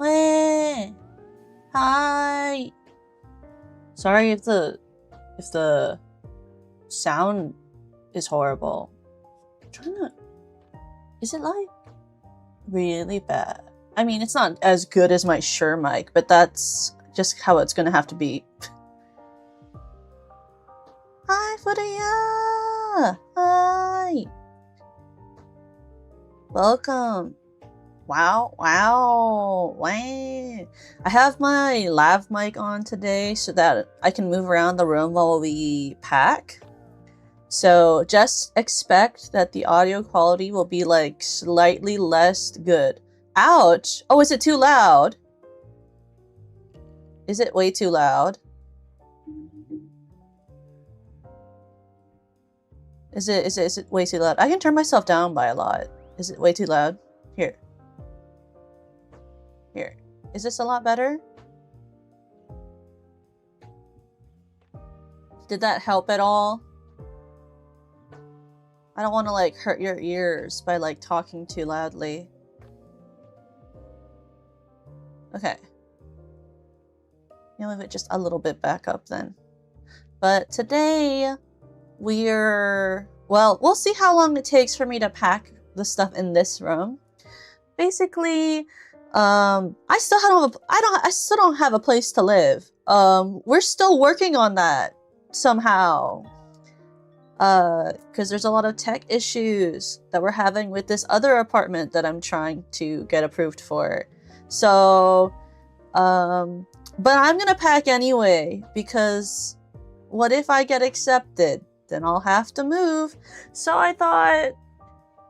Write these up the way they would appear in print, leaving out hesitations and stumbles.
Wait. Hi. Sorry if the sound is horrible. I'm trying to... Is it like really bad? I mean, it's not as good as my Shure mic, but that's just how it's gonna have to be. Hi, Furuya! Hi! Welcome! Wow, wow, wow! I have my lav mic on today so that I can move around the room while we pack. So just expect that the audio quality will be like slightly less good. Ouch! Oh, is it too loud? Is it way too loud? Is it way too loud? I can turn myself down by a lot. Is it way too loud? Here. Here. Is this a lot better? Did that help at all? I don't want to like hurt your ears by like talking too loudly. Okay. You move it just a little bit back up then. But today we'll see how long it takes for me to pack the stuff in this room. Basically, I still don't have a place to live. We're still working on that somehow. Because there's a lot of tech issues that we're having with this other apartment that I'm trying to get approved for. So, but I'm gonna pack anyway, because what if I get accepted? Then I'll have to move. So I thought,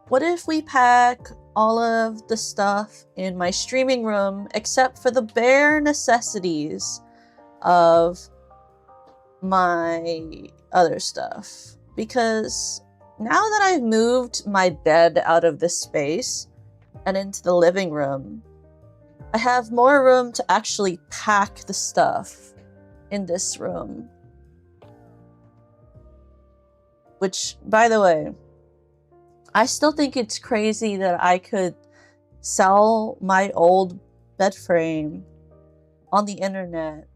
what if we pack all of the stuff in my streaming room except for the bare necessities of my other stuff? Because now that I've moved my bed out of this space and into the living room, I have more room to actually pack the stuff in this room. Which, by the way, I still think it's crazy that I could sell my old bed frame on the internet,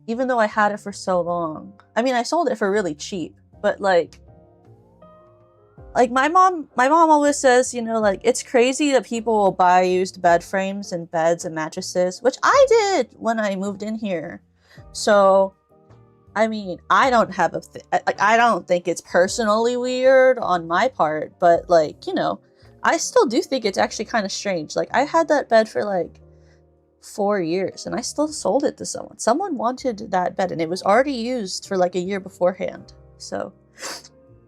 even though I had it for so long. I mean, I sold it for really cheap, but like my mom always says, you know, like, it's crazy that people will buy used bed frames and beds and mattresses, which I did when I moved in here. So, I mean, I don't have I don't think it's personally weird on my part, but like, you know, I still do think it's actually kind of strange. Like, I had that bed for like 4 years and I still sold it to someone. Someone wanted that bed and it was already used for like a year beforehand. So,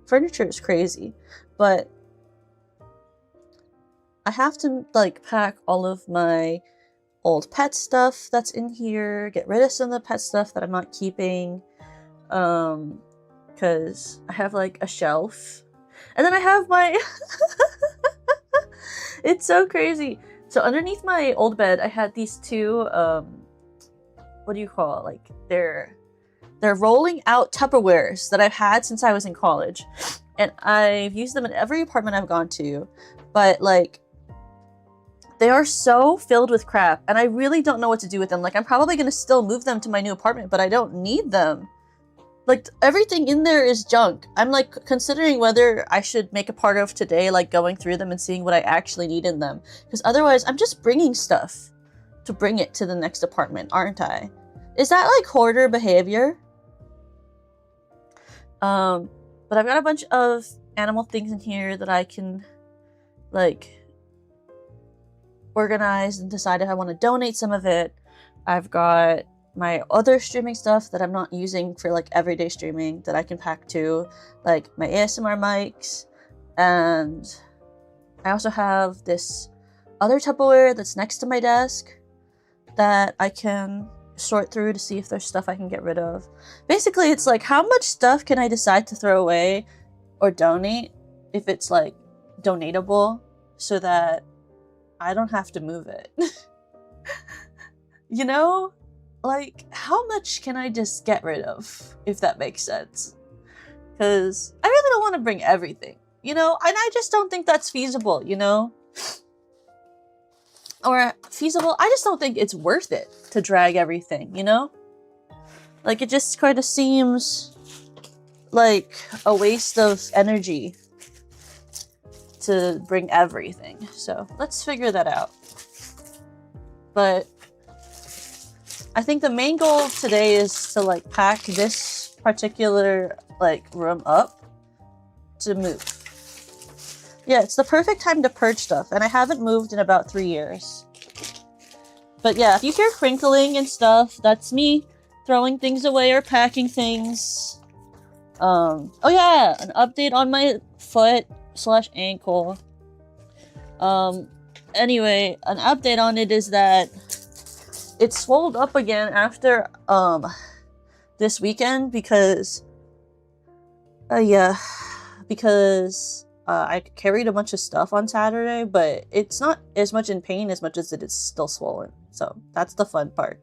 furniture is crazy, but I have to like pack all of my old pet stuff that's in here, get rid of some of the pet stuff that I'm not keeping, because I have like a shelf, and then I have my it's so crazy. So underneath my old bed, I had these two, what do you call it? Like, they're rolling out Tupperwares that I've had since I was in college. And I've used them in every apartment I've gone to. But, like, they are so filled with crap. And I really don't know what to do with them. Like, I'm probably going to still move them to my new apartment, but I don't need them. Like, everything in there is junk. I'm, like, considering whether I should make a part of today, like, going through them and seeing what I actually need in them. Because otherwise, I'm just bringing stuff to bring it to the next apartment, aren't I? Is that, like, hoarder behavior? But I've got a bunch of animal things in here that I can, like, organize and decide if I want to donate some of it. I've got my other streaming stuff that I'm not using for, like, everyday streaming that I can pack to, like my ASMR mics, and I also have this other Tupperware that's next to my desk that I can sort through to see if there's stuff I can get rid of. Basically, it's like, how much stuff can I decide to throw away or donate if it's like donatable, so that I don't have to move it? You know? Like, how much can I just get rid of, if that makes sense? Because I really don't want to bring everything, you know? And I just don't think that's feasible, you know? or feasible. I just don't think it's worth it to drag everything, you know? Like, it just kind of seems like a waste of energy to bring everything. So let's figure that out. But I think the main goal today is to like pack this particular like room up to move. Yeah, it's the perfect time to purge stuff, and I haven't moved in about 3 years. But yeah, if you hear crinkling and stuff, that's me throwing things away or packing things. Oh yeah, an update on my foot / ankle. Anyway, an update on it is that it swelled up again after this weekend because I carried a bunch of stuff on Saturday, but it's not as much in pain as much as it is still swollen. So that's the fun part.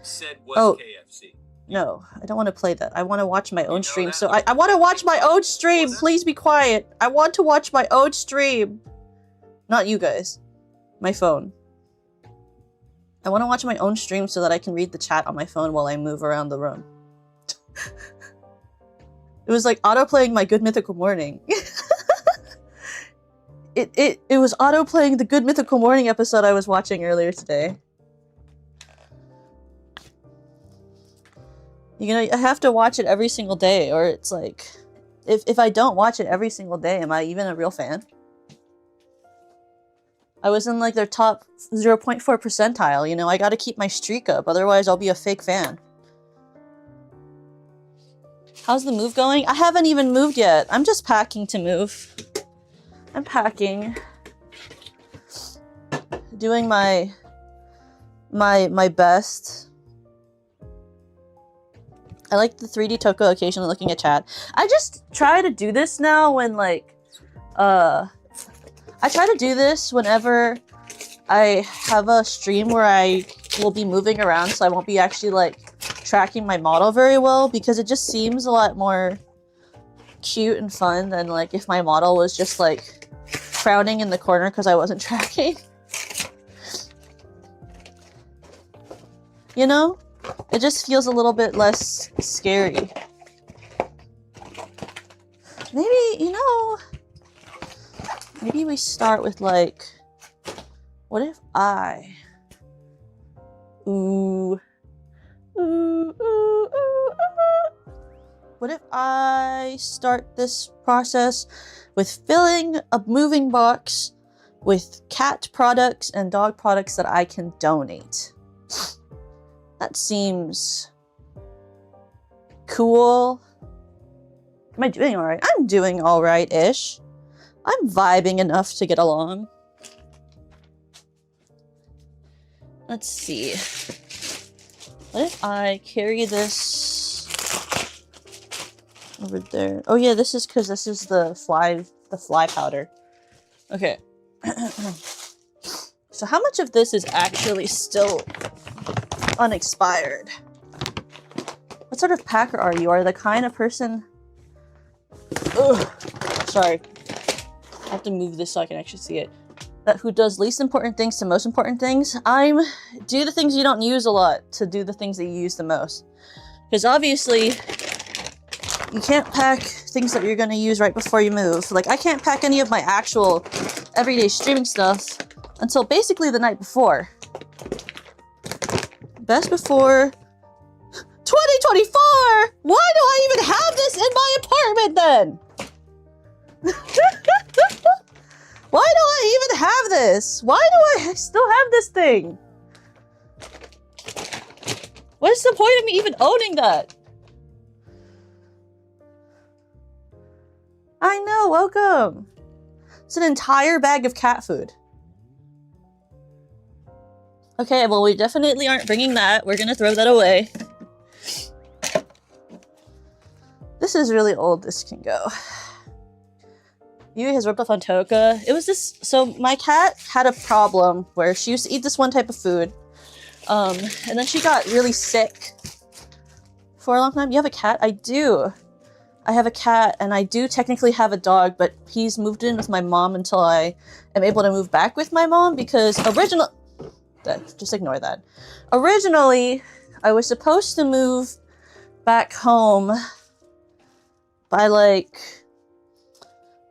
Said was KFC. No, I don't want to play that. I want to watch my own stream. So I want to watch my own stream. Please be quiet. I want to watch my own stream. Not you guys. My phone. I want to watch my own stream so that I can read the chat on my phone while I move around the room. It was like auto-playing my Good Mythical Morning. It was auto-playing the Good Mythical Morning episode I was watching earlier today. You know, I have to watch it every single day, or it's like, if I don't watch it every single day, am I even a real fan? I was in like their top 0.4 percentile, you know, I gotta keep my streak up, otherwise I'll be a fake fan. How's the move going? I haven't even moved yet. I'm just packing to move. I'm packing. Doing my best. I like the 3D Toko occasionally looking at chat. I just try to do this now when like, I try to do this whenever I have a stream where I will be moving around, so I won't be actually like tracking my model very well, because it just seems a lot more cute and fun than like if my model was just like frowning in the corner because I wasn't tracking. You know? It just feels a little bit less scary. Maybe, you know, maybe we start with like, what if I... What if I start this process with filling a moving box with cat products and dog products that I can donate? That seems cool. Am I doing all right? I'm doing all right-ish. I'm vibing enough to get along. Let's see. What if I carry this over there? Oh yeah, this is because this is the fly powder. Okay. So how much of this is actually still unexpired? What sort of packer are you? Are you the kind of person... Ugh. Sorry. I have to move this so I can actually see it. That who does least important things to most important things? I'm do the things you don't use a lot to do the things that you use the most. Because obviously, you can't pack things that you're going to use right before you move. Like, I can't pack any of my actual everyday streaming stuff until basically the night before. Best before 2024! Why do I even have this in my apartment then? Why do I even have this? Why do I still have this thing? What's the point of me even owning that? I know, welcome. It's an entire bag of cat food. Okay, well, we definitely aren't bringing that. We're gonna throw that away. This is really old. This can go. Yui has rubbed off on Toka. It was this... So my cat had a problem where she used to eat this one type of food. And then she got really sick for a long time. You have a cat? I do. I have a cat, and I do technically have a dog, but he's moved in with my mom until I am able to move back with my mom, because Just ignore that. Originally, I was supposed to move back home by like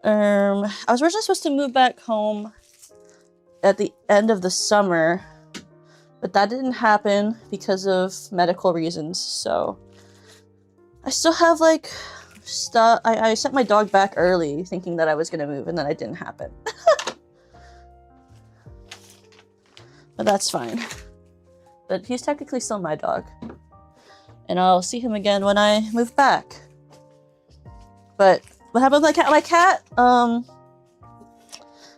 I was originally supposed to move back home at the end of the summer, but that didn't happen because of medical reasons. So I still have like stuff. I sent my dog back early thinking that I was gonna move, and then it didn't happen. But that's fine. But he's technically still my dog, and I'll see him again when I move back. But what happened with my cat?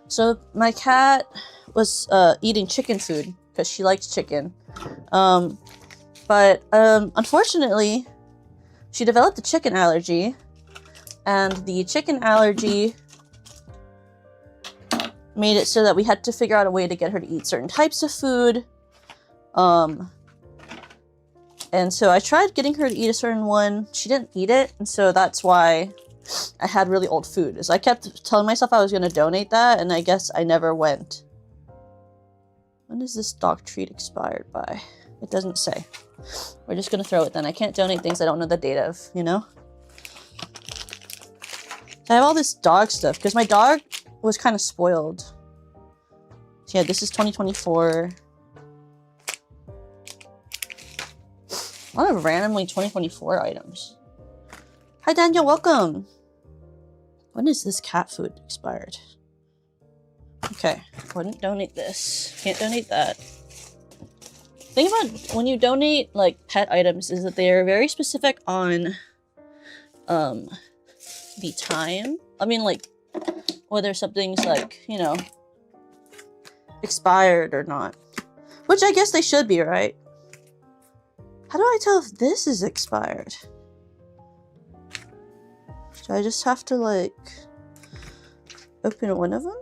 So my cat was eating chicken food because she likes chicken. But unfortunately, she developed a chicken allergy, and the chicken allergy made it so that we had to figure out a way to get her to eat certain types of food. And so I tried getting her to eat a certain one. She didn't eat it, and so that's why I had really old food. So I kept telling myself I was going to donate that, and I guess I never went. When is this dog treat expired by? It doesn't say. We're just going to throw it then. I can't donate things I don't know the date of, you know? I have all this dog stuff, because my dog was kind of spoiled. So yeah, this is 2024. A lot of randomly 2024 items. Hi Daniel, welcome! When is this cat food expired? Okay, wouldn't donate this. Can't donate that. Thing about when you donate like pet items is that they are very specific on the time. I mean, like whether something's like, you know, expired or not. Which I guess they should be, right? How do I tell if this is expired? Do I just have to, like, open one of them?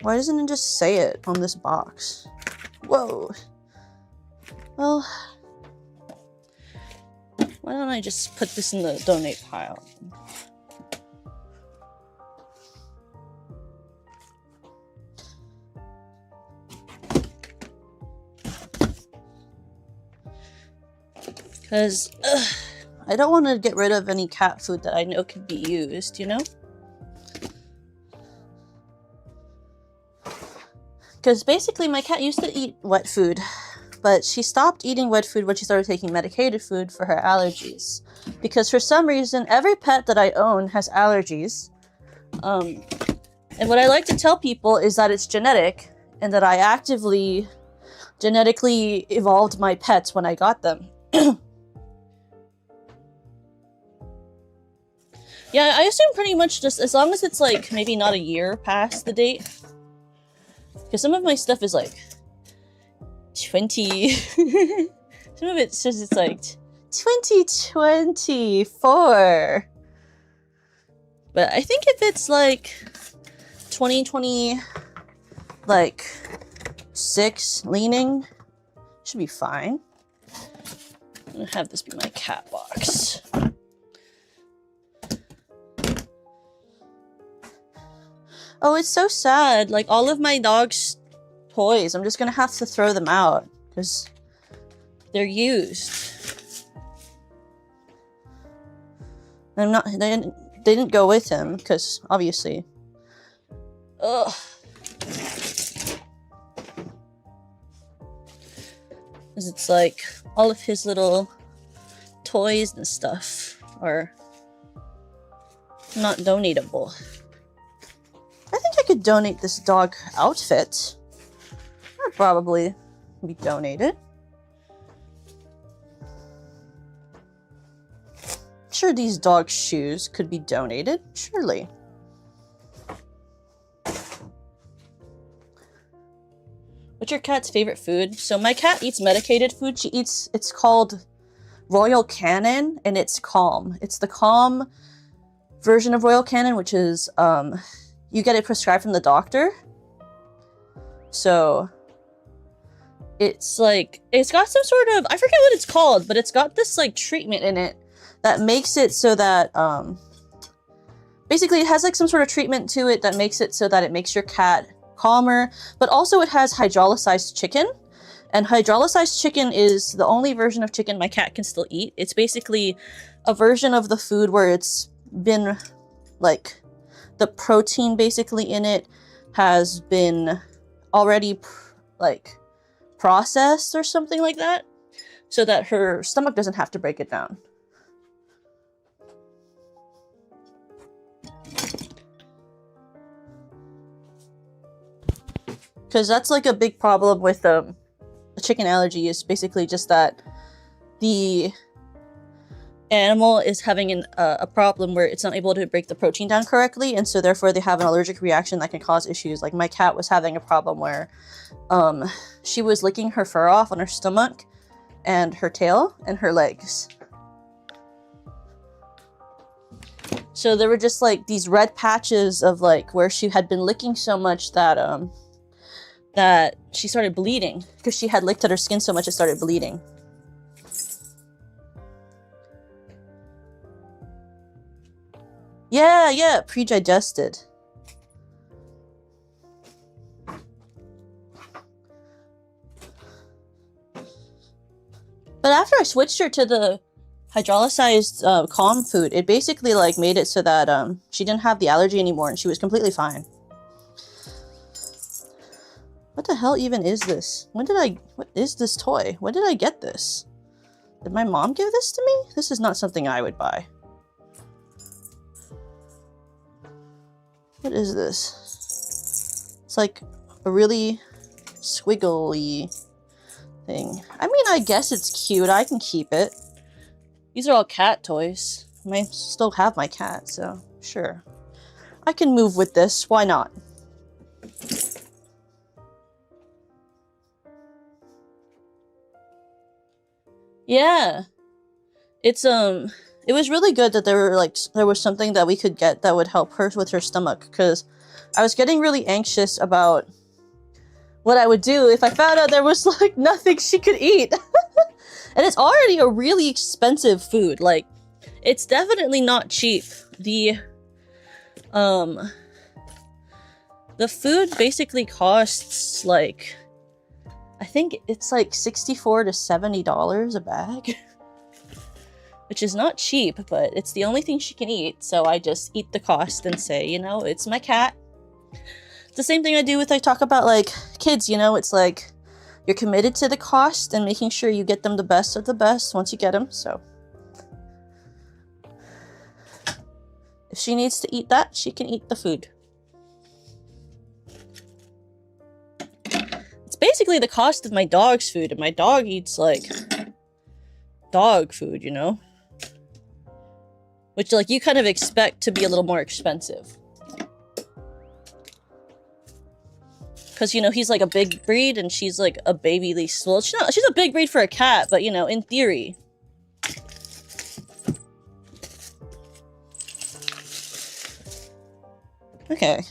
Why doesn't it just say it on this box? Whoa. Well, why don't I just put this in the donate pile? Because I don't want to get rid of any cat food that I know could be used, you know? Because basically my cat used to eat wet food, but she stopped eating wet food when she started taking medicated food for her allergies. Because for some reason, every pet that I own has allergies. And what I like to tell people is that it's genetic, and that I actively genetically evolved my pets when I got them. Yeah, I assume pretty much just as long as it's like maybe not a year past the date. Because some of my stuff is like 20. Some of it says it's like 2024. But I think if it's like 2020, like 6 leaning, should be fine. I'm gonna have this be my cat box. Oh, it's so sad. Like, all of my dog's toys, I'm just gonna have to throw them out because they're used. I'm not. They didn't go with him because obviously. Ugh. Because it's like all of his little toys and stuff are not donatable. I think I could donate this dog outfit. That'd probably be donated. Sure, these dog shoes could be donated, surely. What's your cat's favorite food? So my cat eats medicated food. She eats, it's called Royal Canin, and it's Calm. It's the Calm version of Royal Canin, which is, you get it prescribed from the doctor. So it's like, it's got some sort of, I forget what it's called, but it's got this like treatment in it that makes it so that, basically it has like some sort of treatment to it that makes it so that it makes your cat calmer, but also it has hydrolyzed chicken. And hydrolyzed chicken is the only version of chicken my cat can still eat. It's basically a version of the food where it's been, like, the protein basically in it has been already, like, processed or something like that, so that her stomach doesn't have to break it down. Because that's, like, a big problem with, the chicken allergy is basically just that the animal is having a problem where it's not able to break the protein down correctly, and so therefore they have an allergic reaction that can cause issues. Like my cat was having a problem where she was licking her fur off on her stomach and her tail and her legs. So there were just like these red patches of like where she had been licking so much that that she started bleeding because she had licked at her skin so much it started bleeding. Yeah, pre-digested. But after I switched her to the hydrolyzed calm food, it basically like made it so that she didn't have the allergy anymore and she was completely fine. What the hell even is this? What is this toy? When did I get this? Did my mom give this to me? This is not something I would buy. What is this? It's like a really squiggly thing. I mean, I guess it's cute. I can keep it. These are all cat toys. I might still have my cat, so sure. I can move with this. Why not? Yeah. It's it was really good that there was something that we could get that would help her with her stomach, because I was getting really anxious about what I would do if I found out there was like nothing she could eat. And it's already a really expensive food. Like, it's definitely not cheap. The food basically costs like, I think it's like $64 to $70 a bag. Which is not cheap, but it's the only thing she can eat, so I just eat the cost and say, you know, it's my cat. It's the same thing I do with, I talk about, like, kids, you know, it's like, you're committed to the cost and making sure you get them the best of the best once you get them, so. If she needs to eat that, she can eat the food. It's basically the cost of my dog's food, and my dog eats, like, dog food, you know? Which, like, you kind of expect to be a little more expensive. Because, you know, he's, like, a big breed, and she's, like, a baby least. Well, she's a big breed for a cat, but, you know, in theory. Okay.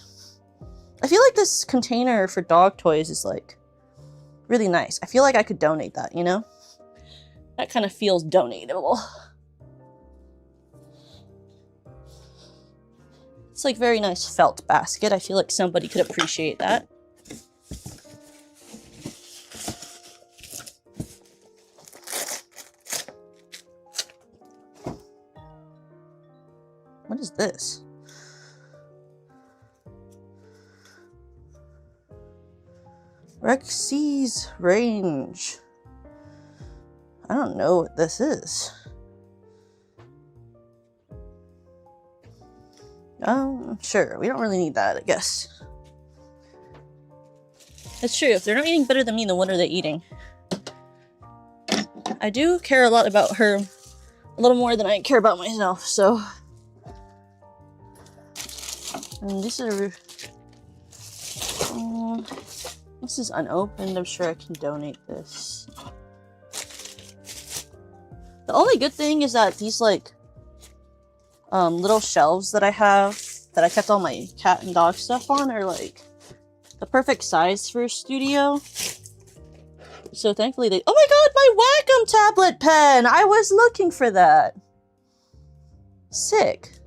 I feel like this container for dog toys is, like, really nice. I feel like I could donate that, you know? That kind of feels donatable. It's like very nice felt basket. I feel like somebody could appreciate that. What is this? Rexy's range. I don't know what this is. Sure. We don't really need that, I guess. It's true. If they're not eating better than me, then what are they eating? I do care a lot about her a little more than I care about myself, so. And these are... this is unopened. I'm sure I can donate this. The only good thing is that these, like, little shelves that I have, that I kept all my cat and dog stuff on, are, like, the perfect size for a studio. So thankfully they- oh my god, my Wacom tablet pen! I was looking for that! Sick.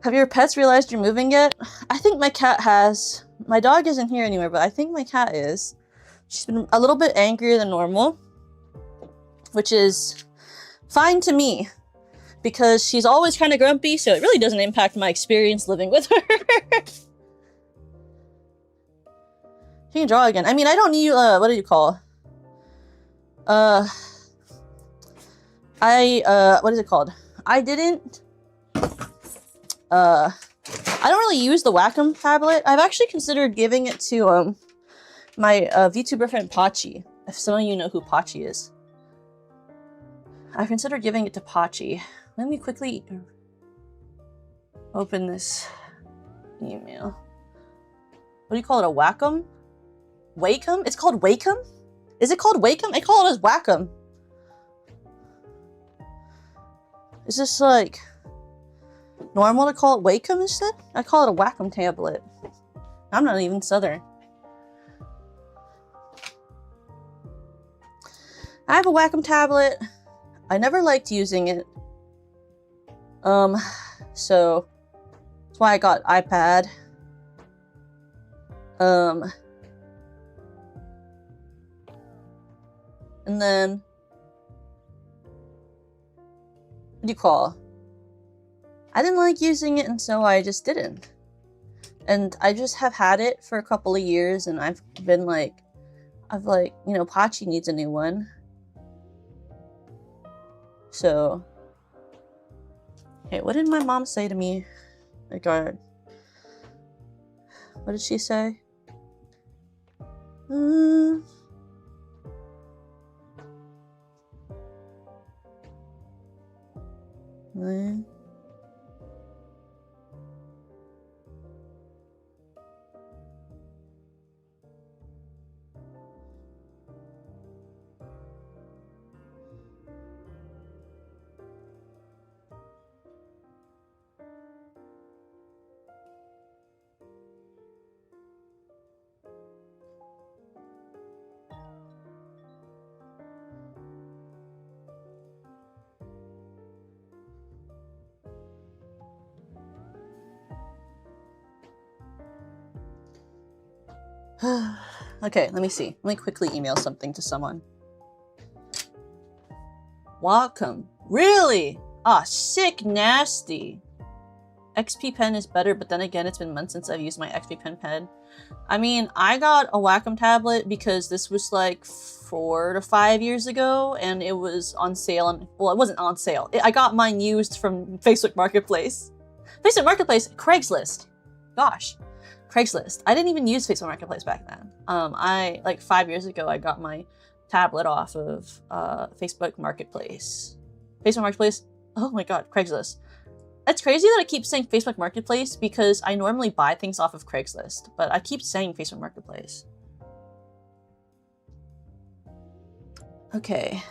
Have your pets realized you're moving yet? I think my cat has. My dog isn't here anymore, but I think my cat is. She's been a little bit angrier than normal, which is fine to me because she's always kind of grumpy, so it really doesn't impact my experience living with her. She can draw again. I mean, I don't need, what do you call? What is it called? I don't really use the Wacom tablet. I've actually considered giving it to, my, VTuber friend Pachi. If some of you know who Pachi is. I've considered giving it to Pachi. Let me quickly open this email. What do you call it, a Wacom? Wacom? It's called Wacom? Is it called Wacom? I call it as Wacom. Is this like normal to call it Wacom instead? I call it a Wacom tablet. I'm not even Southern. I have a Wacom tablet. I never liked using it. So that's why I got iPad. And then, what do you call? I didn't like using it, and so I just didn't. And I just have had it for a couple of years, and I've been like, you know, Pachi needs a new one. So, okay, what did my mom say to me? What did she say? Okay, let me see. Let me quickly email something to someone. Wacom. Really? Ah, sick nasty. XP pen is better, but then again, it's been months since I've used my XP pen. I mean, I got a Wacom tablet because this was like 4 to 5 years ago, and it was on sale. And well, it wasn't on sale. I got mine used from Facebook Marketplace. Facebook Marketplace, Craigslist. Gosh. Craigslist. I didn't even use Facebook Marketplace back then. Like 5 years ago, I got my tablet off of Facebook Marketplace. Facebook Marketplace? Oh my god, Craigslist. It's crazy that I keep saying Facebook Marketplace because I normally buy things off of Craigslist, but I keep saying Facebook Marketplace. Okay.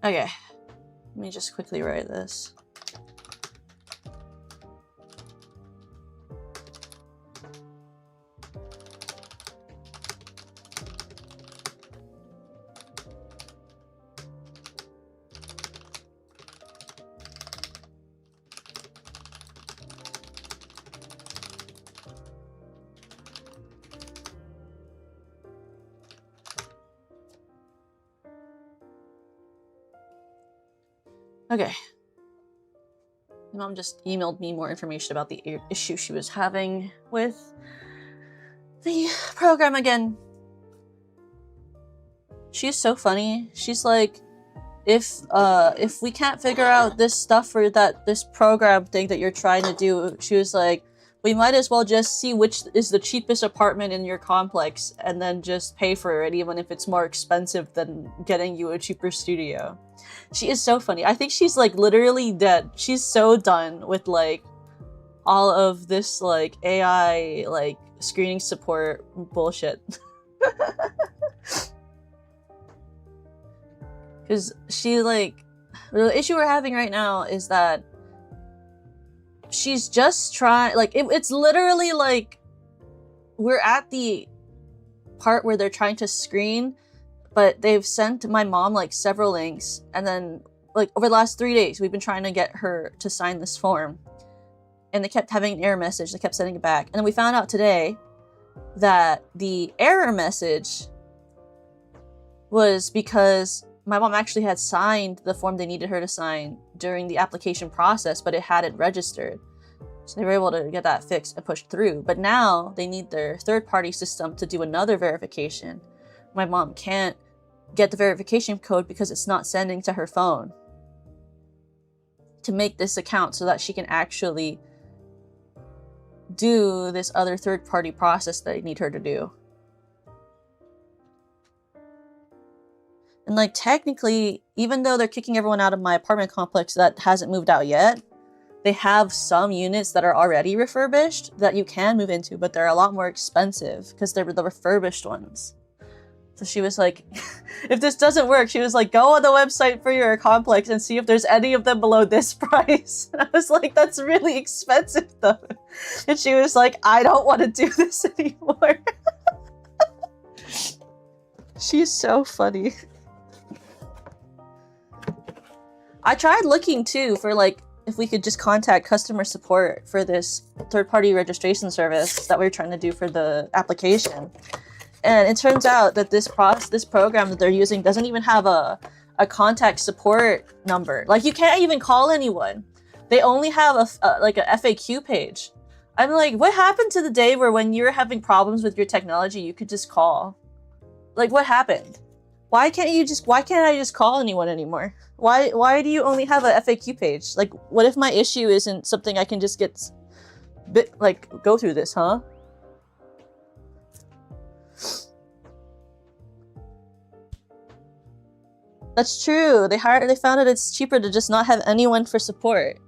Okay. Let me just quickly write this. Okay. My mom just emailed me more information about the issue she was having with the program again. She's so funny. She's like, if we can't figure out this stuff for this program thing that you're trying to do, she was like, we might as well just see which is the cheapest apartment in your complex and then just pay for it, even if it's more expensive than getting you a cheaper studio. She is so funny. I think she's like literally dead. She's so done with like all of this like AI like screening support bullshit. Because she like, the issue we're having right now is that she's just trying, like, it's literally like we're at the part where they're trying to screen but they've sent my mom like several links, and then like over the last 3 days we've been trying to get her to sign this form, and they kept having an error message. They kept sending it back, and then we found out today that the error message was because my mom actually had signed the form they needed her to sign during the application process, but it hadn't registered. So they were able to get that fixed and pushed through. But now they need their third-party system to do another verification. My mom can't get the verification code because it's not sending to her phone to make this account so that she can actually do this other third-party process that I need her to do. And like technically, even though they're kicking everyone out of my apartment complex that hasn't moved out yet, they have some units that are already refurbished that you can move into, but they're a lot more expensive because they're the refurbished ones. So she was like, if this doesn't work, she was like, go on the website for your complex and see if there's any of them below this price. And I was like, that's really expensive though. And she was like, I don't want to do this anymore. She's so funny. I tried looking too for like, if we could just contact customer support for this third-party registration service that we were trying to do for the application. And it turns out that this program that they're using doesn't even have a contact support number. Like you can't even call anyone. They only have a FAQ page. I'm like, what happened to the day where when you're having problems with your technology, you could just call? Like what happened? Why can't I just call anyone anymore? Why do you only have a FAQ page? Like, what if my issue isn't something I can just go through this, huh? That's true. They found out it's cheaper to just not have anyone for support.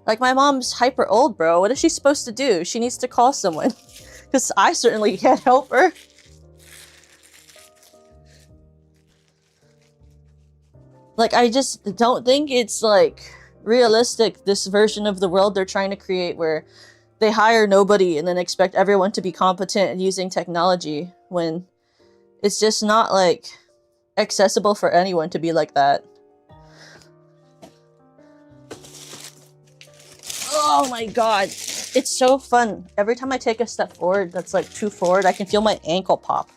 Like, my mom's hyper old, bro. What is she supposed to do? She needs to call someone. Because I certainly can't help her. Like, I just don't think it's, like, realistic, this version of the world they're trying to create where they hire nobody and then expect everyone to be competent at using technology when it's just not, like, accessible for anyone to be like that. Oh my god. It's so fun. Every time I take a step forward that's, like, too forward, I can feel my ankle pop.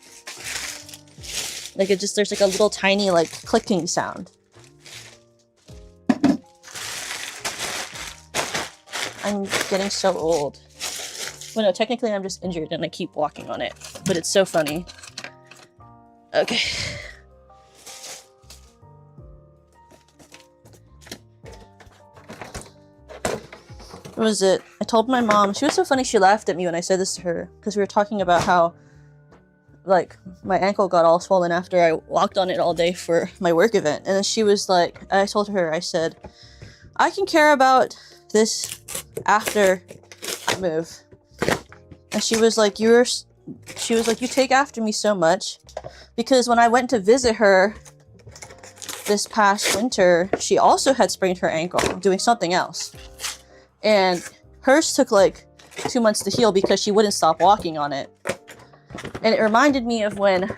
Like, there's, like, a little tiny, like, clicking sound. I'm getting so old. Well, no, technically I'm just injured and I keep walking on it. But it's so funny. Okay. What was it? I told my mom. She was so funny, she laughed at me when I said this to her. Because we were talking about how, like, my ankle got all swollen after I walked on it all day for my work event. And then she was like, I told her, I said, I can care about this after I move. And she was like, you take after me so much. Because when I went to visit her this past winter, she also had sprained her ankle doing something else. And hers took like 2 months to heal because she wouldn't stop walking on it. And it reminded me of when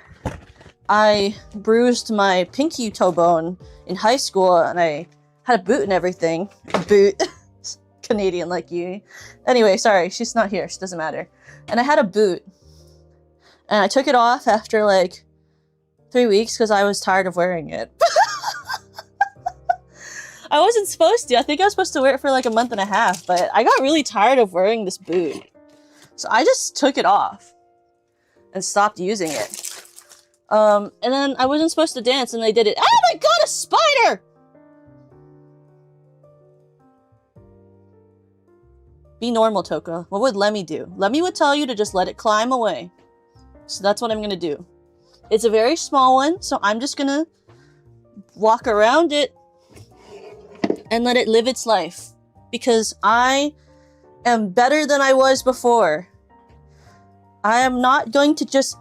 I bruised my pinky toe bone in high school and I had a boot and everything. A boot. Canadian like you. Anyway, sorry, she's not here. She doesn't matter. And I had a boot. And I took it off after like 3 weeks because I was tired of wearing it. I wasn't supposed to. I think I was supposed to wear it for like a month and a half, but I got really tired of wearing this boot. So I just took it off and stopped using it. And then I wasn't supposed to dance and they did it. Oh my god, a spider! Be normal, Toka. What would Lemmy do? Lemmy would tell you to just let it climb away. So that's what I'm gonna do. It's a very small one, so I'm just gonna walk around it and let it live its life. Because I am better than I was before. I am not going to just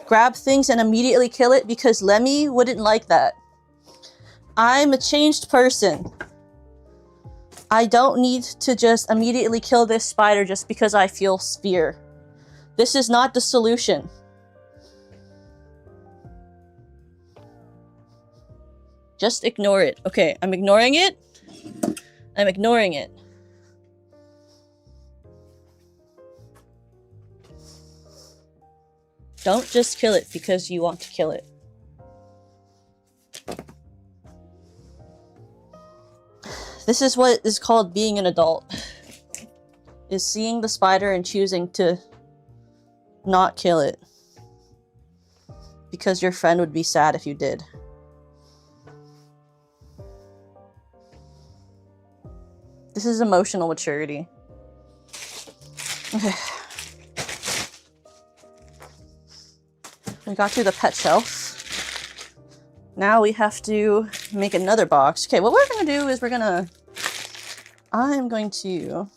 grab things and immediately kill it because Lemmy wouldn't like that. I'm a changed person. I don't need to just immediately kill this spider just because I feel fear. This is not the solution. Just ignore it. Okay, I'm ignoring it. I'm ignoring it. Don't just kill it because you want to kill it. This is what is called being an adult. Is seeing the spider and choosing to not kill it. Because your friend would be sad if you did. This is emotional maturity. Okay. We got through the pet shelf. Now we have to make another box. Okay, what we're gonna do is I'm going to,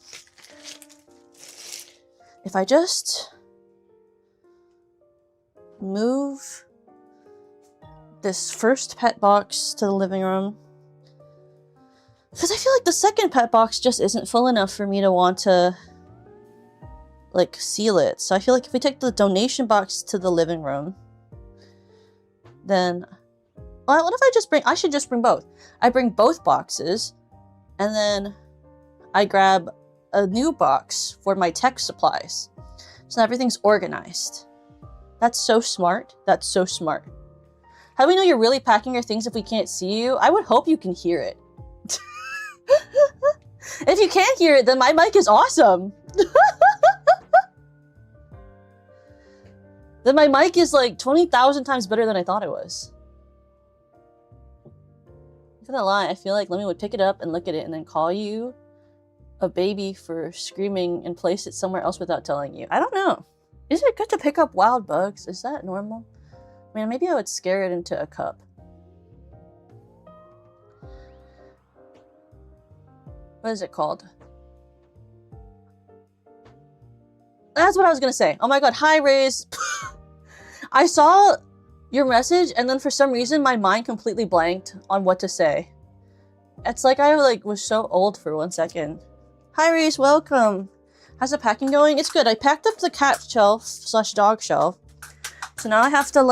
if I just move this first pet box to the living room, because I feel like the second pet box just isn't full enough for me to want to like seal it. So I feel like if we take the donation box to the living room, then well, what if I should just bring both. I bring both boxes and then I grab a new box for my tech supplies. So everything's organized. That's so smart. That's so smart. How do we know you're really packing your things if we can't see you? I would hope you can hear it. If you can't hear it, then my mic is awesome. Then my mic is like 20,000 times better than I thought it was. I'm not gonna lie, I feel like Lemmy would pick it up and look at it and then call you a baby for screaming and place it somewhere else without telling you. I don't know. Is it good to pick up wild bugs? Is that normal? I mean, maybe I would scare it into a cup. What is it called? That's what I was gonna say. Oh my god, hi Raze. I saw your message and then for some reason my mind completely blanked on what to say. It's like I was so old for 1 second. Hi Raze, welcome. How's the packing going? It's good. I packed up the cat shelf / dog shelf. So now I have to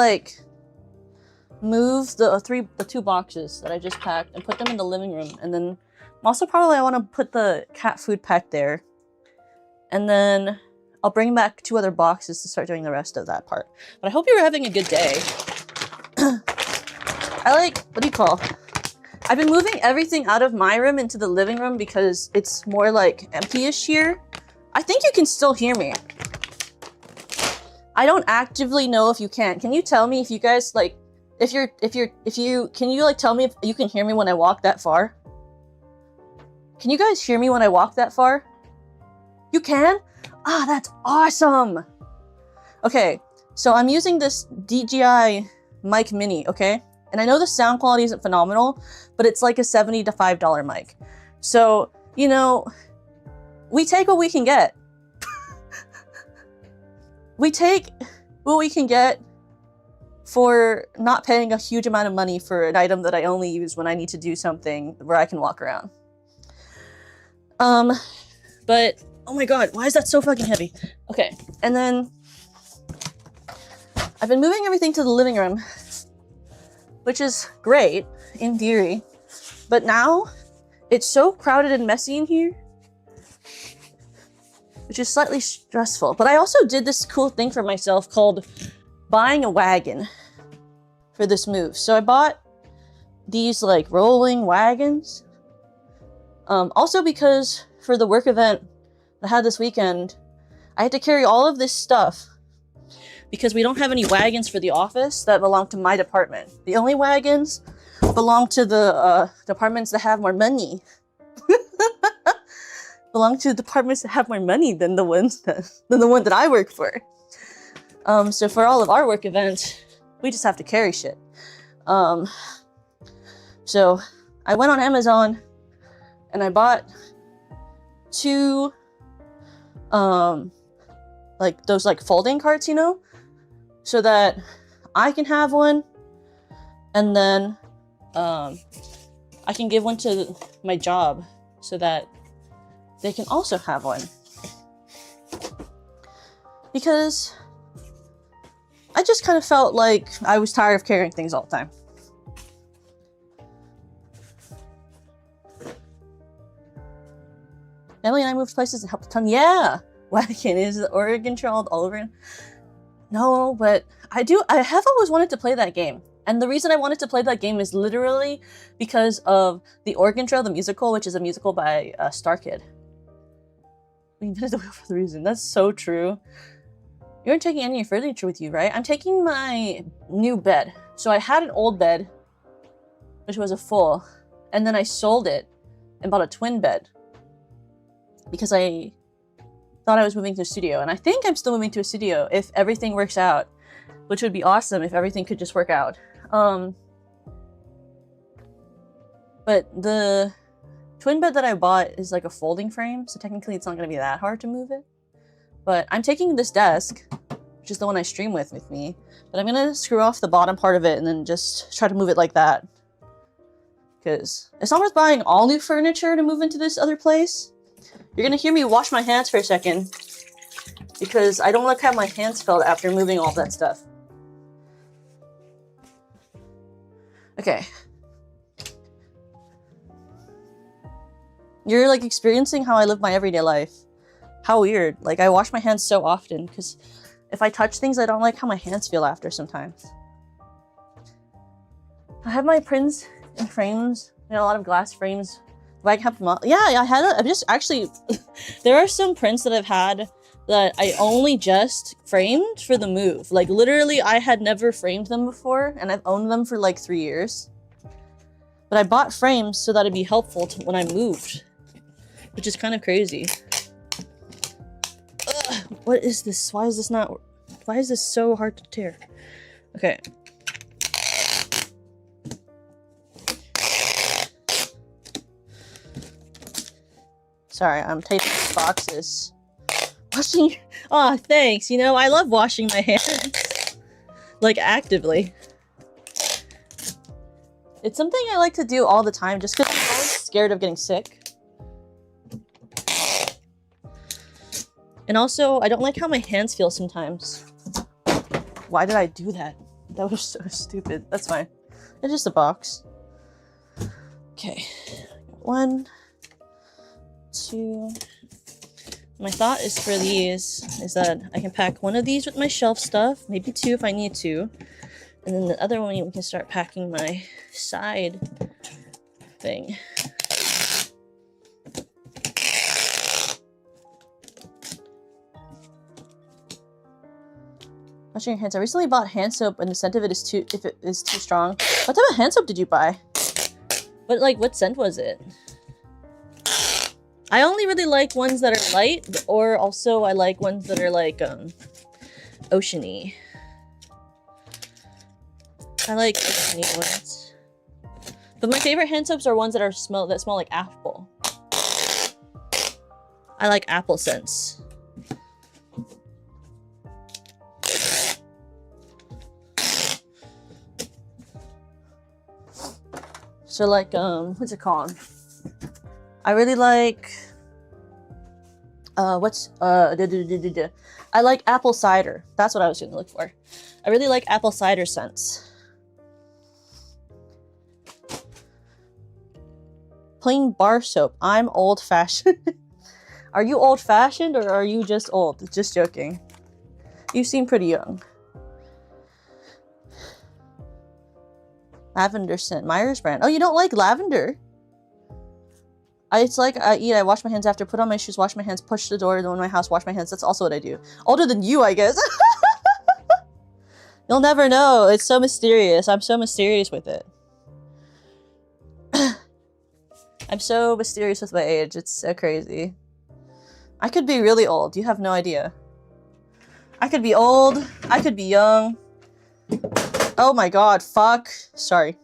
move the 2 boxes that I just packed and put them in the living room. And then also probably I want to put the cat food pack there. And then I'll bring back 2 other boxes to start doing the rest of that part. But I hope you're having a good day. What do you call? I've been moving everything out of my room into the living room because it's more empty-ish here. I think you can still hear me. I don't actively know if you can. Can you tell me if you guys can you tell me if you can hear me when I walk that far? Can you guys hear me when I walk that far? You can? Ah, that's awesome! Okay, so I'm using this DJI mic mini, okay? And I know the sound quality isn't phenomenal, but it's like a $70 to $5 mic. So, you know, we take what we can get. We take what we can get for not paying a huge amount of money for an item that I only use when I need to do something where I can walk around. But oh my god, why is that so fucking heavy? Okay, and then I've been moving everything to the living room, which is great in theory, but now it's so crowded and messy in here, which is slightly stressful. But I also did this cool thing for myself called buying a wagon for this move. So I bought these rolling wagons. Also because for the work event I had this weekend, I had to carry all of this stuff because we don't have any wagons for the office that belong to my department. The only wagons belong to the departments that have more money. Belong to departments that have more money than the one that I work for. So for all of our work events, we just have to carry shit. So I went on Amazon and I bought 2 those folding carts, you know, so that I can have one and then I can give one to my job so that they can also have one. Because I just kind of felt like I was tired of carrying things all the time. Emily and I moved places and helped a ton. Yeah! Wagon, is the Oregon Trail all over? No, but I have always wanted to play that game. And the reason I wanted to play that game is literally because of the Oregon Trail, the musical, which is a musical by Star Kid. We invented the wheel for the reason. That's so true. You aren't taking any of your furniture with you, right? I'm taking my new bed. So I had an old bed, which was a full, and then I sold it and bought a twin bed because I thought I was moving to a studio, and I think I'm still moving to a studio if everything works out, which would be awesome if everything could just work out. But the twin bed that I bought is like a folding frame, so technically it's not going to be that hard to move it. But I'm taking this desk, which is the one I stream with me, but I'm going to screw off the bottom part of it and then just try to move it like that. Because it's not worth buying all new furniture to move into this other place. You're going to hear me wash my hands for a second, because I don't like how my hands felt after moving all that stuff. Okay. You're like experiencing how I live my everyday life. How weird. Like, I wash my hands so often because if I touch things, I don't like how my hands feel after sometimes. I have my prints in frames. I got a lot of glass frames. If I can have them up. Yeah, I just actually, there are some prints that I've had that I only just framed for the move. Like, literally, I had never framed them before, and I've owned them for like 3 years. But I bought frames so that it'd be helpful to when I moved, which is kind of crazy. Ugh, what is this? Why is this so hard to tear? Okay. Sorry, I'm taping these boxes. Washing. Aw, thanks. You know, I love washing my hands. Like, actively. It's something I like to do all the time just because I'm always scared of getting sick. And also, I don't like how my hands feel sometimes. Why did I do that? That was so stupid. That's fine. It's just a box. Okay. 1, 2. My thought is for these is that I can pack one of these with my shelf stuff, maybe 2 if I need to. And then the other one we can start packing my side thing. Washing your hands. I recently bought hand soap and the scent of it is too strong. What type of hand soap did you buy? What scent was it? I only really like ones that are light, or also I like ones that are like oceany. I like oceany ones. But my favorite hand soaps are ones that smell like apple. I like apple scents. So like what's it called? I really like I like apple cider. That's what I was gonna look for. I really like apple cider scents. Plain bar soap. I'm old-fashioned. Are you old-fashioned or are you just old? Just joking. You seem pretty young. Lavender scent. Myers brand. Oh, you don't like lavender? It's like I eat, I wash my hands after, put on my shoes, wash my hands, push the door, go in my house, wash my hands. That's also what I do. Older than you, I guess. You'll never know. It's so mysterious. I'm so mysterious with it. I'm so mysterious with my age. It's so crazy. I could be really old. You have no idea. I could be old. I could be young. Oh my god, fuck. Sorry.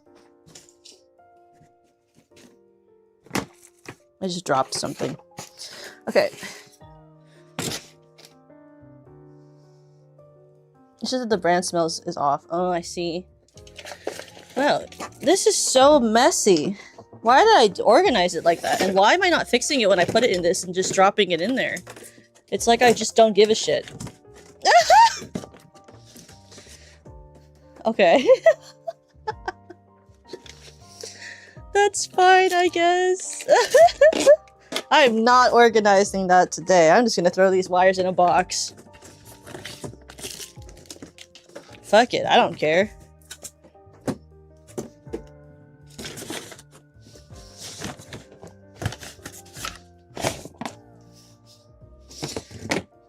I just dropped something. Okay. It's just that the brand smells is off. Oh, I see. Well, this is so messy. Why did I organize it like that? And why am I not fixing it when I put it in this and just dropping it in there? It's like I just don't give a shit. Okay. That's fine, I guess. I'm not organizing that today. I'm just gonna throw these wires in a box. Fuck it, I don't care.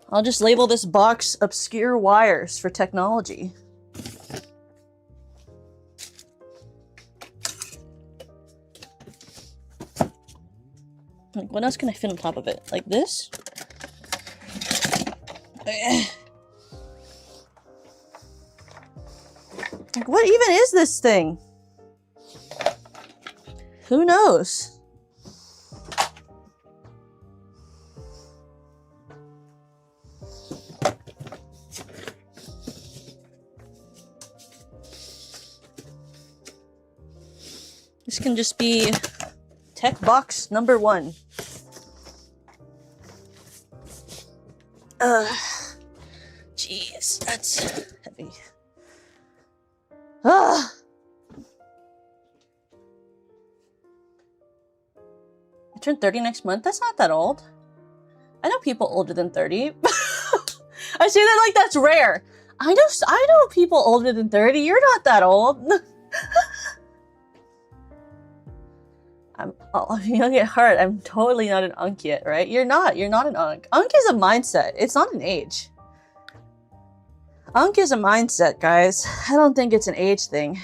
I'll just label this box obscure wires for technology. Like, what else can I fit on top of it? Like this? Like, what even is this thing? Who knows? This can just be tech box number 1. Jeez, that's heavy. Ah! I turn 30 next month? That's not that old. I know people older than 30. I say that like that's rare. I know people older than 30. You're not that old. You don't get hurt. I'm totally not an unk yet, right? You're not an unk. Unk is a mindset. It's not an age. Unk is a mindset, guys. I don't think it's an age thing.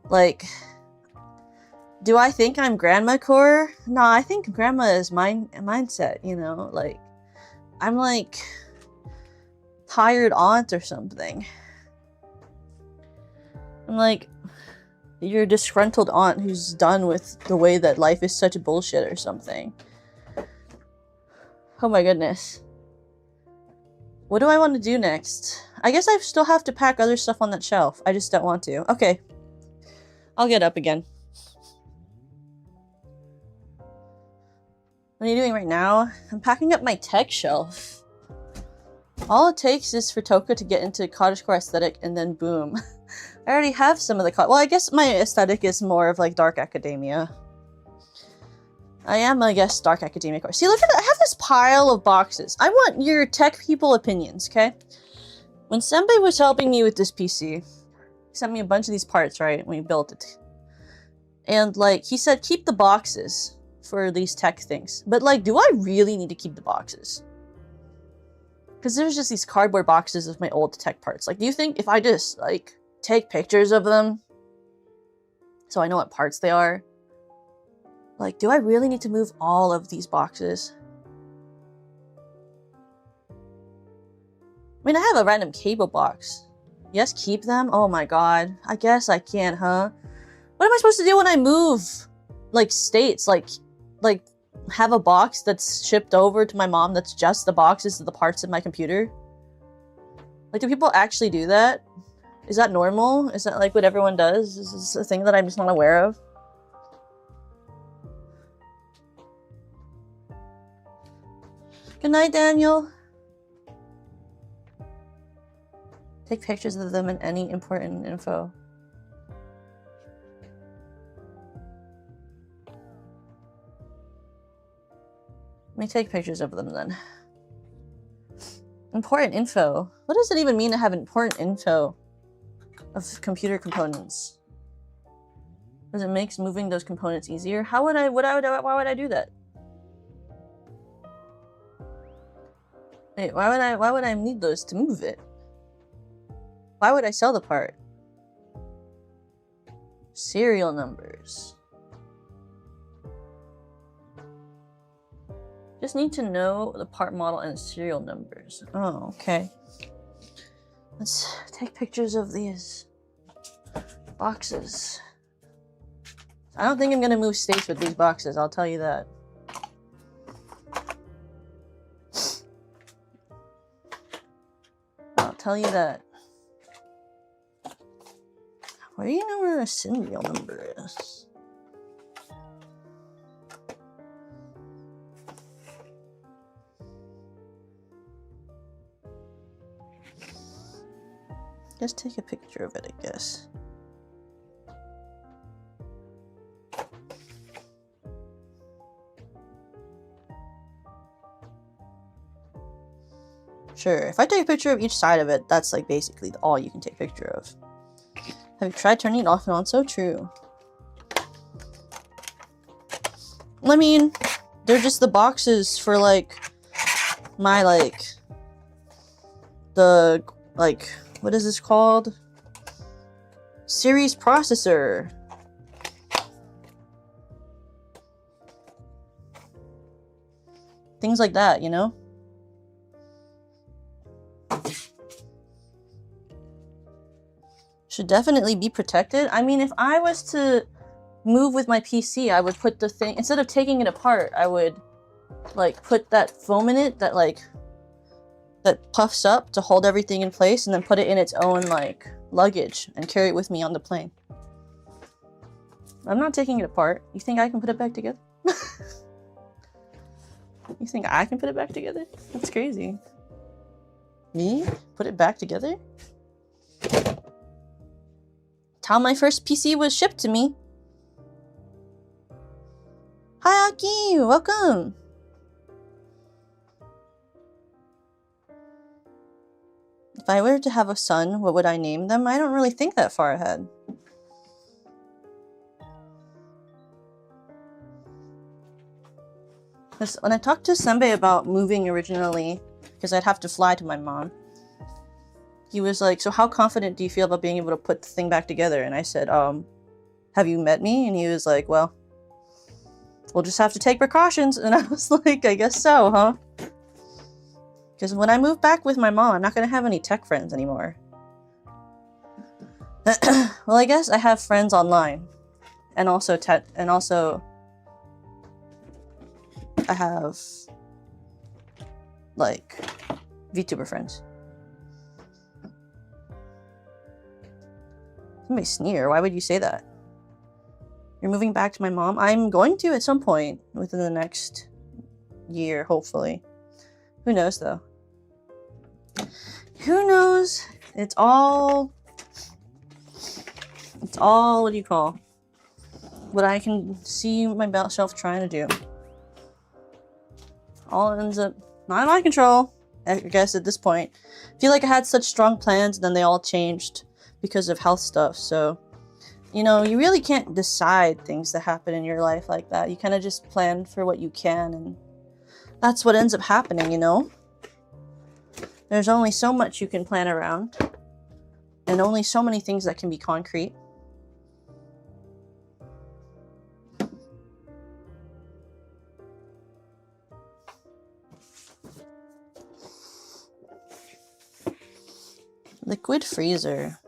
Like, do I think I'm grandma core? No, I think grandma is mindset, you know? Like, I'm like tired aunt or something. I'm like, you're a disgruntled aunt who's done with the way that life is such a bullshit or something. Oh my goodness. What do I want to do next? I guess I still have to pack other stuff on that shelf. I just don't want to. Okay. I'll get up again. What are you doing right now? I'm packing up my tech shelf. All it takes is for Toka to get into cottagecore aesthetic and then boom. I already have some of the well, I guess my aesthetic is more of like dark academia. I am, I guess, dark academia core. See, look at that. I have this pile of boxes. I want your tech people opinions, okay? When Senpai was helping me with this PC, he sent me a bunch of these parts, right? When we built it. And like, he said, keep the boxes for these tech things. But like, do I really need to keep the boxes? Because there's just these cardboard boxes of my old tech parts. Like, do you think if I just, like, take pictures of them so I know what parts they are? Like, do I really need to move all of these boxes? I mean, I have a random cable box. Yes, keep them? Oh my god. I guess I can, huh? What am I supposed to do when I move, like, states? Like, have a box that's shipped over to my mom that's just the boxes of the parts of my computer? Like, do people actually do that? Is that normal? Is that, like, what everyone does? Is this a thing that I'm just not aware of? Good night, Daniel. Take pictures of them and any important info. Let me take pictures of them then. Important info. What does it even mean to have important info of computer components? Does it make moving those components easier? How would I, why would I do that? Wait, why would I need those to move it? Why would I sell the part? Serial numbers. Just need to know the part model and serial numbers. Oh, okay. Let's take pictures of these boxes. I don't think I'm gonna move states with these boxes, I'll tell you that. I'll tell you that. Where do you know where a serial number is? Just take a picture of it, I guess. Sure, if I take a picture of each side of it, that's like basically all you can take a picture of. Have you tried turning it off and on? So true. I mean, they're just the boxes for like my what is this called? Series processor. Things like that, you know? Should definitely be protected. I mean, if I was to move with my PC, I would put the thing, instead of taking it apart, I would like put that foam in it that puffs up to hold everything in place, and then put it in its own like luggage and carry it with me on the plane. I'm not taking it apart. You think I can put it back together? You think I can put it back together? That's crazy. Me? Put it back together? That's how my first PC was shipped to me. Hi Aki, welcome! If I were to have a son, what would I name them? I don't really think that far ahead. Because when I talked to Senbei about moving originally, because I'd have to fly to my mom, he was like, so how confident do you feel about being able to put the thing back together? And I said, have you met me? And he was like, well, we'll just have to take precautions. And I was like, I guess so, huh? Because when I move back with my mom, I'm not going to have any tech friends anymore. Well, I guess I have friends online. And also I have like VTuber friends. Somebody sneer. Why would you say that? You're moving back to my mom? I'm going to at some point within the next year, hopefully. Who knows, though? Who knows? It's all, what do you call? What I can see myself trying to do. All ends up not in my control, I guess, at this point. I feel like I had such strong plans, and then they all changed because of health stuff, so... You know, you really can't decide things that happen in your life like that. You kind of just plan for what you can, and that's what ends up happening, you know? There's only so much you can plan around, and only so many things that can be concrete. Liquid freezer.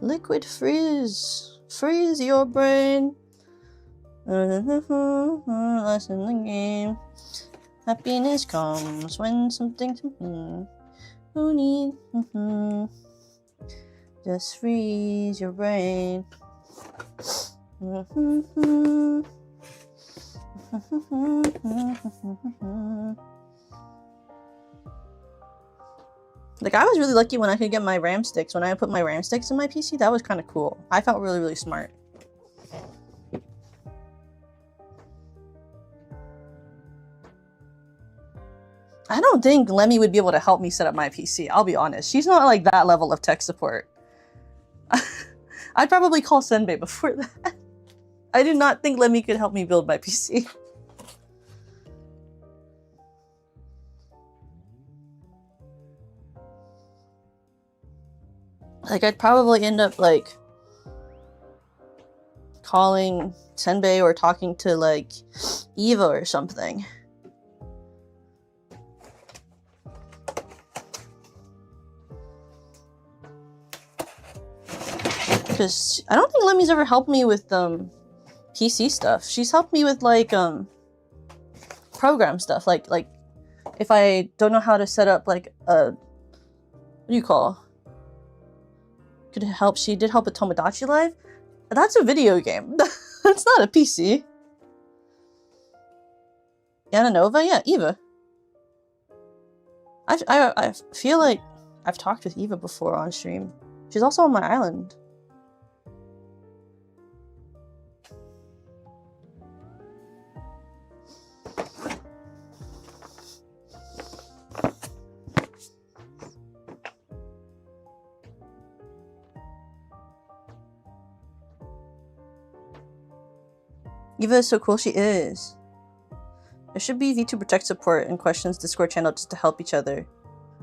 Liquid freeze. Freeze your brain. Less in the game. Happiness comes when something's who need just freeze your brain. Like, I was really lucky when I could get my RAM sticks. When I put my RAM sticks in my PC, that was kind of cool. I felt really, really smart. I don't think Lemmy would be able to help me set up my PC, I'll be honest. She's not like that level of tech support. I'd probably call Senbei before that. I do not think Lemmy could help me build my PC. Like, I'd probably end up, like, calling Senbei or talking to, like, Eva or something. Because I don't think Lemmy's ever helped me with, PC stuff. She's helped me with, like, program stuff. Like, if I don't know how to set up, like, what do you call? Could help. She did help with Tomodachi Life. That's a video game. That's not a PC. Yananova? Yeah, Eva. I feel like I've talked with Eva before on stream. She's also on my island. Eva is so cool, she is. There should be V2 Protect support and questions Discord channel just to help each other.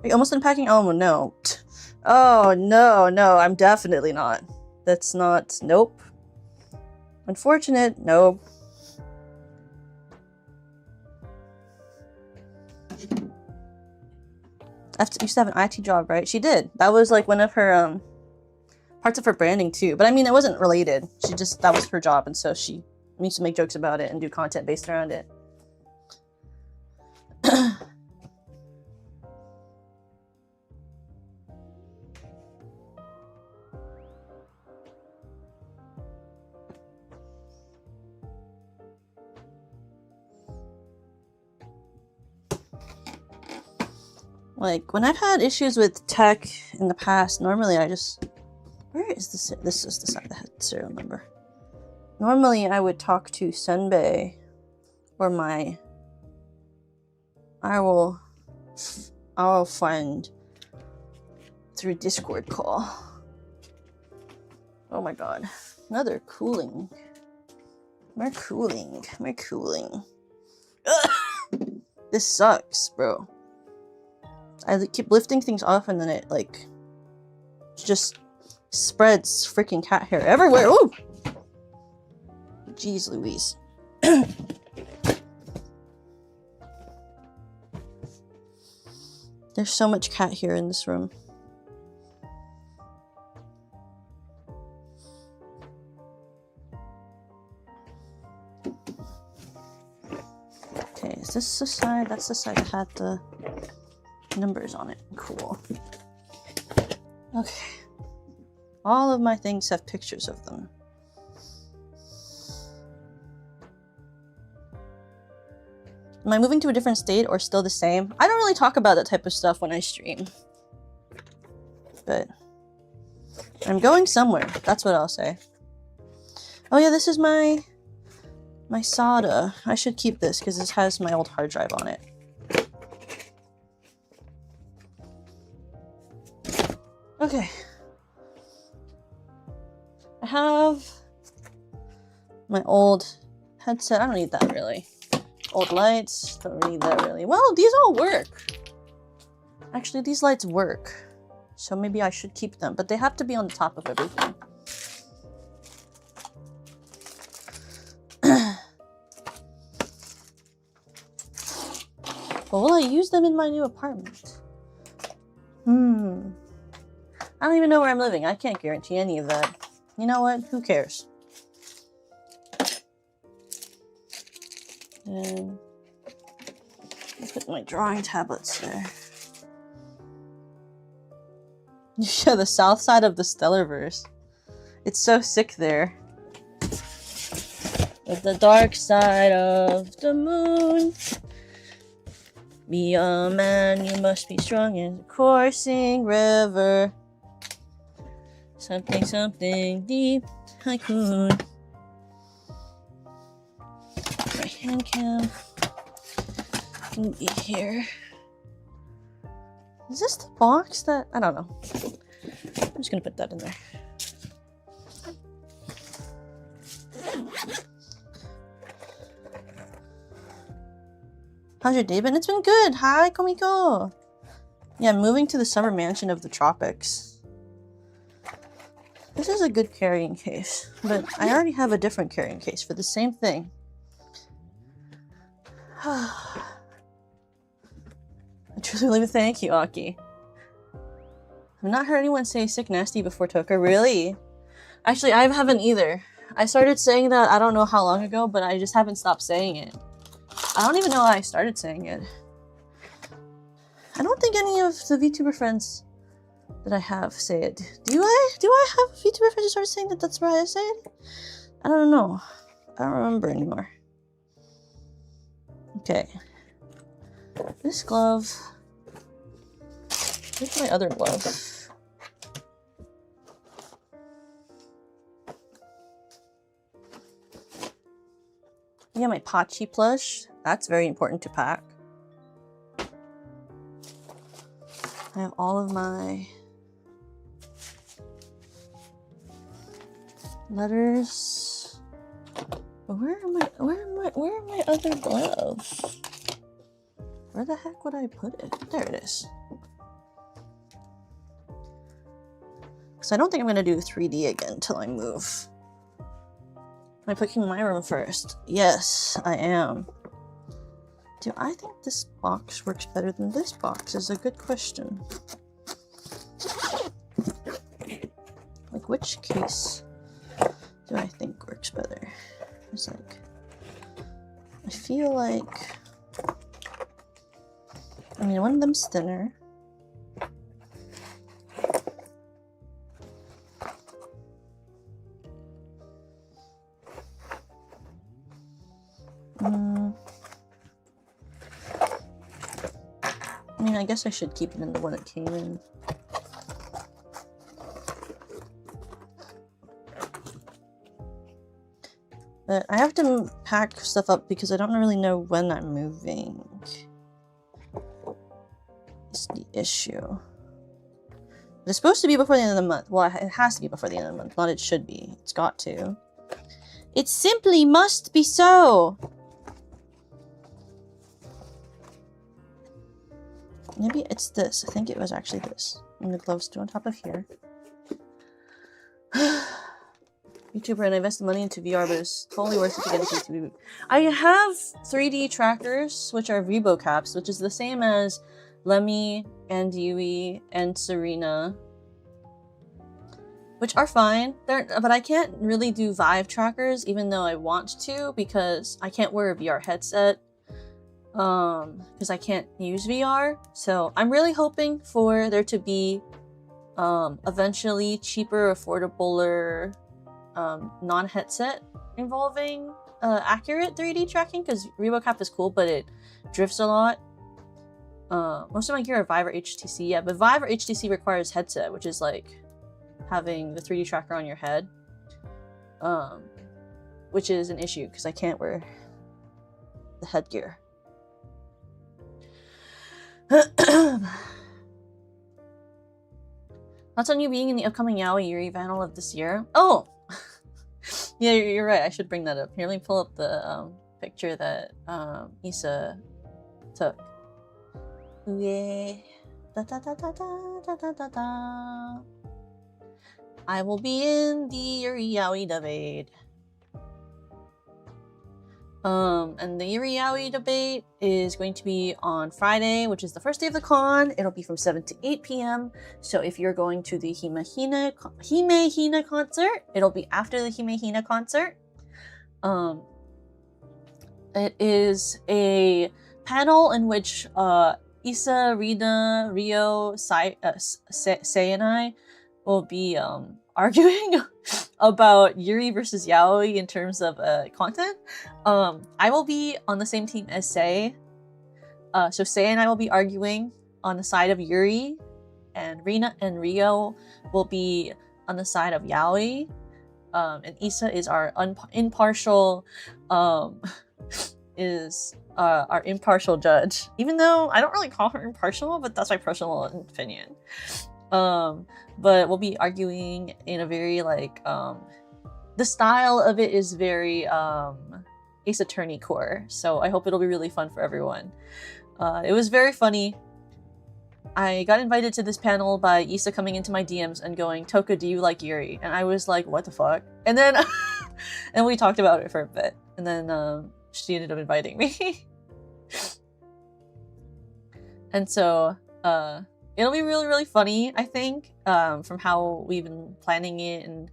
Are you almost unpacking? Oh no. Oh no, no, I'm definitely not. That's not, nope. Unfortunate, nope. Used to have an IT job, right? She did. That was like one of her parts of her branding too. But I mean, it wasn't related. She just, that was her job, and so she used to make jokes about it and do content based around it. Like, when I've had issues with tech in the past, normally I just... Where is this? This is the side that had serial number. Normally I would talk to Senbei or my... I'll find through Discord call. Oh my god. Another cooling. More cooling. More cooling. Ugh! This sucks, bro. I keep lifting things off and then it, like, just spreads freaking cat hair everywhere. Ooh! Jeez Louise. There's so much cat hair in this room. Okay, is this the side? That's the side that had the numbers on it. Cool. Okay. All of my things have pictures of them. Am I moving to a different state or still the same? I don't really talk about that type of stuff when I stream. But I'm going somewhere. That's what I'll say. Oh yeah, this is my SATA. I should keep this because this has my old hard drive on it. Okay. I have my old headset. I don't need that really. Old lights. Don't need that really. Well, these all work. Actually, these lights work. So maybe I should keep them. But they have to be on the top of everything. But will I use them in my new apartment? I don't even know where I'm living. I can't guarantee any of that. You know what? Who cares? And I'll put my drawing tablets there. Yeah, the south side of the Stellarverse. It's so sick there. With the dark side of the moon. Be a man, you must be strong in the coursing river. Something, something deep, tycoon. My hand cam can be here. Is this the box that... I don't know. I'm just gonna put that in there. How's your day been? It's been good. Hi, Komiko. Yeah, I'm moving to the summer mansion of the tropics. This is a good carrying case, but I already have a different carrying case for the same thing. I truly believe it. Thank you, Aki. I've not heard anyone say sick nasty before Toka. Really? Actually, I haven't either. I started saying that I don't know how long ago, but I just haven't stopped saying it. I don't even know why I started saying it. I don't think any of the VTuber friends that I have say it. Do I have a VTuber friend who started saying that that's why I say it? I don't know. I don't remember anymore. Okay. This glove. Where's my other glove? Yeah, my Pachi plush. That's very important to pack. I have all of my letters. But where are my other gloves? Where the heck would I put it? There it is. So I don't think I'm gonna do 3D again until I move. Am I picking my room first? Yes, I am. Do I think this box works better than this box is a good question. Like, which case do I think works better? It's like, I feel like, I mean, one of them's thinner. I mean, I guess I should keep it in the one it came in. But I have to pack stuff up because I don't really know when I'm moving. It's the issue. It's supposed to be before the end of the month. Well, it has to be before the end of the month. Not it should be. It's got to. It simply must be so! Maybe it's this. I think it was actually this. And the gloves go on top of here. YouTuber and I invested money into VR, but it's totally worth it to get into 3D. I have 3D trackers, which are Rebo caps, which is the same as Lemmy and Yui and Serena, which are fine. But I can't really do Vive trackers, even though I want to, because I can't wear a VR headset. Because I can't use VR. So I'm really hoping for there to be eventually cheaper, affordabler non-headset involving accurate 3D tracking, because RevoCap is cool, but it drifts a lot. Most of my gear are Vive or HTC, yeah, but Vive or HTC requires headset, which is like having the 3D tracker on your head, which is an issue because I can't wear the headgear. Thoughts on you being in the upcoming Yaoi Yuri panel of this year? Oh! Yeah, you're right. I should bring that up. Here, let me pull up the picture that Issa took. Yeah. Da, da, da, da, da, da, da, da. I will be in the Yuri Yaoi debate. And the Yuri Yaoi debate is going to be on Friday, which is the first day of the con. It'll be from 7 to 8 p.m. So if you're going to the Hime-Hina concert, it'll be after the Hime-Hina concert. It is a panel in which Issa, Rina, Rio, Sei, and I will be arguing about Yuri versus Yaoi in terms of content. I will be on the same team as Sei. So Sei and I will be arguing on the side of Yuri, and Rina and Rio will be on the side of Yaoi. And Issa is our impartial our impartial judge. Even though I don't really call her impartial, but that's my personal opinion. But we'll be arguing in a very like the style of it is very Ace Attorney core, so I hope it'll be really fun for everyone. It was very funny. I got invited to this panel by Issa coming into my DMs and going, "Toka, do you like Yuri?" And I was like, what the fuck? And then and we talked about it for a bit, and then she ended up inviting me. And so it'll be really, really funny, I think, from how we've been planning it and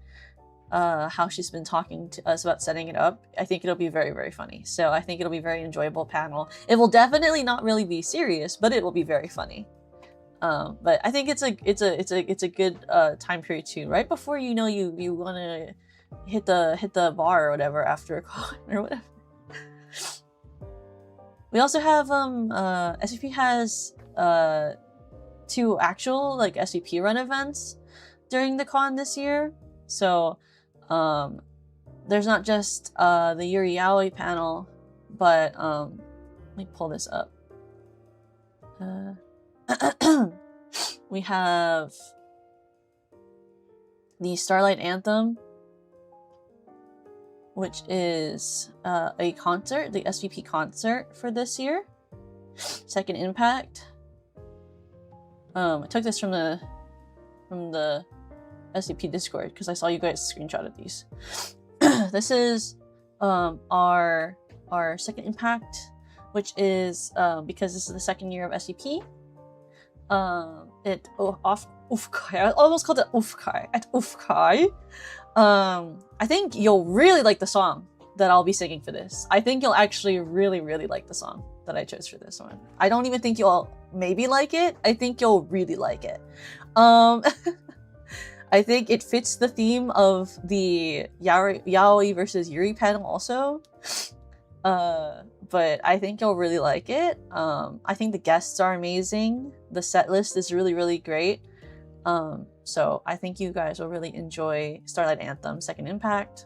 how she's been talking to us about setting it up. I think it'll be very, very funny. So I think it'll be a very enjoyable panel. It will definitely not really be serious, but it will be very funny. But I think it's a good time period too. Right before you know you want to hit the bar or whatever after a con or whatever. We also have SVP has 2 actual like SVP run events during the con this year. So there's not just the Yuri Yaoi panel, but let me pull this up. We have the Starlight Anthem, which is a concert, the SVP concert for this year. Second Impact. I took this from the SVP Discord because I saw you guys screenshotted these. This is our Second Impact, which is because this is the second year of SVP. Ufkai. I almost called it Ufkai. At Ufkai. I think you'll really like the song that I'll be singing for this. I think you'll actually really, really like the song that I chose for this one. I don't even think you'll maybe like it. I think you'll really like it. I think it fits the theme of the Yaoi versus Yuri panel also. But I think you'll really like it. I think the guests are amazing. The set list is really, really great. So I think you guys will really enjoy Starlight Anthem Second Impact,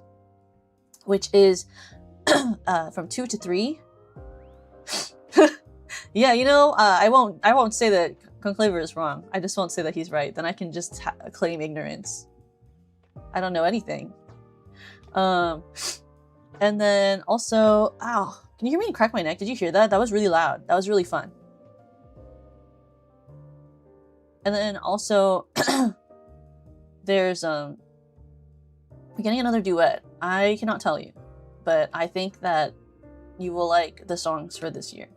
which is from 2 to 3. Yeah, you know, I won't say that Conclaver is wrong. I just won't say that he's right. Then I can just claim ignorance. I don't know anything. And then also, ow, can you hear me crack my neck? Did you hear that? That was really loud. That was really fun. And then also, there's we're getting another duet. I cannot tell you, but I think that you will like the songs for this year.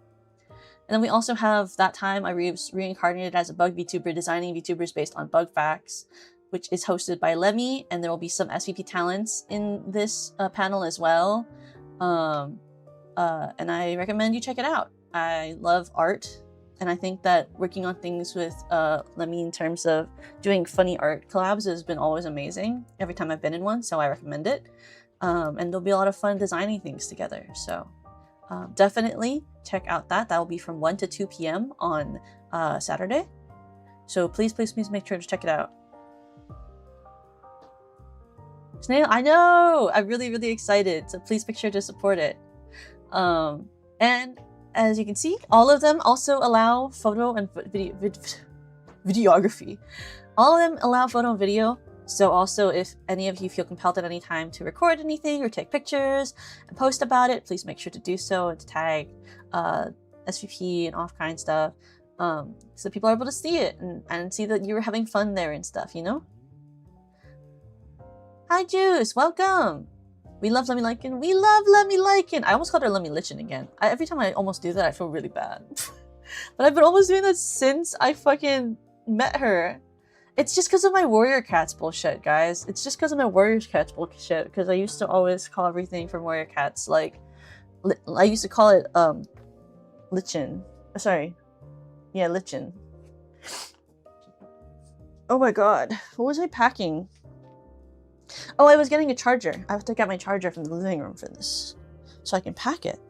And then we also have That Time I Reincarnated as a Bug VTuber, designing VTubers based on bug facts, which is hosted by Lemmy, and there will be some SVP talents in this panel as well. And I recommend you check it out. I love art, and I think that working on things with Lemmy in terms of doing funny art collabs has been always amazing every time I've been in one, so I recommend it. And there'll be a lot of fun designing things together, so definitely check out that. That will be from 1 to 2 p.m. on Saturday. So please, please, please make sure to check it out. Snail, I know! I'm really, really excited. So please make sure to support it. And as you can see, all of them also allow photo and videography. All of them allow photo and video. So also, if any of you feel compelled at any time to record anything or take pictures and post about it, please make sure to do so and to tag SVP and off-kind stuff, so people are able to see it and see that you were having fun there and stuff, you know? Hi, Juice! Welcome! We love Lemmy Lycan. We love Lemmy Lycan! I almost called her Lemmy Lichen again. Every time I almost do that, I feel really bad. But I've been almost doing that since I fucking met her. It's just because of my Warrior Cats bullshit, guys. It's just because of my Warrior Cats bullshit, because I used to always call everything from Warrior Cats, like, I used to call it, Lichen. Sorry. Yeah, Lichen. Oh my god. What was I packing? Oh, I was getting a charger. I have to get my charger from the living room for this, so I can pack it.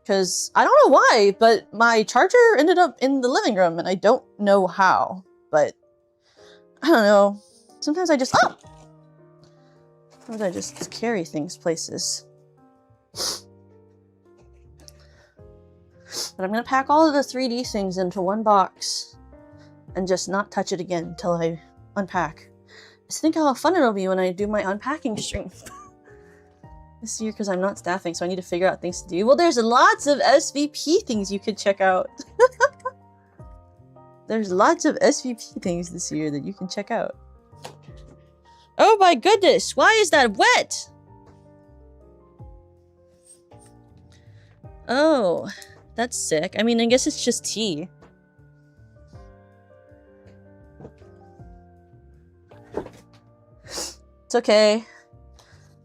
Because, I don't know why, but my charger ended up in the living room, and I don't know how, but I don't know. Sometimes I just... Oh! Sometimes I just carry things places. But I'm gonna pack all of the 3D things into one box and just not touch it again until I unpack. Just think how fun it'll be when I do my unpacking stream. This year, because I'm not staffing, so I need to figure out things to do. Well, there's lots of SVP things you could check out. There's lots of SVP things this year that you can check out. Oh my goodness, why is that wet? Oh, that's sick. I mean, I guess it's just tea. It's okay.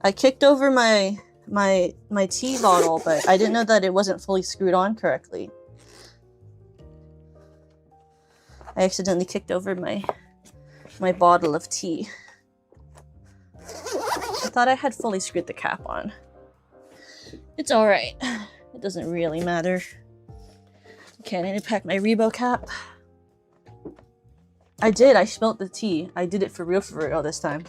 I kicked over my tea bottle, but I didn't know that it wasn't fully screwed on correctly. I accidentally kicked over my bottle of tea. I thought I had fully screwed the cap on. It's alright. It doesn't really matter. Okay, I need to pack my Rebo cap. I did, I spilled the tea. I did it for real this time.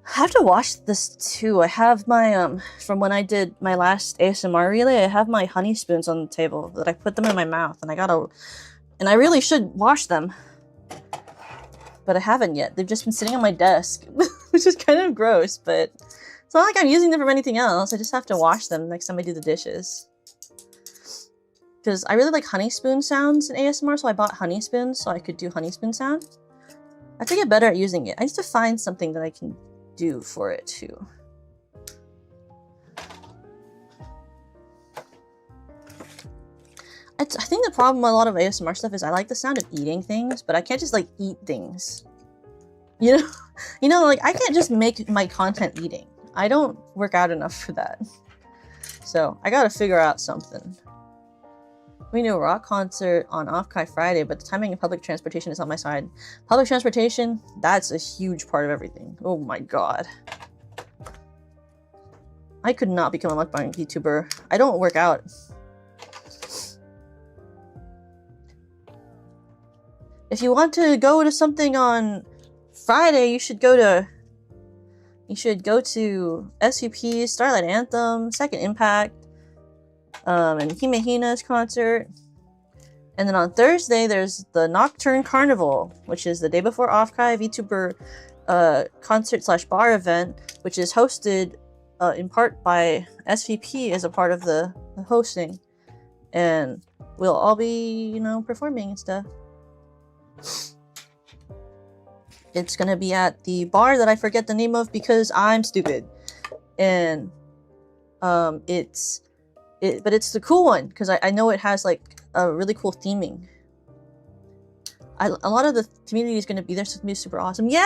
I have to wash this too. I have my, from when I did my last ASMR relay, I have my honey spoons on the table that I put them in my mouth, and I really should wash them. but I haven't yet. They've just been sitting on my desk, which is kind of gross, but it's not like I'm using them for anything else. I just have to wash them next time I do the dishes. Because I really like honey spoon sounds in ASMR, so I bought honey spoons so I could do honey spoon sound. I have to get better at using it. I need to find something that I can do for it too. I think the problem with a lot of ASMR stuff is I like the sound of eating things, but I can't just like eat things. You know? You know, like I can't just make my content eating. I don't work out enough for that. So I gotta figure out something. We knew a rock concert on Off-Kai Friday, but the timing of public transportation is on my side. Public transportation, that's a huge part of everything. Oh my god. I could not become a mukbang YouTuber. I don't work out. If you want to go to something on Friday, you should go to SUP, Starlight Anthem, Second Impact, and Himehina's concert. And then on Thursday, there's the Nocturne Carnival, which is the day before Off-Kai VTuber concert / bar event, which is hosted in part by SVP as a part of the hosting. And we'll all be, you know, performing and stuff. It's gonna be at the bar that I forget the name of because I'm stupid. And but it's the cool one because I know it has like a really cool theming. A lot of the community is gonna be there, so it's gonna be super awesome. Yeah,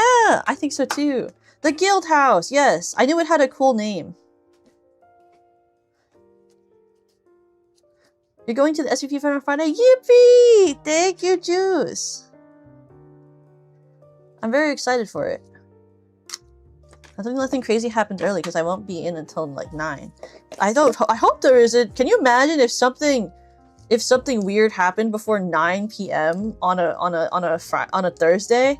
I think so too. The Guild House, yes, I knew it had a cool name. You're going to the SVP event on Friday? Yippee! Thank you, Juice. I'm very excited for it. I think nothing crazy happened early because I won't be in until like 9. I hope there isn't. Can you imagine if something weird happened before 9 p.m. on a Thursday?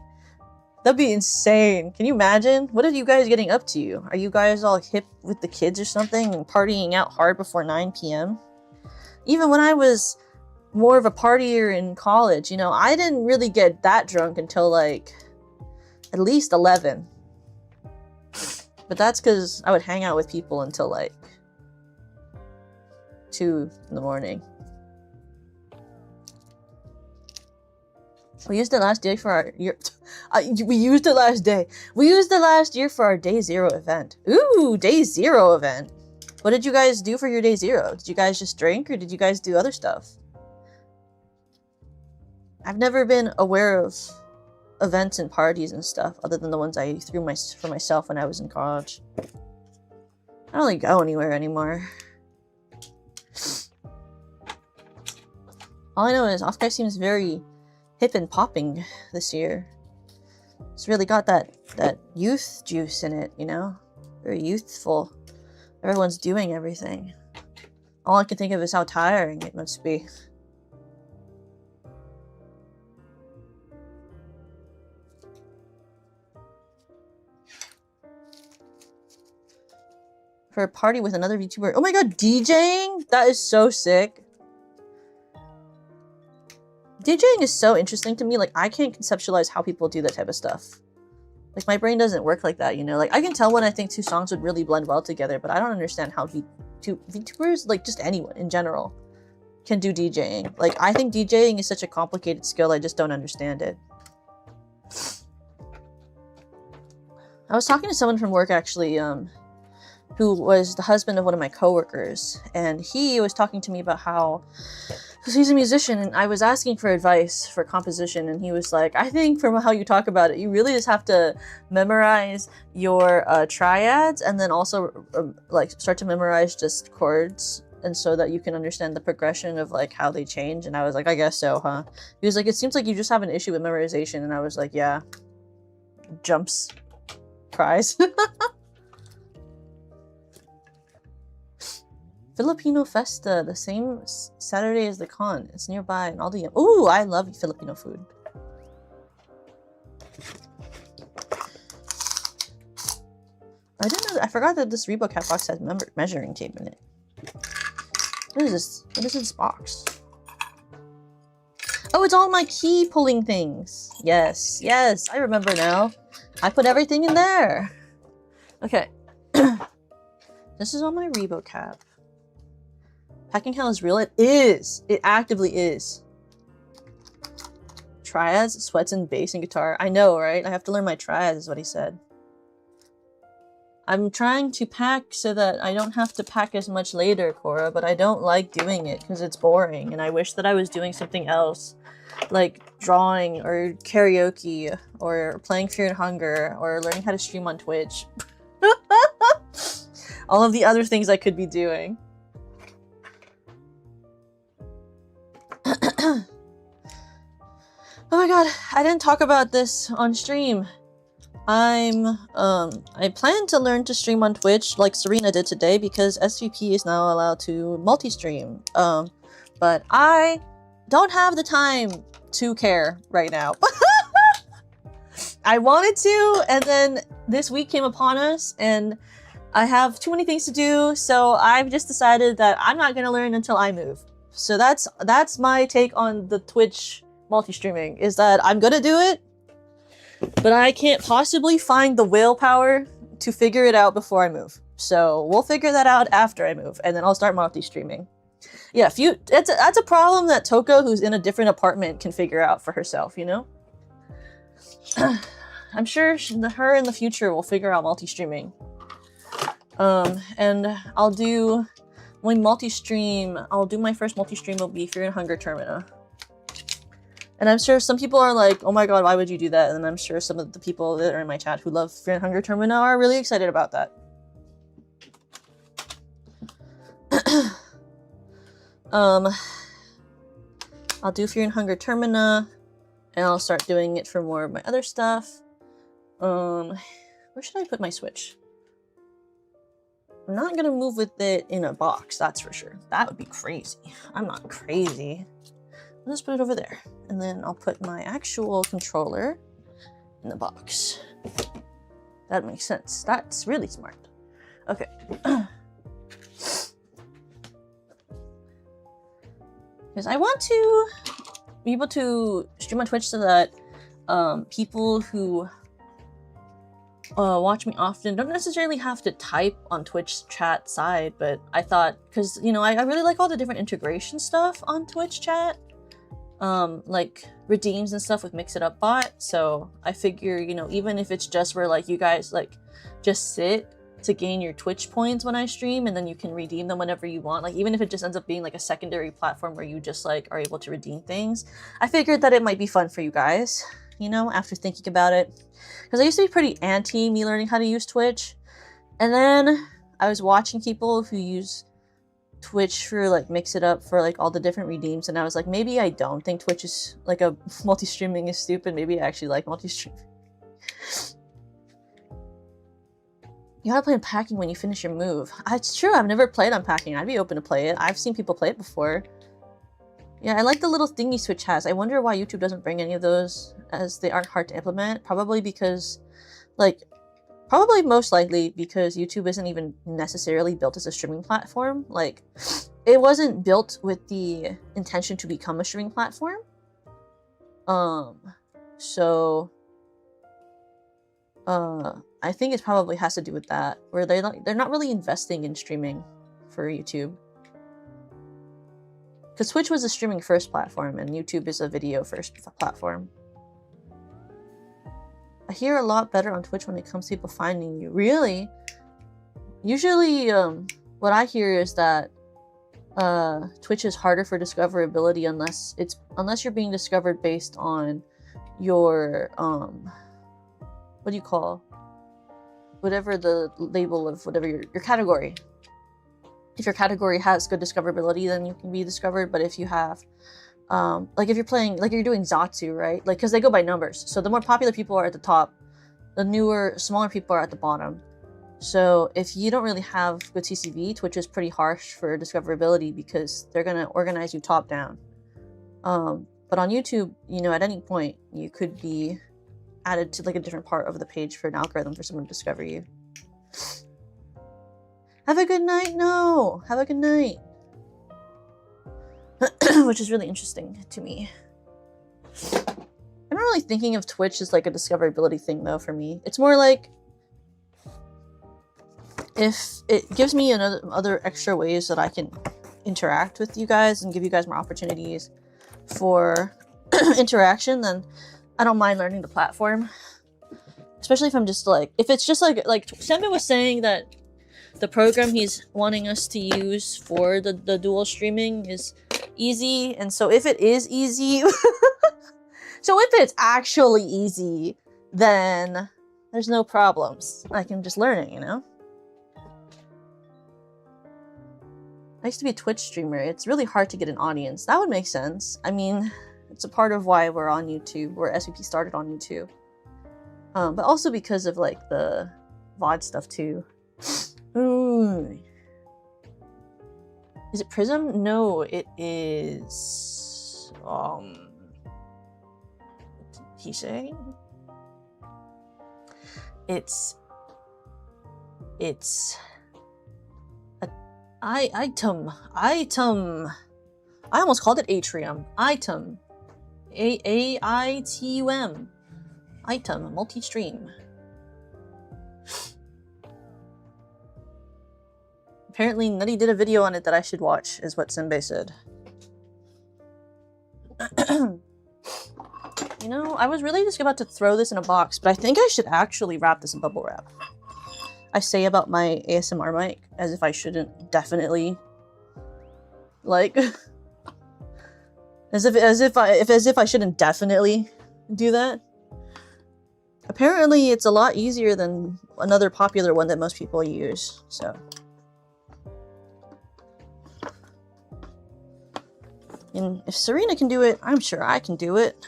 That'd be insane. Can you imagine? What are you guys getting up to? Are you guys all hip with the kids or something and partying out hard before 9 p.m.? Even when I was more of a partier in college, you know, I didn't really get that drunk until like at least 11. But that's because I would hang out with people until like 2 in the morning. We used it last day for our year. We used it last day. We used it last year for our day 0 event. Ooh, day 0 event. What did you guys do for your day 0? Did you guys just drink or did you guys do other stuff? I've never been aware of events and parties and stuff other than the ones I threw for myself when I was in college. I don't really go anywhere anymore. All I know is Off-Kai seems very hip and popping this year. It's really got that youth juice in it, you know? Very youthful. Everyone's doing everything. All I can think of is how tiring it must be. For a party with another VTuber. Oh my god, DJing? That is so sick. DJing is so interesting to me. Like, I can't conceptualize how people do that type of stuff. Like, my brain doesn't work like that, you know? Like, I can tell when I think 2 songs would really blend well together, but I don't understand how VTubers, like, just anyone in general, can do DJing. Like, I think DJing is such a complicated skill, I just don't understand it. I was talking to someone from work, actually, who was the husband of one of my coworkers, and he was talking to me about how, because he's a musician, and I was asking for advice for composition, and he was like, I think from how you talk about it, you really just have to memorize your triads, and then also like start to memorize just chords, and so that you can understand the progression of like how they change. And I was like, I guess so, huh? He was like, it seems like you just have an issue with memorization, and I was like, yeah. Jumps. Cries. Filipino Festa, the same Saturday as the con. It's nearby and all the... Ooh, I love Filipino food. I didn't know... I forgot that this Rebo Cat box has measuring tape in it. What is this? What is this box? Oh, it's all my key pulling things. Yes, yes, I remember now. I put everything in there. Okay. This is on my Rebo cap. Packing hell is real? It is! It actively is. Triads, sweats, and bass and guitar. I know, right? I have to learn my triads, is what he said. I'm trying to pack so that I don't have to pack as much later, Cora, but I don't like doing it because it's boring, and I wish that I was doing something else, like drawing, or karaoke, or playing Fear and Hunger, or learning how to stream on Twitch. All of the other things I could be doing. Oh my god, I didn't talk about this on stream. I plan to learn to stream on Twitch like Serena did today because SVP is now allowed to multi-stream. But I don't have the time to care right now. I wanted to, and then this week came upon us, and I have too many things to do, so I've just decided that I'm not gonna learn until I move. So that's my take on the Twitch multi-streaming, is that I'm gonna do it, but I can't possibly find the willpower to figure it out before I move. So we'll figure that out after I move, and then I'll start multi-streaming. Yeah, that's a problem that Toko, who's in a different apartment, can figure out for herself, you know? I'm sure her in the future will figure out multi-streaming. And I'll do my first multi-stream will be Fear and Hunger Termina. And I'm sure some people are like, oh my god, why would you do that? And I'm sure some of the people that are in my chat who love Fear and Hunger Termina are really excited about that. I'll do Fear and Hunger Termina, and I'll start doing it for more of my other stuff. Where should I put my Switch? I'm not gonna move with it in a box, that's for sure. That would be crazy. I'm not crazy. I'll just put it over there. And then I'll put my actual controller in the box. That makes sense. That's really smart. Okay. Because I want to be able to stream on Twitch so that people who watch me often don't necessarily have to type on Twitch chat side, but I thought, because, you know, I really like all the different integration stuff on Twitch chat. Like redeems and stuff with Mix It Up bot, so I figure, you know, even if it's just where like you guys like just sit to gain your Twitch points when I stream, and then you can redeem them whenever you want, like even if it just ends up being like a secondary platform where you just like are able to redeem things, I figured that it might be fun for you guys, you know, after thinking about it, because I used to be pretty anti me learning how to use Twitch, and then I was watching people who use Twitch for like Mix It Up for like all the different redeems, and I was like, maybe I don't think Twitch is like a multi-streaming is stupid. Maybe I actually like multi-streaming. You gotta play Unpacking when you finish your move. It's true, I've never played Unpacking. I'd be open to play it. I've seen people play it before. Yeah, I like the little thingy Twitch has. I wonder why YouTube doesn't bring any of those, as they aren't hard to implement. Probably because, like, probably most likely because YouTube isn't even necessarily built as a streaming platform. Like, it wasn't built with the intention to become a streaming platform. So I think it probably has to do with that, where they're not really investing in streaming for YouTube. Because Twitch was a streaming first platform, and YouTube is a video first platform. I hear a lot better on Twitch when it comes to people finding you. Really? Usually, what I hear is that Twitch is harder for discoverability unless you're being discovered based on your what do you call, whatever the label of whatever your category. If your category has good discoverability, then you can be discovered. But if you have like if you're playing, like you're doing Zatsu, right? Like, because they go by numbers. So the more popular people are at the top, the newer, smaller people are at the bottom. So if you don't really have good TCV, Twitch is pretty harsh for discoverability because they're going to organize you top down. But on YouTube, you know, at any point, you could be added to like a different part of the page for an algorithm for someone to discover you. Have a good night? No! Have a good night. Which is really interesting to me. not really thinking of Twitch as like a discoverability thing though for me. It's more like if it gives me other extra ways that I can interact with you guys and give you guys more opportunities for interaction, then I don't mind learning the platform. Especially if I'm just like, if it's just like Sembe was saying that the program he's wanting us to use for the dual streaming is easy, and so if it is easy, so if it's actually easy, then there's no problems. I can just learn it, you know? I used to be a Twitch streamer. It's really hard to get an audience. That would make sense. I mean, it's a part of why we're on YouTube, where SVP started on YouTube. But also because of like the VOD stuff too. Ooh. Is it Prism? No, it is what did he say? It's a item. I almost called it Atrium. Item. A-I-T-U-M. Item, multi-stream. Apparently, Nutty did a video on it that I should watch, is what Sembe said. You know, I was really just about to throw this in a box, but I think I should actually wrap this in bubble wrap. I say about my ASMR mic as if I shouldn't definitely, like, as if I shouldn't definitely do that. Apparently, it's a lot easier than another popular one that most people use, so. And if Serena can do it, I'm sure I can do it.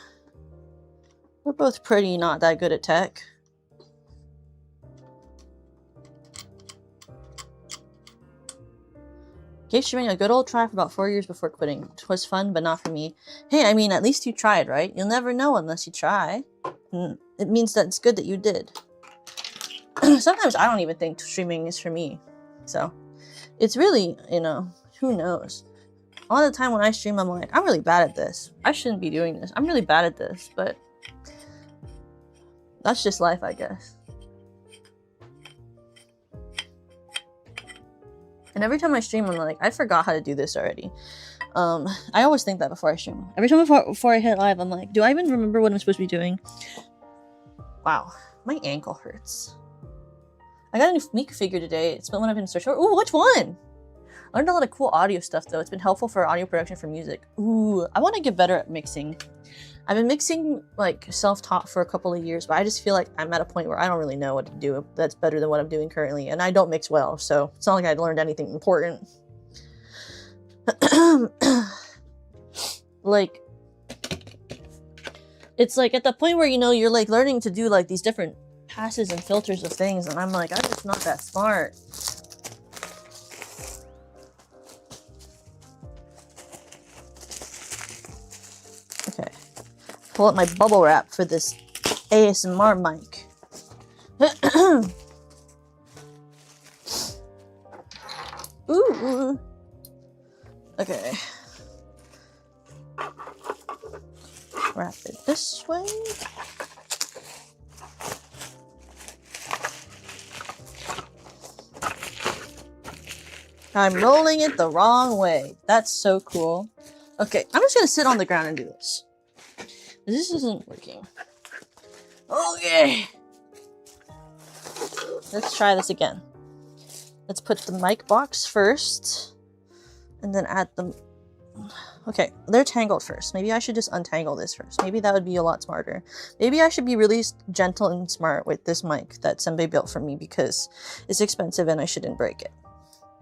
We're both pretty not that good at tech. Gave streaming a good old try for about 4 years before quitting. It was fun, but not for me. Hey, I mean, at least you tried, right? You'll never know unless you try. It means that it's good that you did. Sometimes I don't even think streaming is for me. So, it's really, you know, who knows? A lot of the time when I stream, I'm like, I'm really bad at this. I shouldn't be doing this. I'm really bad at this, but that's just life, I guess. And every time I stream, I'm like, I forgot how to do this already. I always think that before I stream. Every time before I hit live, I'm like, do I even remember what I'm supposed to be doing? Wow, my ankle hurts. I got a new Meek figure today. It's been one I've been searching for. Ooh, which one? I learned a lot of cool audio stuff though. It's been helpful for audio production for music. Ooh, I want to get better at mixing. I've been mixing like self-taught for a couple of years, but I just feel like I'm at a point where I don't really know what to do that's better than what I'm doing currently, and I don't mix well, so it's not like I learned anything important. Like, it's like at the point where, you know, you're like learning to do like these different passes and filters of things, and I'm like, I'm just not that smart. Okay. Pull up my bubble wrap for this ASMR mic. Ooh. Okay. Wrap it this way. I'm rolling it the wrong way. That's so cool. Okay, I'm just gonna sit on the ground and do this. This isn't working. Okay. Let's try this again. Let's put the mic box first. And then add them. Okay, they're tangled first. Maybe I should just untangle this first. Maybe that would be a lot smarter. Maybe I should be really gentle and smart with this mic that Sembe built for me because it's expensive and I shouldn't break it.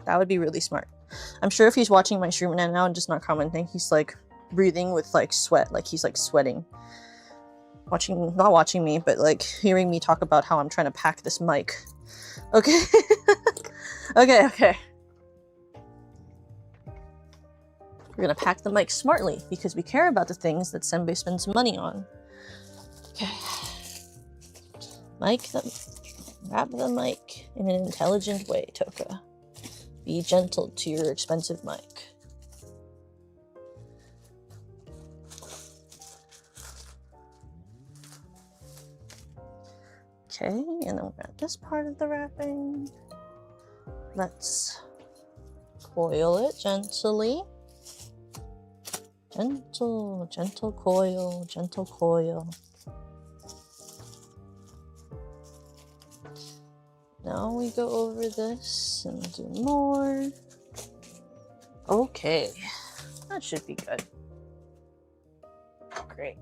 That would be really smart. I'm sure if he's watching my stream now and just not commenting, he's like breathing with like sweat, like he's like sweating. Not watching me, but like hearing me talk about how I'm trying to pack this mic. Okay. Okay. We're gonna pack the mic smartly because we care about the things that Sembe spends money on. Okay. Wrap the mic in an intelligent way, Toka. Be gentle to your expensive mic. Okay, and then we're at this part of the wrapping. Let's coil it gently. Gentle, gentle coil, gentle coil. Now we go over this and do more. Okay, that should be good. Great.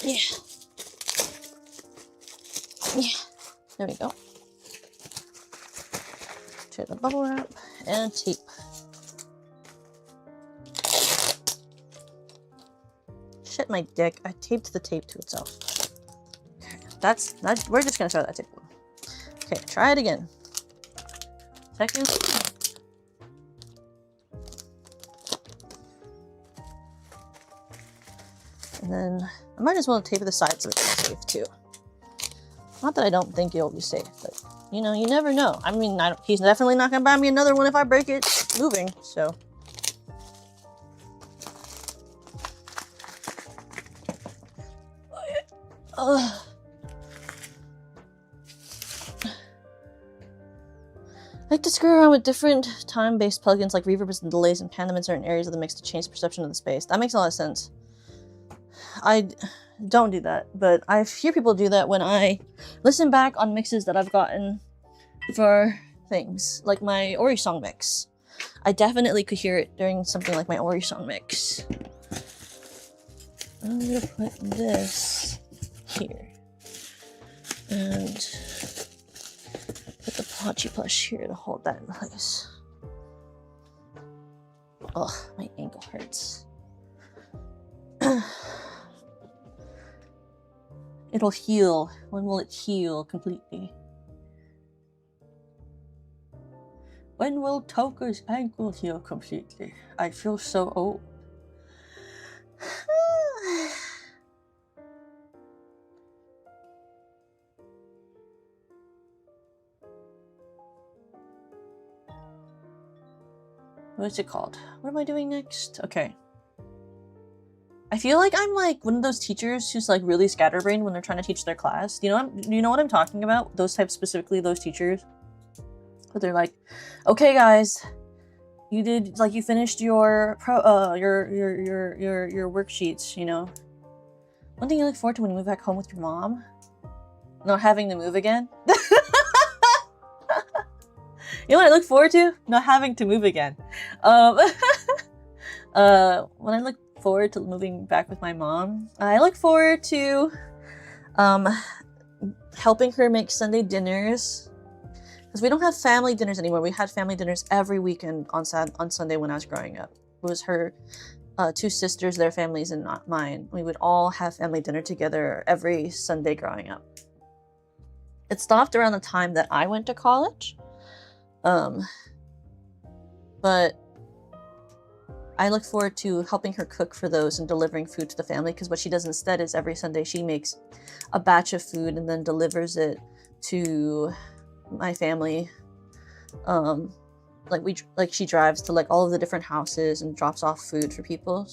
Yeah. Yeah. There we go. Tear the bubble wrap and tape. Shit, my dick. I taped the tape to itself. Okay, that's we're just gonna throw that tape away. Okay, try it again. Second. And then I might as well tape the sides so it's safe too. Not that I don't think it'll be safe, but you know, you never know. I mean, he's definitely not gonna buy me another one if I break it moving, so. I like to screw around with different time-based plugins like reverbs and delays and pan them in certain areas of the mix to change the perception of the space. That makes a lot of sense. I don't do that, but I hear people do that when I listen back on mixes that I've gotten for things, like my Ori song mix. I definitely could hear it during something like my Ori song mix. I'm gonna put this here. And put the Pachi plush here to hold that in place. Ugh, my ankle hurts. It'll heal. When will it heal completely? When will Toka's ankle heal completely? I feel so old. What's it called? What am I doing next? Okay. I feel like I'm like one of those teachers who's like really scatterbrained when they're trying to teach their class. You know what I'm talking about? Those types, specifically those teachers. But they're like, okay guys, you did, like, you finished your your worksheets, you know. One thing you look forward to when you move back home with your mom? Not having to move again. You know what I look forward to? Not having to move again. When I look forward to moving back with my mom, I look forward to helping her make Sunday dinners, because we don't have family dinners anymore. We had family dinners every weekend on Sunday when I was growing up. It was her two sisters, their families, and not mine. We would all have family dinner together every Sunday growing up. It stopped around the time that I went to college. But I look forward to helping her cook for those and delivering food to the family, because what she does instead is every Sunday she makes a batch of food and then delivers it to my family. Like she drives to like all of the different houses and drops off food for people.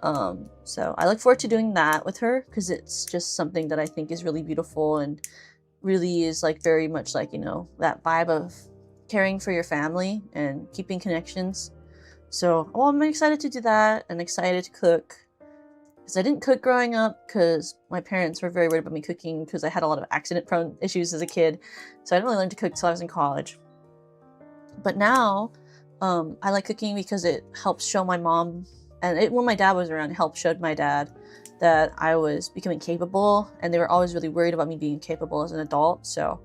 So I look forward to doing that with her, because it's just something that I think is really beautiful and really is like very much like, you know, that vibe of caring for your family and keeping connections. So, I'm excited to do that and excited to cook, because I didn't cook growing up because my parents were very worried about me cooking, because I had a lot of accident-prone issues as a kid. So I didn't really learn to cook until I was in college. But now, I like cooking because it helps show my mom, and when my dad was around, it helped show my dad that I was becoming capable, and they were always really worried about me being capable as an adult. So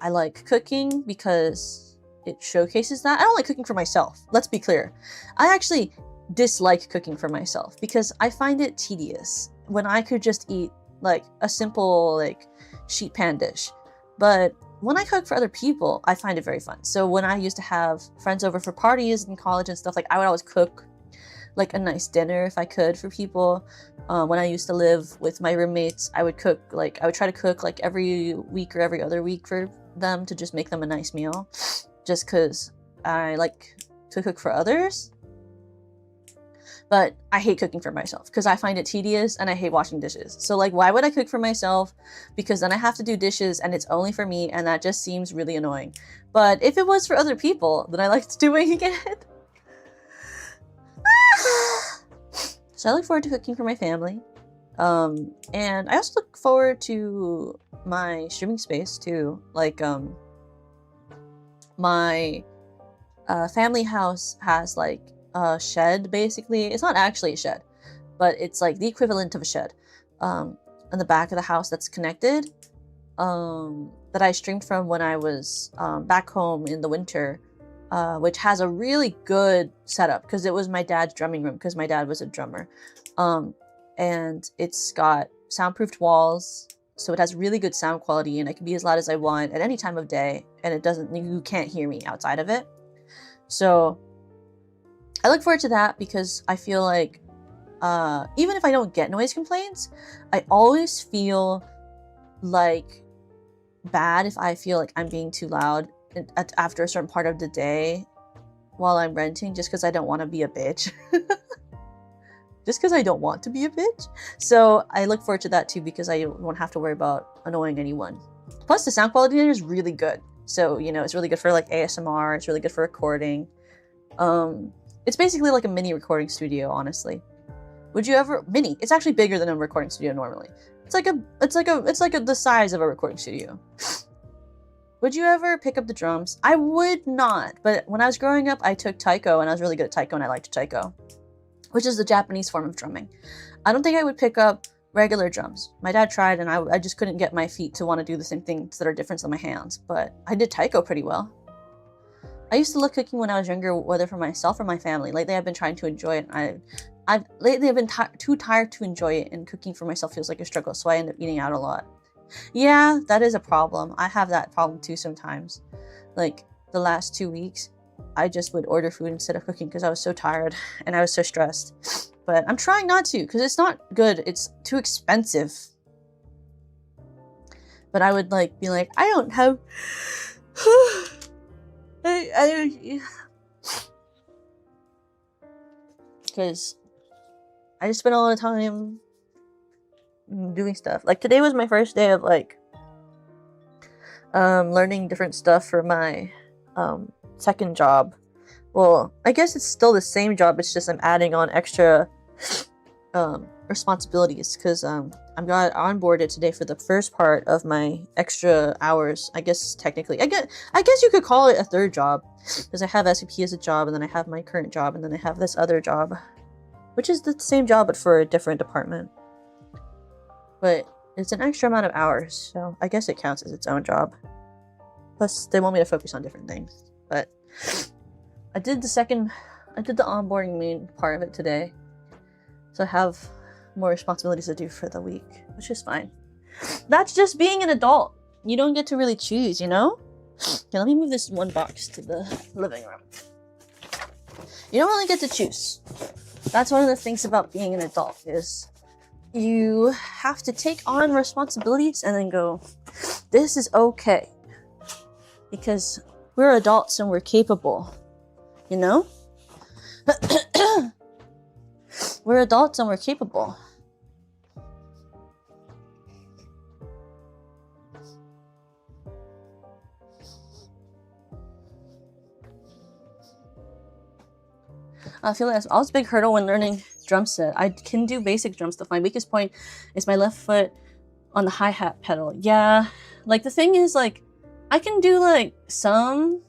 I like cooking because it showcases that. I don't like cooking for myself, let's be clear. I actually dislike cooking for myself because I find it tedious when I could just eat like a simple like sheet pan dish. But when I cook for other people, I find it very fun. So when I used to have friends over for parties in college and stuff, like I would always cook like a nice dinner if I could for people. When I used to live with my roommates, I would try to cook like every week or every other week for them, to just make them a nice meal, just because I like to cook for others. But I hate cooking for myself because I find it tedious and I hate washing dishes. So like, why would I cook for myself? Because then I have to do dishes and it's only for me, and that just seems really annoying. But if it was for other people, then I liked doing it. So I look forward to cooking for my family. And I also look forward to my streaming space too. Like, my family house has like a shed, basically. It's not actually a shed, but it's like the equivalent of a shed in the back of the house that's connected, that I streamed from when I was back home in the winter, which has a really good setup because it was my dad's drumming room because my dad was a drummer. And it's got soundproofed walls, so it has really good sound quality, and I can be as loud as I want at any time of day, and you can't hear me outside of it. So I look forward to that because I feel like even if I don't get noise complaints, I always feel like bad if I feel like I'm being too loud after a certain part of the day while I'm renting, just because I don't want to be a bitch. Just because I don't want to be a bitch. So I look forward to that too because I won't have to worry about annoying anyone. Plus the sound quality is really good. So, you know, it's really good for like ASMR. It's really good for recording. It's basically like a mini recording studio, honestly. Would you ever mini? It's actually bigger than a recording studio normally. It's like the size of a recording studio. Would you ever pick up the drums? I would not. But when I was growing up, I took taiko, and I was really good at taiko, and I liked taiko, which is the Japanese form of drumming. I don't think I would pick up regular drums. My dad tried, and I just couldn't get my feet to want to do the same things that are different than my hands. But I did taiko pretty well. I used to love cooking when I was younger, whether for myself or my family. Lately, I've been trying to enjoy it. I've been too tired to enjoy it, and cooking for myself feels like a struggle, so I end up eating out a lot. Yeah, that is a problem. I have that problem too sometimes. Like the last 2 weeks, I just would order food instead of cooking because I was so tired and I was so stressed. But I'm trying not to because it's not good. It's too expensive. But I would like be like, I don't have... Because I just spent a lot of time doing stuff. Like today was my first day of like learning different stuff for my second job. Well, I guess it's still the same job, it's just I'm adding on extra responsibilities because I got onboarded today for the first part of my extra hours. I guess technically I guess you could call it a third job because I have SAP as a job, and then I have my current job, and then I have this other job, which is the same job but for a different department. But it's an extra amount of hours, so I guess it counts as its own job. Plus, they want me to focus on different things. But I did the onboarding main part of it today. So I have more responsibilities to do for the week, which is fine. That's just being an adult. You don't get to really choose, you know? Okay, let me move this one box to the living room. You don't really get to choose. That's one of the things about being an adult is you have to take on responsibilities and then go, this is okay. Because we're adults and we're capable, you know? We're adults and we're capable. I feel like I was a big hurdle when learning drum set. I can do basic drum stuff. My weakest point is my left foot on the hi-hat pedal. Yeah, like the thing is, like, I can do like some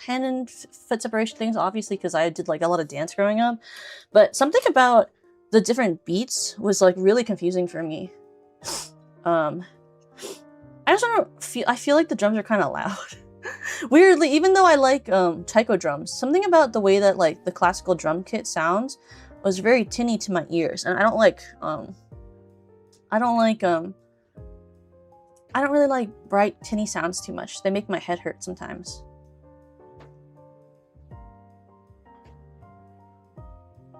hand and foot separation things, obviously, because I did like a lot of dance growing up. But something about the different beats was like really confusing for me. I also don't feel. I feel like the drums are kind of loud. Weirdly, even though I like taiko drums, something about the way that like the classical drum kit sounds was very tinny to my ears, and I don't really like bright tinny sounds too much. They make my head hurt sometimes.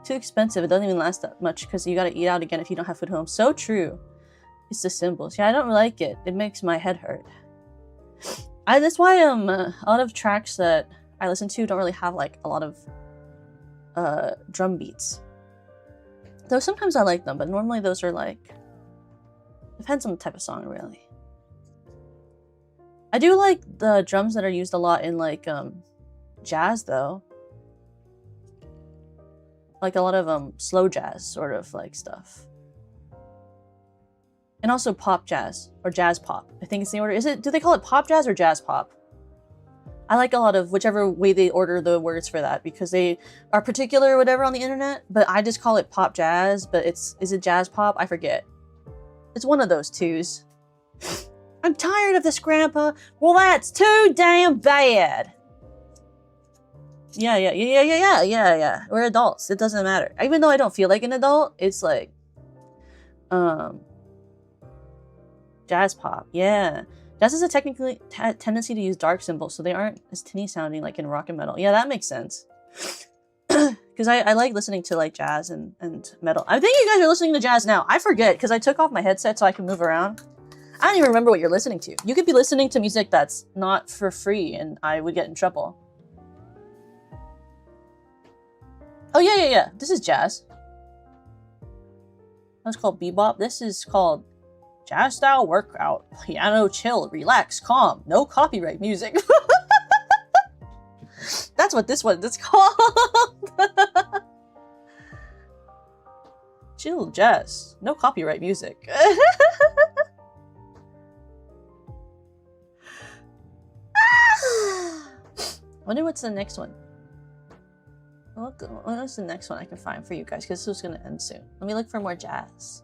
Too expensive. It doesn't even last that much because you gotta eat out again if you don't have food home. So true. It's the cymbals. Yeah, I don't like it. It makes my head hurt. That's why a lot of tracks that I listen to don't really have like a lot of drum beats. Though sometimes I like them, but normally those are like, depends on the type of song, really. I do like the drums that are used a lot in like jazz though. Like a lot of slow jazz sort of like stuff. And also pop jazz or jazz pop. I think it's the order. Do they call it pop jazz or jazz pop? I like a lot of whichever way they order the words for that because they are particular or whatever on the internet, but I just call it pop jazz, but is it jazz pop? I forget. It's one of those twos. I'm tired of this, Grandpa. Well, that's too damn bad. Yeah. We're adults. It doesn't matter. Even though I don't feel like an adult, it's like, jazz pop. Yeah. Jazz has a technically tendency to use dark symbols, so they aren't as tinny sounding like in rock and metal. Yeah, that makes sense. Because I like listening to like jazz and metal. I think you guys are listening to jazz now. I forget because I took off my headset so I can move around. I don't even remember what you're listening to. You could be listening to music that's not for free and I would get in trouble. Oh, yeah. This is jazz. That's called bebop. This is called jazz style workout. Piano chill, relax, calm. No copyright music. That's what this one is called. Chill jazz. No copyright music. Wonder what's the next one. What's the next one I can find for you guys? Because this is going to end soon. Let me look for more jazz.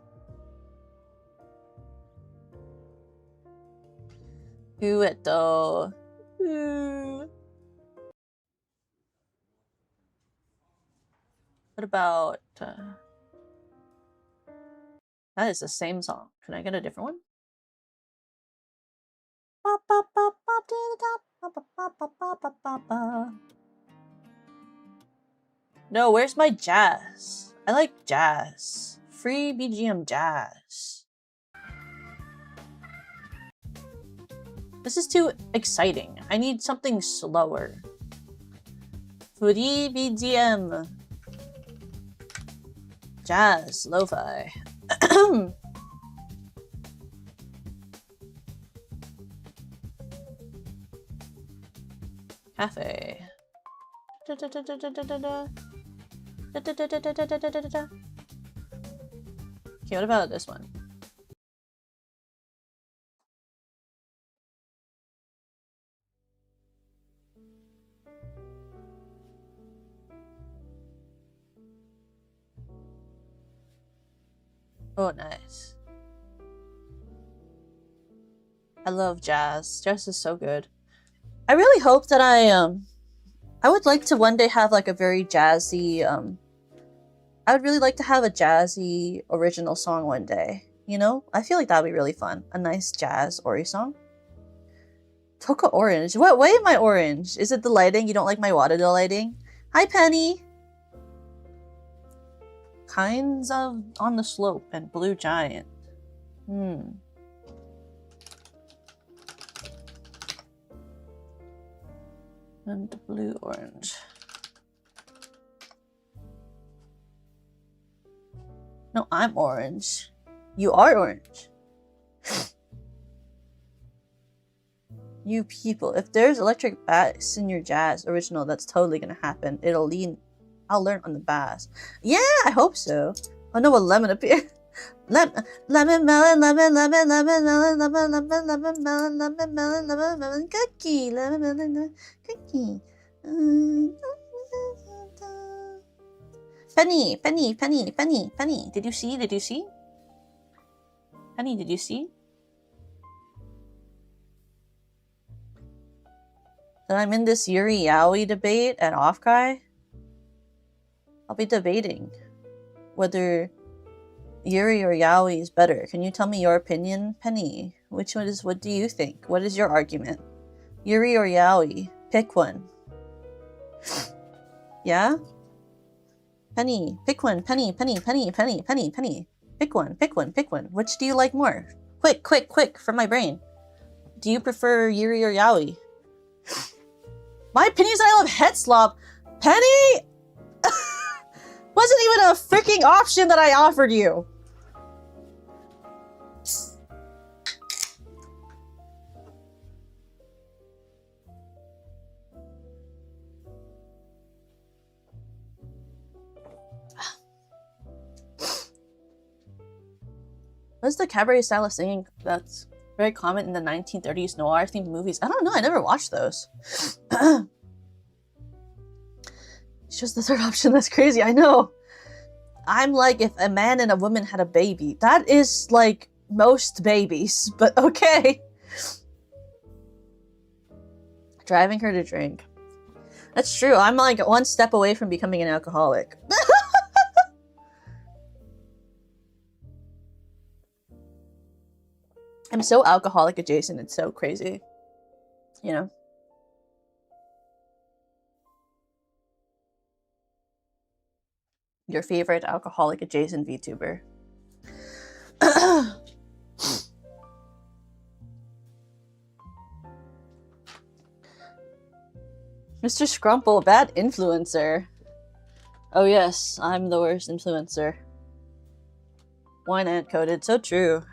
Duetto. What about... that is the same song. Can I get a different one? Bop, bop, bop, bop to the top. Bop, bop, bop, bop, bop, bop, bop, bop. No, where's my jazz? I like jazz. Free BGM jazz. This is too exciting. I need something slower. Free BGM. Jazz, lo-fi. Cafe. Okay, what about this one? Oh, nice. I love jazz. Jazz is so good. I really hope that I would like to one day have like a very jazzy, I would really like to have a jazzy original song one day, you know? I feel like that would be really fun. A nice jazz Ori song. Toka orange. What way am I orange? Is it the lighting? You don't like my water lighting? Hi, Penny! Kinds of on the slope and blue giant. And blue orange. No, I'm orange. You are orange. You people, if there's electric bass in your jazz original, that's totally gonna happen. I'll learn on the bass. Yeah, I hope so. Oh no, a lemon appeared. Lemon, melon, cookie, lemon, cookie. Penny. Did you see? Penny, did you see? That I'm in this Yuri Yaoi debate at Offkai? I'll be debating whether Yuri or Yaoi is better. Can you tell me your opinion, Penny? What do you think? What is your argument? Yuri or Yaoi? Pick one. Yeah? Penny, pick one. Penny. Pick one. Which do you like more? Quick, from my brain. Do you prefer Yuri or Yaoi? My opinion is I love head slop. Penny! Wasn't even a freaking option that I offered you. What's the cabaret style of singing that's very common in the 1930s noir-themed movies? I don't know. I never watched those. It's just the third option. That's crazy. I know. I'm like, if a man and a woman had a baby. That is like most babies, but okay. Driving her to drink. That's true. I'm like one step away from becoming an alcoholic. I'm so alcoholic adjacent, it's so crazy. You know? Your favorite alcoholic adjacent VTuber. Mr. Scrumple, bad influencer. Oh yes, I'm the worst influencer. Wine ant coded, so true.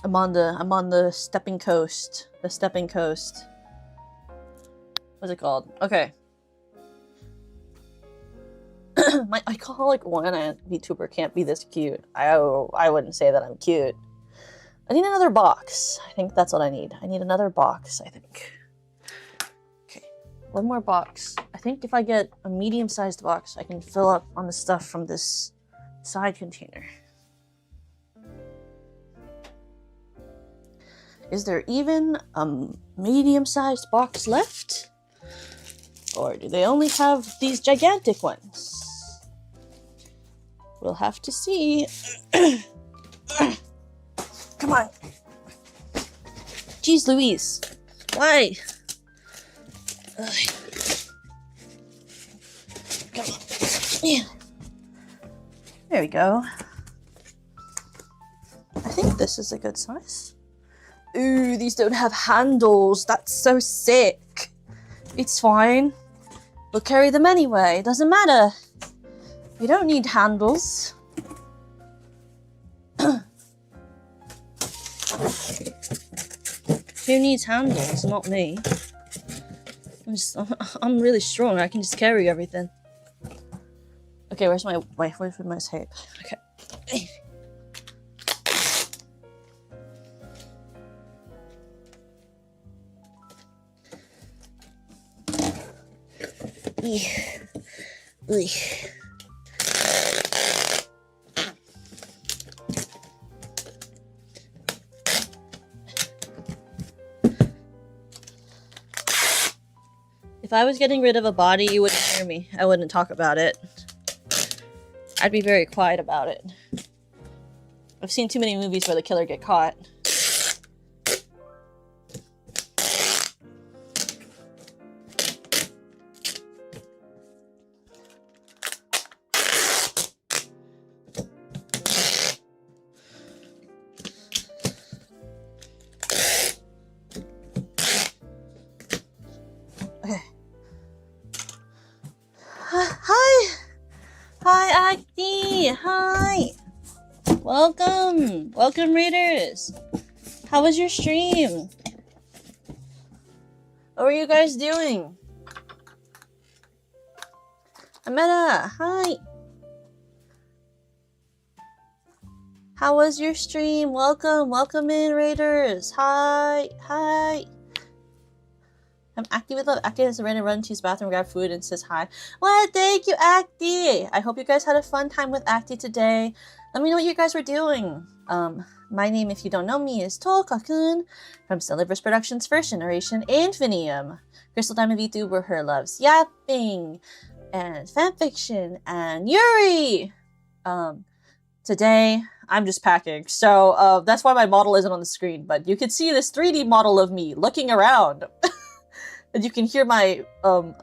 I'm on the stepping coast. The stepping coast. What's it called? Okay. My alcoholic wine ant VTuber can't be this cute. I wouldn't say that I'm cute. I need another box. I think that's what I need. I need another box, I think. Okay. One more box. I think if I get a medium-sized box, I can fill up on the stuff from this side container. Is there even a medium-sized box left? Or do they only have these gigantic ones? We'll have to see. Come on. Jeez Louise. Why? Ugh. Come on. Yeah. There we go. I think this is a good size. Ooh, these don't have handles. That's so sick. It's fine. We'll carry them anyway. It doesn't matter. We don't need handles. Who needs handles? Not me. I'm really strong. I can just carry everything. Okay, where's my tape? Okay. If I was getting rid of a body, you wouldn't hear me. I wouldn't talk about it. I'd be very quiet about it. I've seen too many movies where the killer get caught. Welcome, Raiders! How was your stream? What were you guys doing? Amanda, hi! How was your stream? Welcome in, Raiders! Hi! I'm Acti with love. Acti has ran and run to his bathroom, grab food, and says hi. Well, thank you, Acti! I hope you guys had a fun time with Acti today. Let me know what you guys were doing. My name, if you don't know me, is Tolkakun from Celibris Productions' first generation Infinium. Crystal Diamond VTuber her loves yapping and fanfiction and Yuri. Today I'm just packing, so that's why my model isn't on the screen. But you can see this 3D model of me looking around, and you can hear my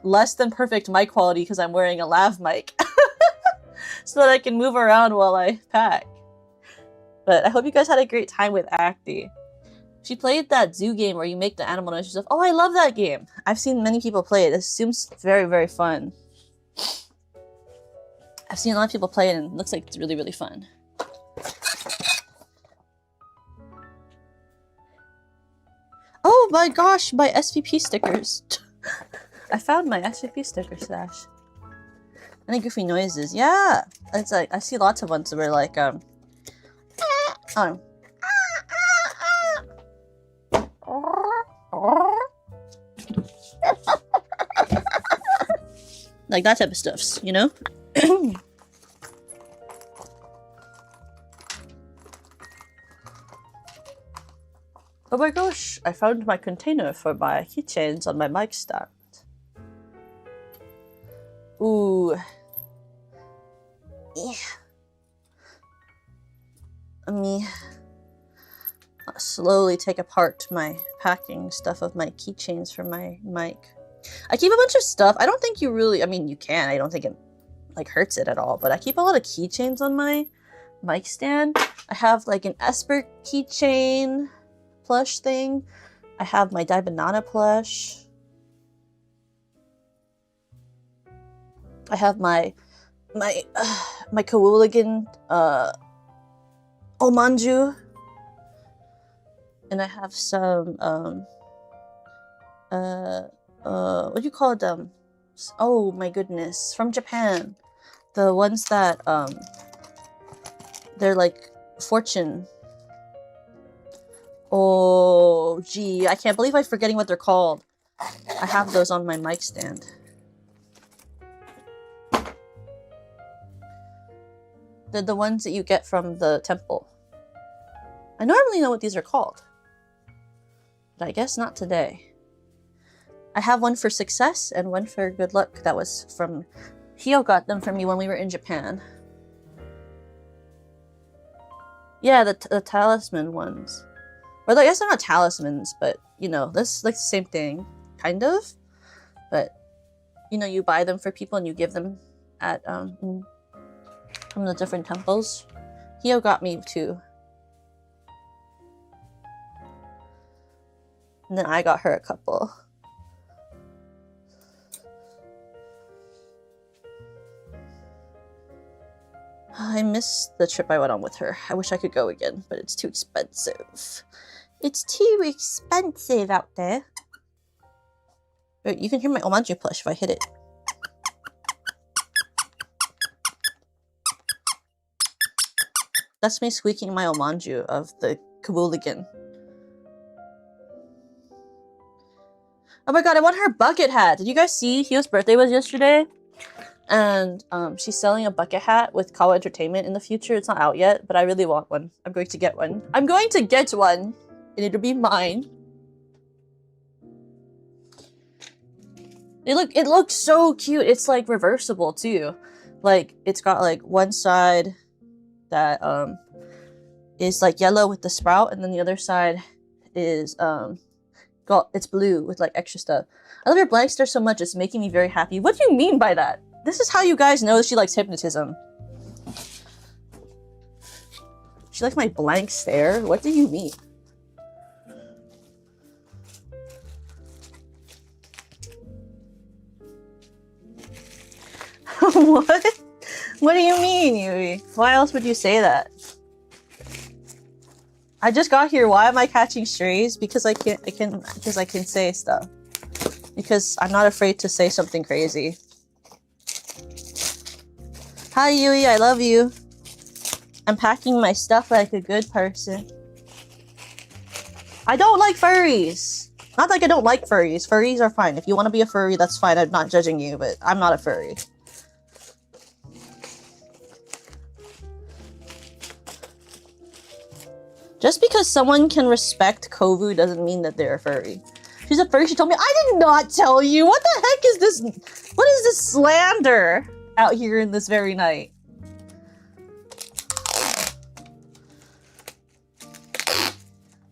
less than perfect mic quality because I'm wearing a lav mic. So that I can move around while I pack. But I hope you guys had a great time with Acti. She played that zoo game where you make the animal noise yourself. Oh, I love that game. I've seen many people play it. It seems very, very fun. I've seen a lot of people play it and it looks like it's really, really fun. Oh my gosh, my SVP stickers. I found my SVP sticker stash. Any goofy noises? Yeah! It's like, I see lots of ones where like, like that type of stuffs, you know? Oh my gosh, I found my container for my keychains on my mic stand. Ooh. Yeah. Let me slowly take apart my packing stuff of my keychains for my mic. I keep a bunch of stuff. I don't think you really, I mean, you can. I don't think it like hurts it at all, but I keep a lot of keychains on my mic stand. I have like an Esper keychain plush thing. I have my Banana plush. I have my Kawuligan Omanju. And I have some what do you call them? Oh my goodness, from Japan. The ones that they're like fortune. Oh gee, I can't believe I'm forgetting what they're called. I have those on my mic stand. They're the ones that you get from the temple. I normally know what these are called, but I guess not today. I have one for success and one for good luck. That was from... Hio got them for me when we were in Japan. Yeah, the talisman ones. Or I guess they're not talismans, but, you know, that's like the same thing. Kind of. But, you know, you buy them for people and you give them at, from the different temples. Hio got me two. And then I got her a couple. I miss the trip I went on with her. I wish I could go again, but it's too expensive. It's too expensive out there. Wait, you can hear my Omanju plush if I hit it. That's me squeaking my Omanju of the Kawuligan. Oh my god, I want her bucket hat! Did you guys see Hio's birthday was yesterday? And she's selling a bucket hat with Kawa Entertainment in the future. It's not out yet, but I really want one. I'm going to get one. I'm going to get one! And it'll be mine. It looks so cute. It's like reversible too. Like it's got like one side that is like yellow with the sprout, and then the other side is it's blue with like extra stuff. I love your blank stare so much, it's making me very happy. What do you mean by that? This is how you guys know that she likes hypnotism. She likes my blank stare? What do you mean? What? What do you mean, Yui? Why else would you say that? I just got here. Why am I catching strays? Because I can say stuff. Because I'm not afraid to say something crazy. Hi, Yui. I love you. I'm packing my stuff like a good person. I don't like furries. Not like I don't like furries. Furries are fine. If you want to be a furry, that's fine. I'm not judging you, but I'm not a furry. Just because someone can respect Kovu doesn't mean that they're a furry. She's a furry, she told me. I did not tell you! What the heck is this? What is this slander out here in this very night?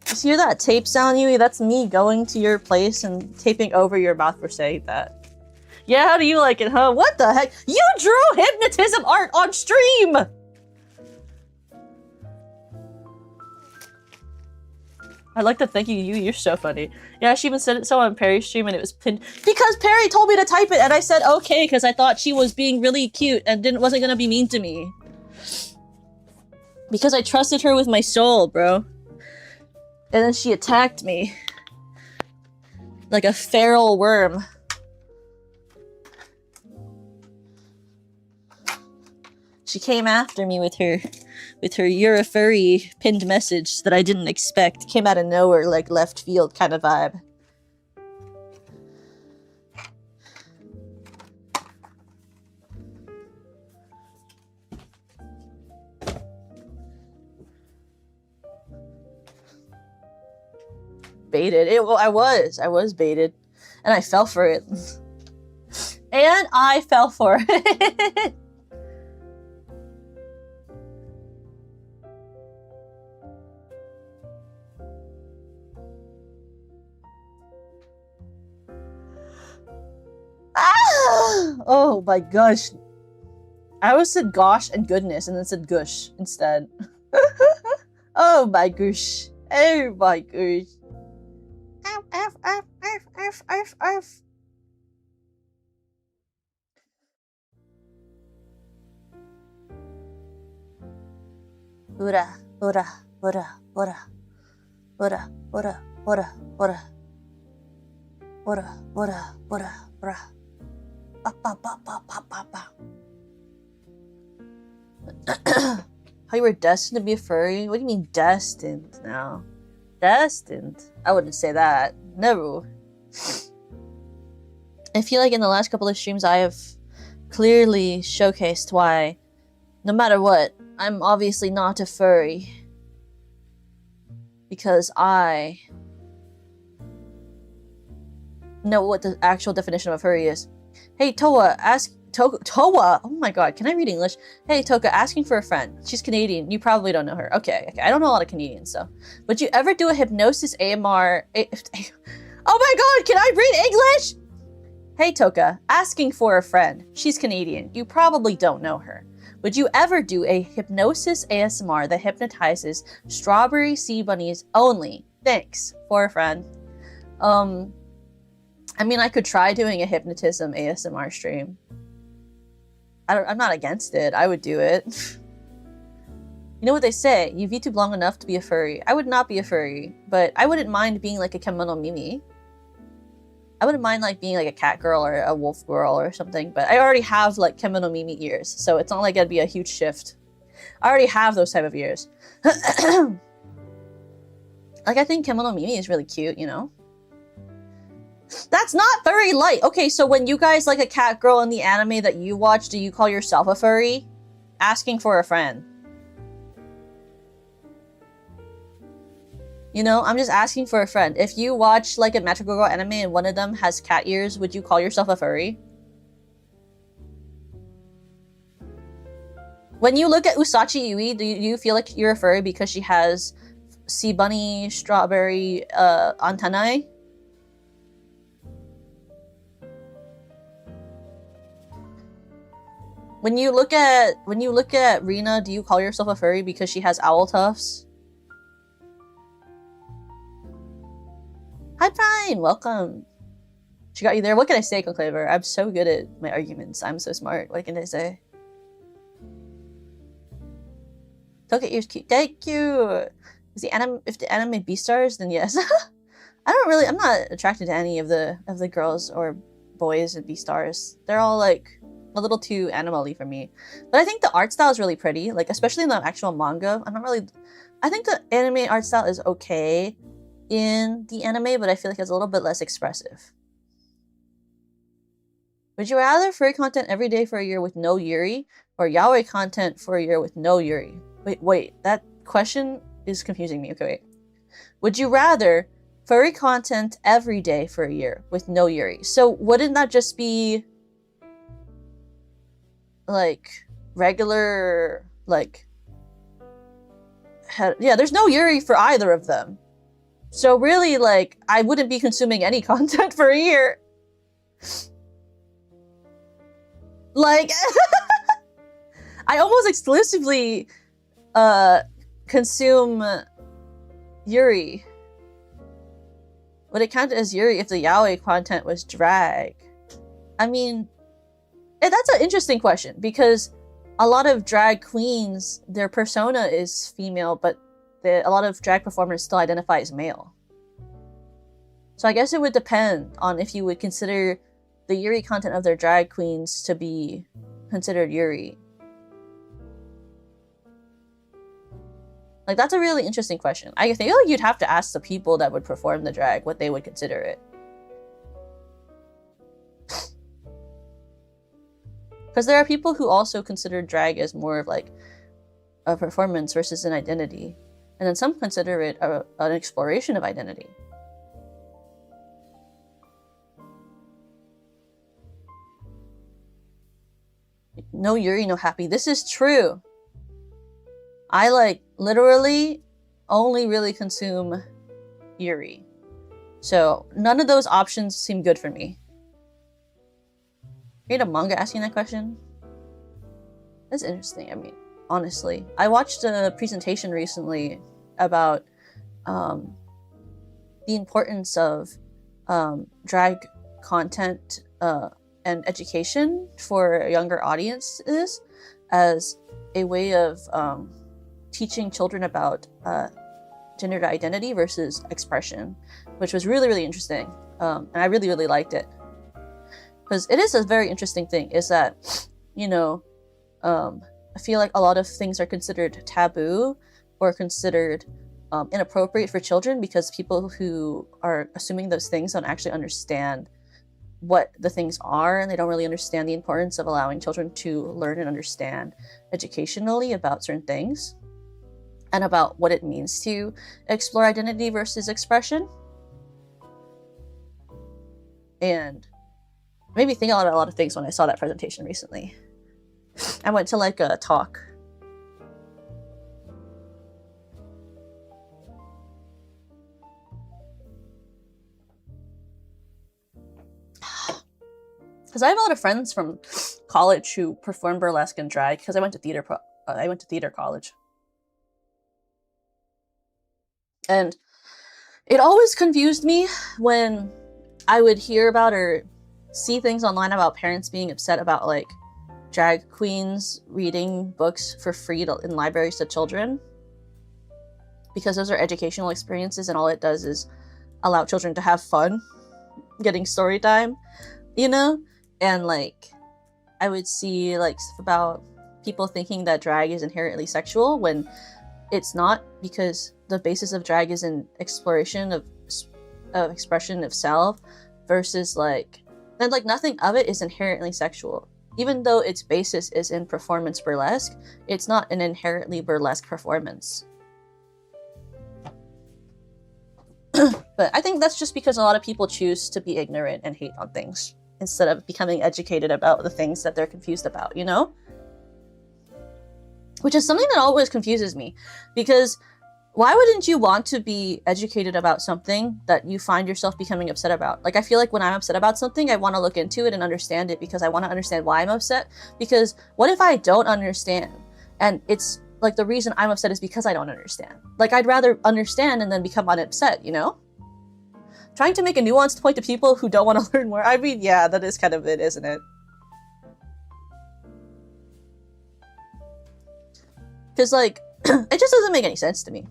Just hear that tape sound, Yui? That's me going to your place and taping over your mouth for saying that. Yeah, how do you like it, huh? What the heck? You drew hypnotism art on stream! I'd like to thank you. You're so funny. Yeah, she even said it so on Perry's stream and it was pinned because Perry told me to type it and I said okay because I thought she was being really cute and wasn't gonna be mean to me. Because I trusted her with my soul, bro. And then she attacked me. Like a feral worm. She came after me with her "you're a furry" pinned message that I didn't expect. Came out of nowhere, like left field kind of vibe. Baited. Well, I was baited. And I fell for it. And I fell for it. Oh my gosh. I always said gosh and goodness and then said gush instead. Oh my gosh. Oh my gosh. F. Ura. How you were destined to be a furry? What do you mean destined now? Destined? I wouldn't say that. No. I feel like in the last couple of streams I have clearly showcased why, no matter what, I'm obviously not a furry. Because I know what the actual definition of a furry is. Hey, Toa, Toa! Oh my god, can I read English? Hey, Toka, asking for a friend. She's Canadian. You probably don't know her. Okay. I don't know a lot of Canadians, so. Would you ever do a hypnosis AMR? Oh my god, can I read English? Hey, Toka, asking for a friend. She's Canadian. You probably don't know her. Would you ever do a hypnosis ASMR that hypnotizes strawberry sea bunnies only? Thanks, for a friend. I mean, I could try doing a hypnotism ASMR stream. I'm not against it. I would do it. You know what they say? You've YouTubed long enough to be a furry. I would not be a furry, but I wouldn't mind being like a kimono mimi. I wouldn't mind like being like a cat girl or a wolf girl or something, but I already have like kimono mimi ears, so it's not like it'd be a huge shift. I already have those type of ears. Like, I think kimono mimi is really cute, you know? That's not furry light. Okay, so when you guys like a cat girl in the anime that you watch, do you call yourself a furry? Asking for a friend. You know, I'm just asking for a friend. If you watch like a magical girl anime and one of them has cat ears, would you call yourself a furry? When you look at Usachi Yui, do you feel like you're a furry because she has sea bunny strawberry antennae? When you look at Rina, do you call yourself a furry because she has owl tufts? Hi Prime, welcome. She got you there. What can I say, Conclaver? I'm so good at my arguments. I'm so smart. What can I say? Toka ears cute. Thank you. Is the anime, if the anime B-stars, then yes. I'm not attracted to any of the girls or boys in B-stars. They're all like a little too animal-y for me. But I think the art style is really pretty, like especially in the actual manga. I think the anime art style is okay in the anime, but I feel like it's a little bit less expressive. Would you rather furry content every day for a year with no Yuri, or yaoi content for a year with no Yuri? Wait, that question is confusing me. Okay, wait. Would you rather furry content every day for a year with no Yuri? So wouldn't that just be like regular, like, yeah, there's no Yuri for either of them. So really, like, I wouldn't be consuming any content for a year. Like, I almost exclusively consume Yuri. Would it count as yuri if the yaoi content was drag? I mean, that's an interesting question, because a lot of drag queens, their persona is female, but a lot of drag performers still identify as male. So I guess it would depend on if you would consider the yuri content of their drag queens to be considered yuri. Like, that's a really interesting question. I feel like you'd have to ask the people that would perform the drag what they would consider it. Because there are people who also consider drag as more of like a performance versus an identity. And then some consider it an exploration of identity. No yuri, no happy. This is true. I like literally only really consume yuri. So none of those options seem good for me. Read a manga asking that question? That's interesting. I mean, honestly. I watched a presentation recently about the importance of drag content and education for younger audiences as a way of teaching children about gender identity versus expression, which was really, really interesting. And I really, really liked it. Because it is a very interesting thing, is that, you know, I feel like a lot of things are considered taboo or considered inappropriate for children because people who are assuming those things don't actually understand what the things are, and they don't really understand the importance of allowing children to learn and understand educationally about certain things and about what it means to explore identity versus expression. And it made me think about a lot of things when I saw that presentation recently. I went to like a talk. Because I have a lot of friends from college who perform burlesque and drag, because I went to theater college. And it always confused me when I would hear about or see things online about parents being upset about like drag queens reading books for free in libraries to children, because those are educational experiences and all it does is allow children to have fun getting story time, you know? And like I would see like stuff about people thinking that drag is inherently sexual when it's not, because the basis of drag is in exploration of expression of self versus like, and like nothing of it is inherently sexual. Even though its basis is in performance burlesque, it's not an inherently burlesque performance. But I think that's just because a lot of people choose to be ignorant and hate on things instead of becoming educated about the things that they're confused about, you know? Which is something that always confuses me, because why wouldn't you want to be educated about something that you find yourself becoming upset about? Like, I feel like when I'm upset about something, I want to look into it and understand it because I want to understand why I'm upset. Because what if I don't understand? And it's like the reason I'm upset is because I don't understand. Like, I'd rather understand and then become unupset, you know? Trying to make a nuanced point to people who don't want to learn more. I mean, yeah, that is kind of it, isn't it? Because, like, it just doesn't make any sense to me.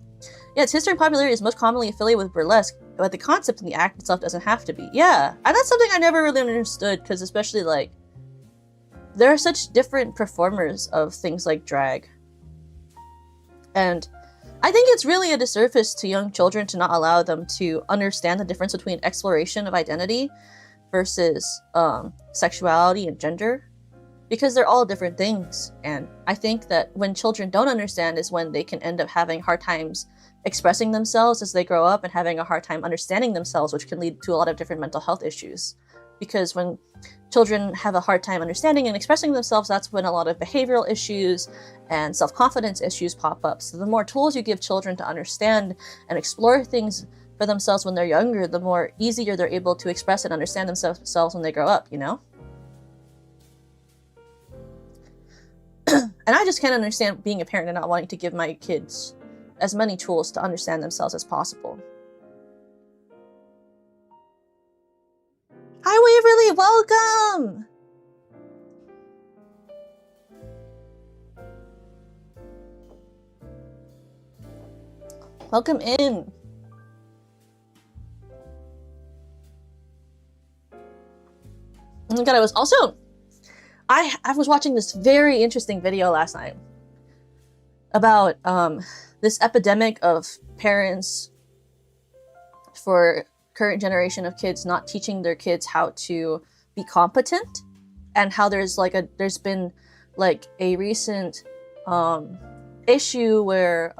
Yeah, its history and popularity is most commonly affiliated with burlesque, but the concept in the act itself doesn't have to be. Yeah, and that's something I never really understood, because especially, like, there are such different performers of things like drag. And I think it's really a disservice to young children to not allow them to understand the difference between exploration of identity versus sexuality and gender, because they're all different things. And I think that when children don't understand is when they can end up having hard times expressing themselves as they grow up and having a hard time understanding themselves, which can lead to a lot of different mental health issues. Because when children have a hard time understanding and expressing themselves, that's when a lot of behavioral issues and self-confidence issues pop up. So the more tools you give children to understand and explore things for themselves when they're younger, the more easier they're able to express and understand themselves when they grow up, you know? And I just can't understand being a parent and not wanting to give my kids as many tools to understand themselves as possible. Welcome in. Oh my god, I was also I was watching this very interesting video last night about this epidemic of parents for current generation of kids not teaching their kids how to be competent, and how there's been like a recent issue where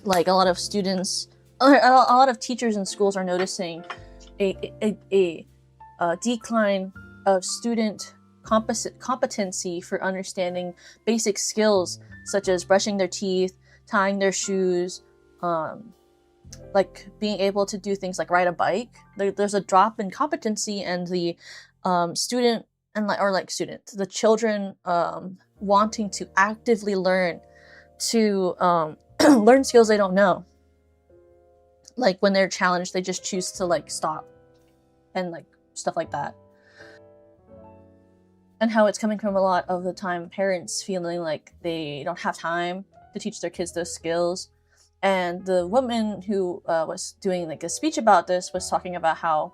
like a lot of students, a lot of teachers in schools are noticing a decline of student competency for understanding basic skills such as brushing their teeth, tying their shoes, like being able to do things like ride a bike. There's a drop in competency, and the student and the children wanting to actively learn to learn skills they don't know. Like when they're challenged, they just choose to like stop and like stuff like that. And how it's coming from a lot of the time parents feeling like they don't have time to teach their kids those skills. And the woman who was doing like a speech about this was talking about how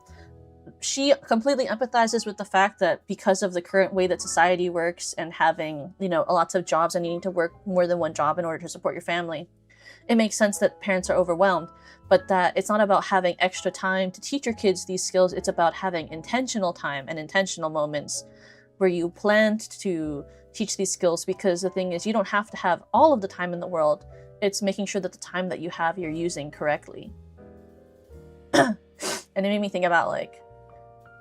she completely empathizes with the fact that because of the current way that society works and having, you know, lots of jobs and needing to work more than one job in order to support your family, it makes sense that parents are overwhelmed. But that it's not about having extra time to teach your kids these skills, it's about having intentional time and intentional moments where you planned to teach these skills, because the thing is, you don't have to have all of the time in the world. It's making sure that the time that you have, you're using correctly. And it made me think about like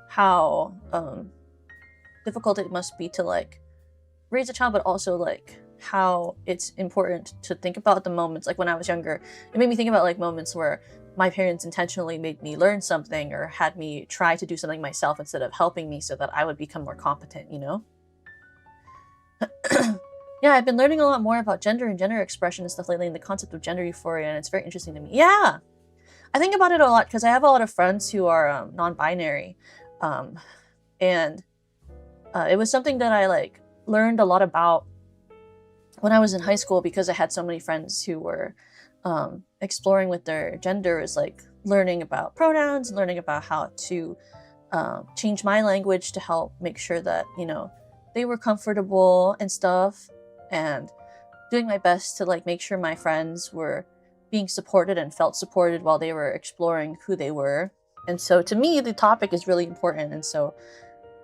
how difficult it must be to like raise a child, but also like how it's important to think about the moments. Like when I was younger, it made me think about like moments where my parents intentionally made me learn something or had me try to do something myself instead of helping me so that I would become more competent, you know? Yeah, I've been learning a lot more about gender and gender expression and stuff lately, and the concept of gender euphoria, and it's very interesting to me. Yeah! I think about it a lot because I have a lot of friends who are non-binary, and it was something that I like learned a lot about when I was in high school, because I had so many friends who were exploring with their genders, like learning about pronouns, learning about how to change my language to help make sure that, you know, they were comfortable and stuff, and doing my best to like make sure my friends were being supported and felt supported while they were exploring who they were. And so to me, the topic is really important. And so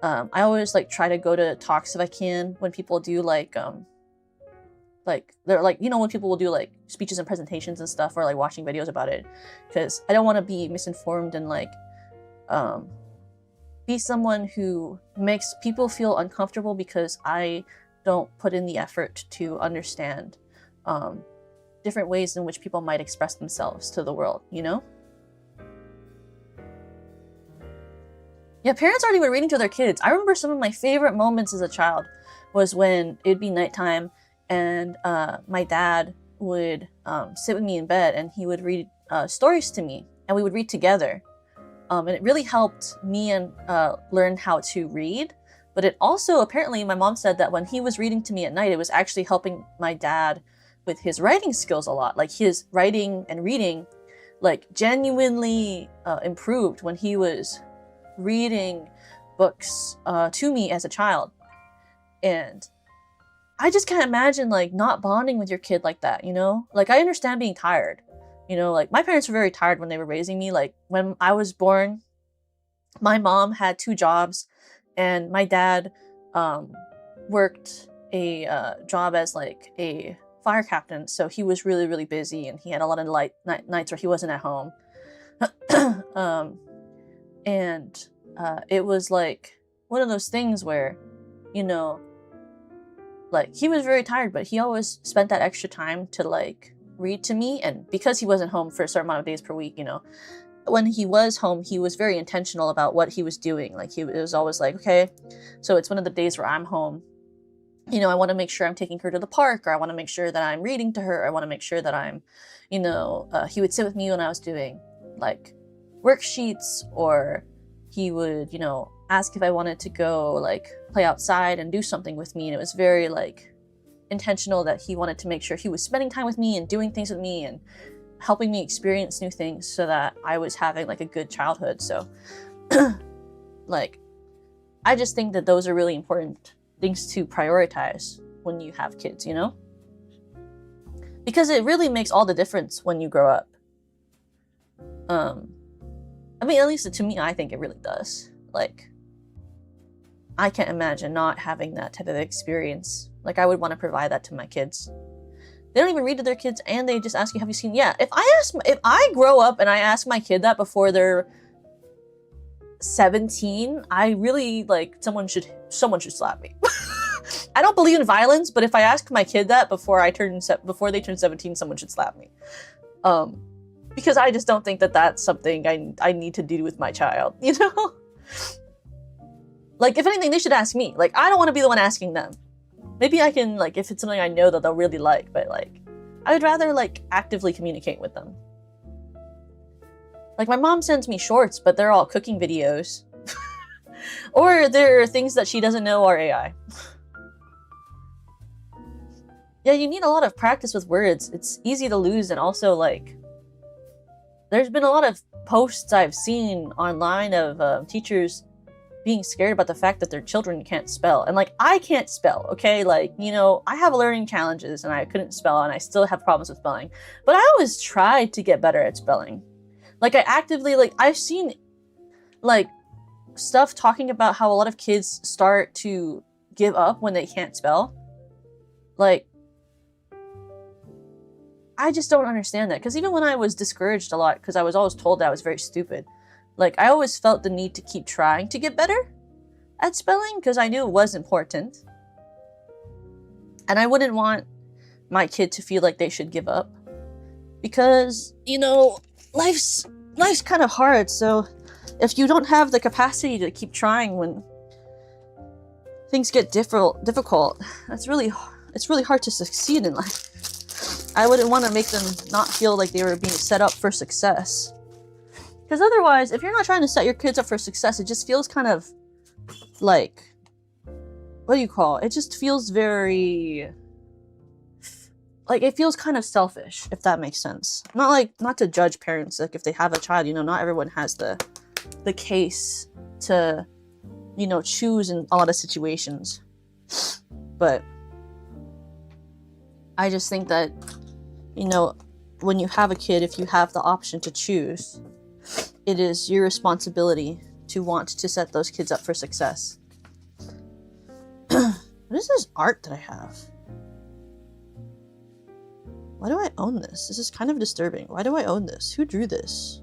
I always like try to go to talks if I can when people do like they're like, you know, when people will do like speeches and presentations and stuff, or like watching videos about it, because I don't want to be misinformed and like be someone who makes people feel uncomfortable because I don't put in the effort to understand different ways in which people might express themselves to the world, you know? Yeah, parents aren't even reading to their kids. I remember some of my favorite moments as a child was when it'd be nighttime and my dad would sit with me in bed and he would read stories to me, and we would read together. And it really helped me and learn how to read. But it also, apparently, my mom said that when he was reading to me at night, it was actually helping my dad with his writing skills a lot. Like his writing and reading, like genuinely improved when he was reading books to me as a child. And I just can't imagine like not bonding with your kid like that, you know? Like I understand being tired, you know, like my parents were very tired when they were raising me. Like when I was born, my mom had 2 jobs and my dad worked a job as like a fire captain. So he was really, really busy, and he had a lot of nights where he wasn't at home. And it was like one of those things where, you know, like he was very tired, but he always spent that extra time to like read to me. And because he wasn't home for a certain amount of days per week, you know, when he was home, he was very intentional about what he was doing. Like it was always like, okay, so it's one of the days where I'm home, you know, I want to make sure I'm taking her to the park, or I want to make sure that I'm reading to her. I want to make sure that I'm, you know, he would sit with me when I was doing like worksheets, or he would, you know, ask if I wanted to go like play outside and do something with me. And it was very like intentional that he wanted to make sure he was spending time with me and doing things with me and helping me experience new things so that I was having like a good childhood. So like, I just think that those are really important things to prioritize when you have kids, you know? Because it really makes all the difference when you grow up. I mean, at least to me, I think it really does. Like, I can't imagine not having that type of experience. Like, I would want to provide that to my kids. They don't even read to their kids, and they just ask you, have you seen? Yeah, if I grow up and I ask my kid that before they're 17, I really, like, someone should slap me. I don't believe in violence, but if I ask my kid that before they turn 17, someone should slap me. Because I just don't think that that's something I need to do with my child, you know? Like, if anything, they should ask me. Like, I don't want to be the one asking them. Maybe I can, like, if it's something I know that they'll really like, but, like, I would rather, like, actively communicate with them. Like, my mom sends me shorts, but they're all cooking videos. Or there are things that she doesn't know are AI. Yeah, you need a lot of practice with words. It's easy to lose, and also, like, there's been a lot of posts I've seen online of teachers being scared about the fact that their children can't spell. And, like, I can't spell, okay? Like, you know, I have learning challenges, and I couldn't spell, and I still have problems with spelling. But I always tried to get better at spelling. Like, I actively, like, I've seen, like, stuff talking about how a lot of kids start to give up when they can't spell. Like, I just don't understand that. Because even when I was discouraged a lot, because I was always told that I was very stupid, like, I always felt the need to keep trying to get better at spelling, because I knew it was important. And I wouldn't want my kid to feel like they should give up. Because, you know, life's kind of hard, so if you don't have the capacity to keep trying when things get difficult, it's really hard to succeed in life. I wouldn't want to make them not feel like they were being set up for success. Because otherwise, if you're not trying to set your kids up for success, it just feels kind of like, what do you call it? It just feels very, like, it feels kind of selfish, if that makes sense. Not to judge parents, like, if they have a child, you know, not everyone has the case to, you know, choose in a lot of situations. But I just think that, you know, when you have a kid, if you have the option to choose, it is your responsibility to want to set those kids up for success. What is this art that I have? Why do I own this? This is kind of disturbing. Why do I own this? Who drew this?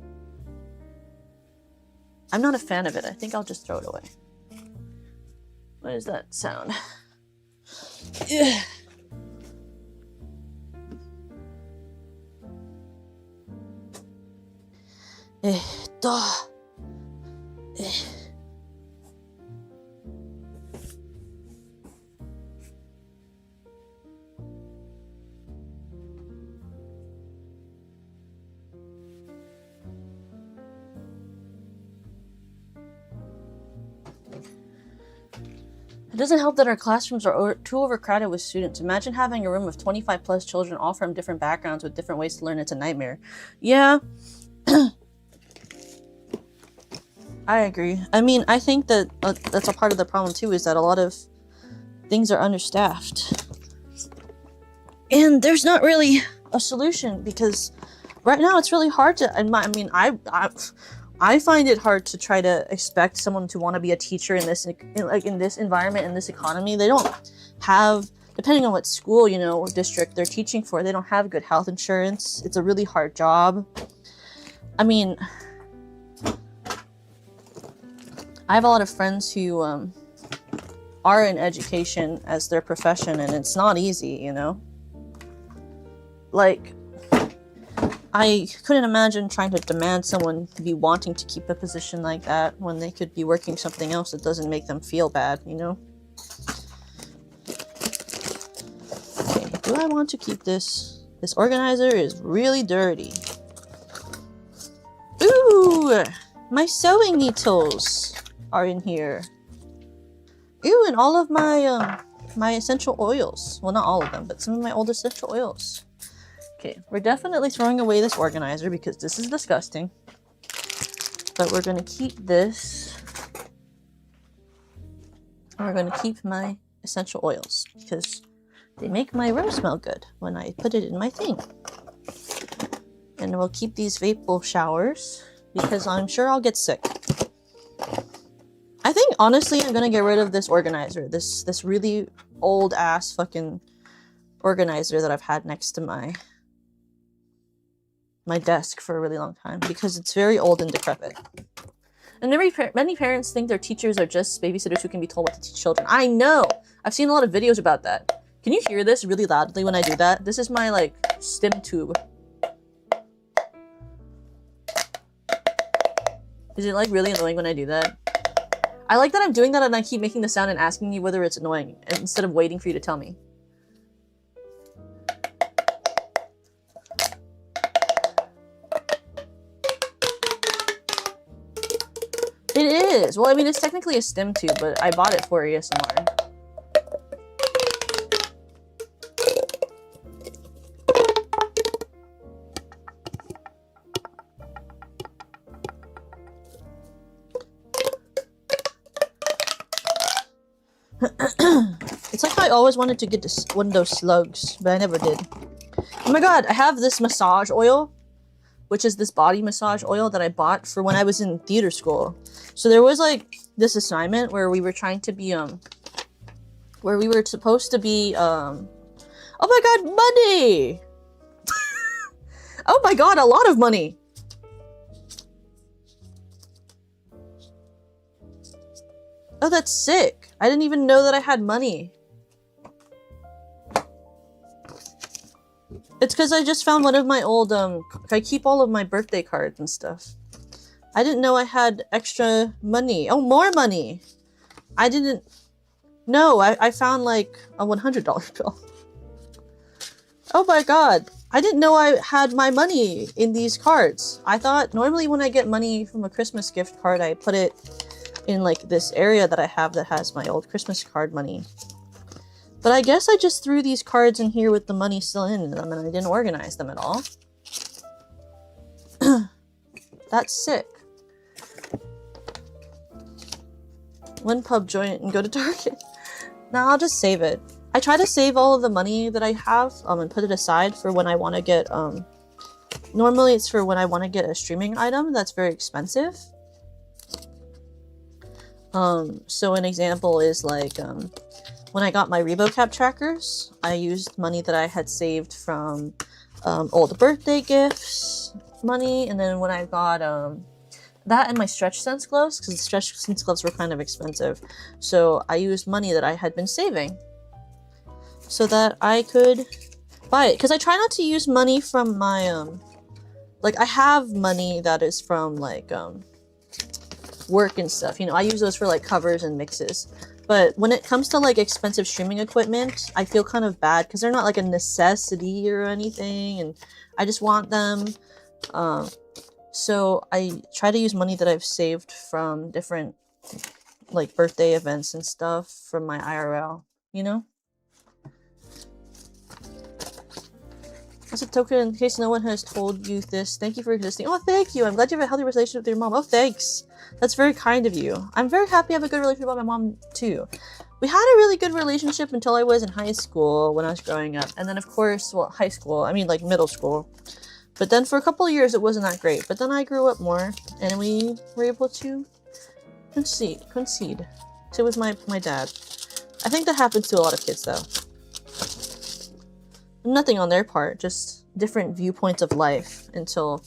I'm not a fan of it. I think I'll just throw it away. What is that sound? Ugh. It doesn't help that our classrooms are too overcrowded with students. Imagine having a room of 25 plus children, all from different backgrounds with different ways to learn. It's a nightmare. Yeah. I agree. I mean, I think that that's a part of the problem too, is that a lot of things are understaffed. And there's not really a solution, because right now it's really hard to, I find it hard to try to expect someone to want to be a teacher in this environment, in this economy. They don't have, depending on what school, you know, district they're teaching for, they don't have good health insurance. It's a really hard job. I mean, I have a lot of friends who are in education as their profession, and it's not easy, you know? Like, I couldn't imagine trying to demand someone to be wanting to keep a position like that when they could be working something else that doesn't make them feel bad, you know? Okay, do I want to keep this? This organizer is really dirty. Ooh! My sewing needles are in here. Ooh, and all of my my essential oils. Well, not all of them, but some of my old essential oils. Okay, we're definitely throwing away this organizer because this is disgusting. But we're gonna keep this. And we're gonna keep my essential oils because they make my room smell good when I put it in my thing. And we'll keep these vape showers because I'm sure I'll get sick. I think honestly I'm gonna get rid of this organizer. This really old ass fucking organizer that I've had next to my desk for a really long time because it's very old and decrepit. And many parents think their teachers are just babysitters who can be told what to teach children. I know! I've seen a lot of videos about that. Can you hear this really loudly when I do that? This is my, like, stim tube. Is it, like, really annoying when I do that? I like that I'm doing that and I keep making the sound and asking you whether it's annoying instead of waiting for you to tell me. It is! Well, I mean, it's technically a stim tube, but I bought it for ASMR. It's like I always wanted to get this one of those slugs, but I never did. Oh my god, I have this massage oil, which is this body massage oil that I bought for when I was in theater school. So there was like this assignment where we were trying to be where we were supposed to be oh my god, money. Oh my god, a lot of money. Oh, that's sick. I didn't even know that I had money. It's because I just found one of my old, I keep all of my birthday cards and stuff. I didn't know I had extra money. Oh, more money! I didn't... No, I found like a $100 bill. Oh my god. I didn't know I had my money in these cards. I thought normally when I get money from a Christmas gift card, I put it in like this area that I have that has my old Christmas card money. But I guess I just threw these cards in here with the money still in them and I didn't organize them at all. That's sick. One pub joint and go to Target. Nah, I'll just save it. I try to save all of the money that I have and put it aside for when I want to get normally it's for when I want to get a streaming item that's very expensive. So an example is like when I got my ReboCap trackers, I used money that I had saved from old birthday gifts money, and then when I got that and my Stretch Sense gloves, because the Stretch Sense gloves were kind of expensive, so I used money that I had been saving so that I could buy it. Because I try not to use money from my like I have money that is from like work and stuff, you know, I use those for like covers and mixes. But when it comes to like expensive streaming equipment, I feel kind of bad because they're not like a necessity or anything, and I just want them. So I try to use money that I've saved from different like birthday events and stuff from my IRL, you know? As a token, in case no one has told you this, thank you for existing. Oh, thank you. I'm glad you have a healthy relationship with your mom. Oh, thanks. That's very kind of you. I'm very happy I have a good relationship with my mom, too. We had a really good relationship until I was in high school when I was growing up. And then, of course, well, high school, I mean, like, middle school. But then for a couple of years, it wasn't that great. But then I grew up more, and we were able to concede. So with my dad. I think that happens to a lot of kids, though. Nothing on their part, just different viewpoints of life until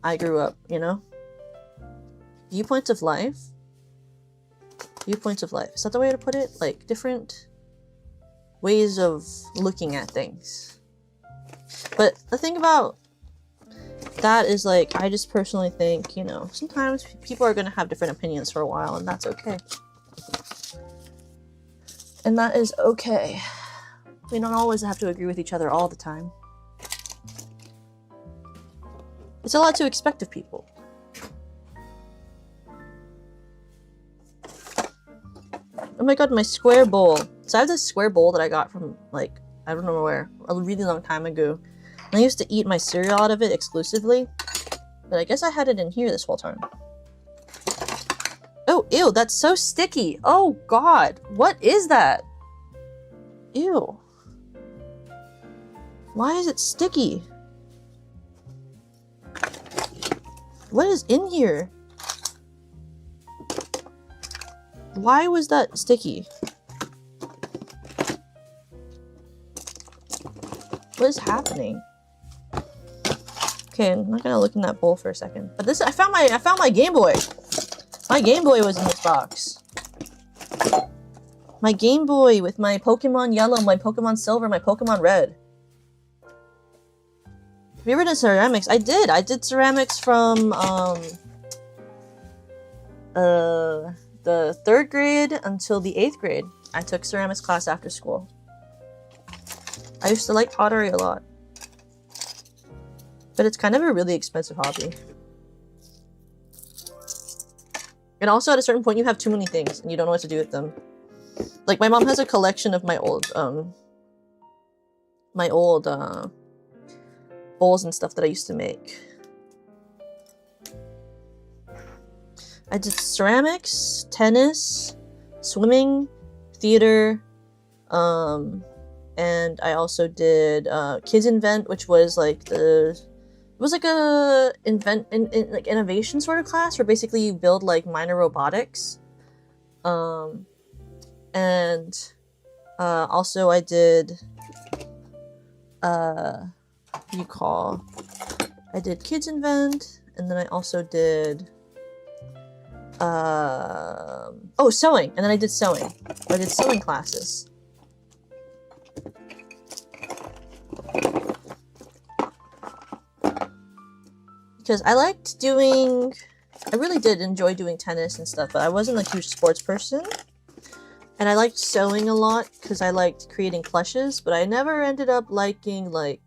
I grew up, you know? Viewpoints of life? Viewpoints of life. Is that the way to put it? Like, different ways of looking at things. But the thing about that is, like, I just personally think, you know, sometimes people are going to have different opinions for a while, and that's okay. And that is okay. We don't always have to agree with each other all the time. It's a lot to expect of people. Oh my god, my square bowl. So I have this square bowl that I got from, like, I don't know where, a really long time ago. And I used to eat my cereal out of it exclusively. But I guess I had it in here this whole time. Oh, ew, that's so sticky. Oh, God. What is that? Ew. Why is it sticky? What is in here? Why was that sticky? What is happening? Okay, I'm not gonna look in that bowl for a second. But this, I found my Game Boy. My Game Boy was in this box. My Game Boy with my Pokemon Yellow, my Pokemon Silver, my Pokemon Red. Have you ever done ceramics? I did. I did ceramics from the 3rd grade until the 8th grade. I took ceramics class after school. I used to like pottery a lot. But it's kind of a really expensive hobby. And also at a certain point you have too many things and you don't know what to do with them. Like my mom has a collection of my old bowls and stuff that I used to make. I did ceramics, tennis, swimming, theater, and I also did Kids Invent, which was like it was like a like innovation sort of class where basically you build like minor robotics. And also I did I did Kids Invent, and then I also did sewing, and then I did sewing. I did sewing classes. Because I really did enjoy doing tennis and stuff, but I wasn't a huge sports person. And I liked sewing a lot because I liked creating plushes, but I never ended up liking, like...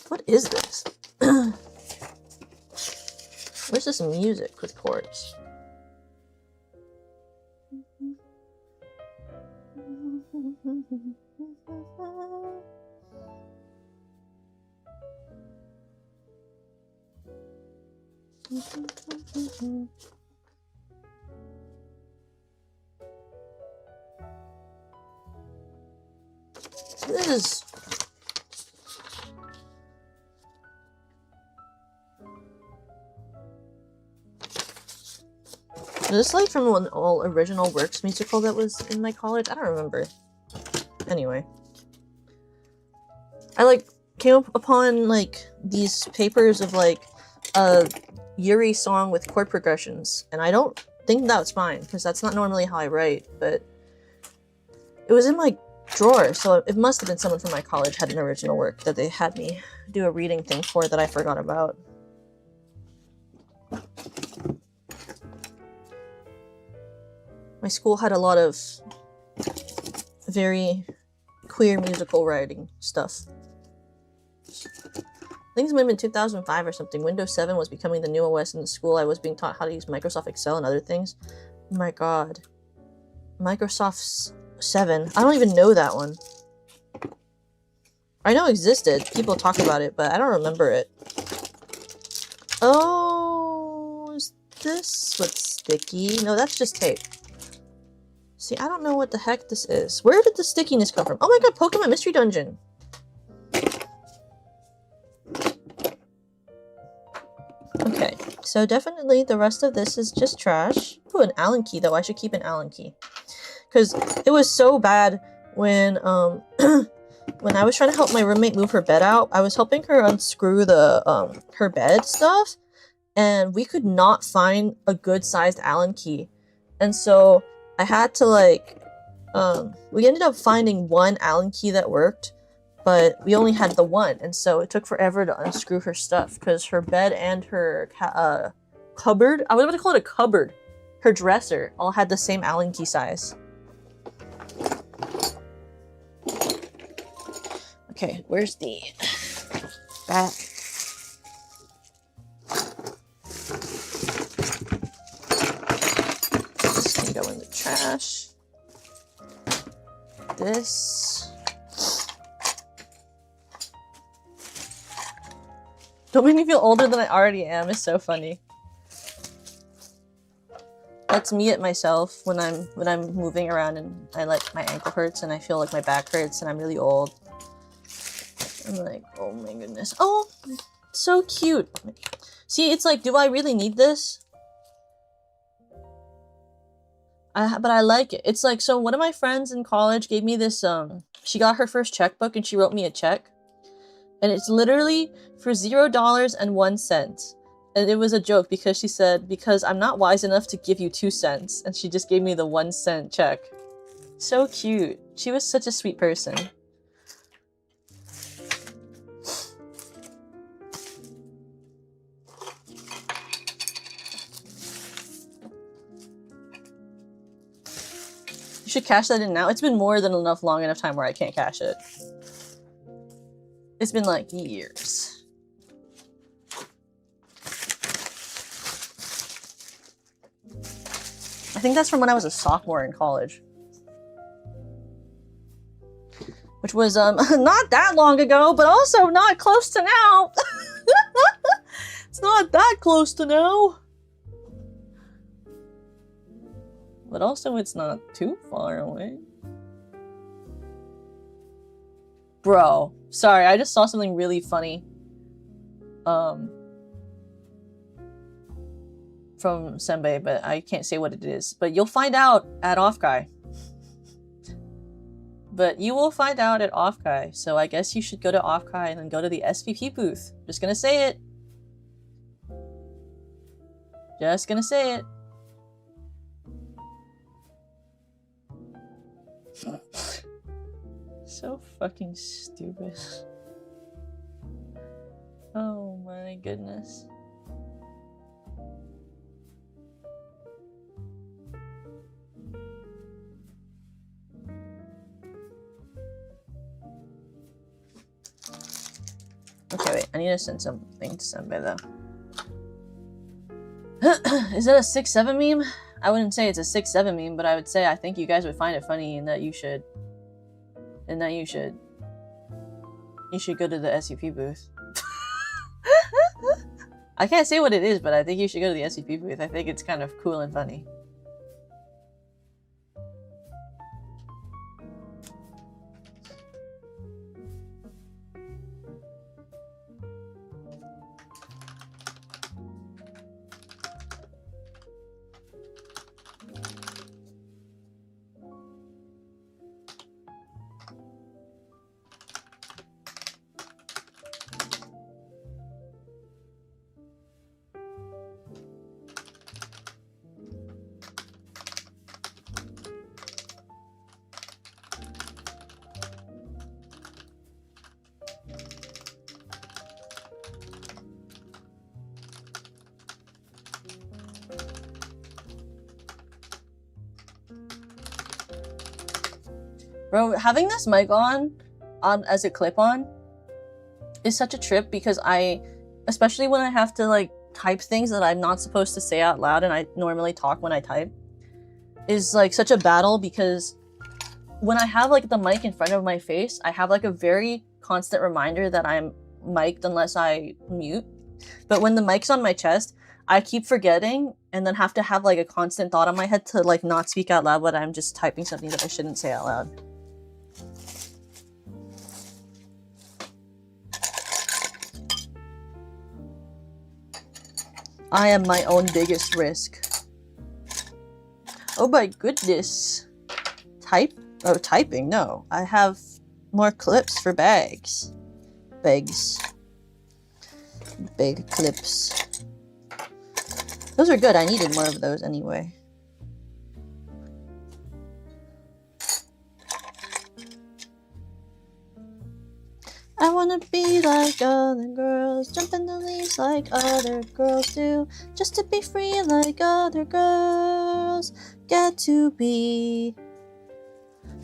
What is this? Where's this music with chords? Is this like from an all original works musical that was in my college? I don't remember. Anyway. I like came upon like these papers of like a Yuri song with chord progressions, and I don't think that's fine because that's not normally how I write, but it was in my drawer, so it must have been someone from my college had an original work that they had me do a reading thing for that I forgot about. My school had a lot of very queer musical writing stuff. I think it might have been 2005 or something. Windows 7 was becoming the new OS in the school. I was being taught how to use Microsoft Excel and other things. Oh my god. Microsoft 7. I don't even know that one. I know it existed. People talk about it, but I don't remember it. Oh, is this what's sticky? No, that's just tape. See, I don't know what the heck this is. Where did the stickiness come from? Oh my god, Pokemon Mystery Dungeon! Okay, so definitely the rest of this is just trash. Ooh, an Allen key though. I should keep an Allen key. Because it was so bad when, when I was trying to help my roommate move her bed out. I was helping her unscrew the, her bed stuff. And we could not find a good-sized Allen key. And so I had to, like, we ended up finding one Allen key that worked. But we only had the one, and so it took forever to unscrew her stuff because her bed and her cupboard, I was about to call it a cupboard, her dresser, all had the same Allen key size. Okay, where's the back? trash. This. Don't make me feel older than I already am. It's so funny. That's me at myself when I'm moving around and my ankle hurts and I feel like my back hurts and I'm really old. I'm like, oh my goodness. Oh, so cute. See, it's like, do I really need this? But I like it. It's like, so one of my friends in college gave me this, she got her first checkbook and she wrote me a check. And it's literally for $0.01. And it was a joke because she said, because I'm not wise enough to give you 2 cents. And she just gave me the 1 cent check. So cute. She was such a sweet person. You should cash that in now. It's been more than enough long enough time where I can't cash it. It's been like years. I think that's from when I was a sophomore in college. Which was not that long ago, but also not close to now. It's not that close to now. But also it's not too far away. Bro, sorry, I just saw something really funny. From Senbei, but I can't say what it is. But you'll find out at Offguy. But you will find out at Offguy. So I guess you should go to Offguy and then go to the SVP booth. Just gonna say it. Just gonna say it. So fucking stupid. Oh my goodness. Okay, wait. I need to send something to Senbei though. Is that a 6-7 meme? I wouldn't say it's a 6-7 meme, but I would say I think you guys would find it funny and that you should. You should go to the SCP booth. I can't say what it is, but I think you should go to the SCP booth. I think it's kind of cool and funny. Bro, having this mic on as a clip-on is such a trip because especially when I have to like type things that I'm not supposed to say out loud and I normally talk when I type, is like such a battle because when I have like the mic in front of my face, I have like a very constant reminder that I'm mic'd unless I mute. But when the mic's on my chest, I keep forgetting and then have to have like a constant thought in my head to like not speak out loud when I'm just typing something that I shouldn't say out loud. I am my own biggest risk. Oh my goodness. Typing, no. I have more clips for bags. Bags. Big clips. Those are good, I needed more of those anyway. I wanna be like other girls, jump in the leaves like other girls do, just to be free like other girls get to be.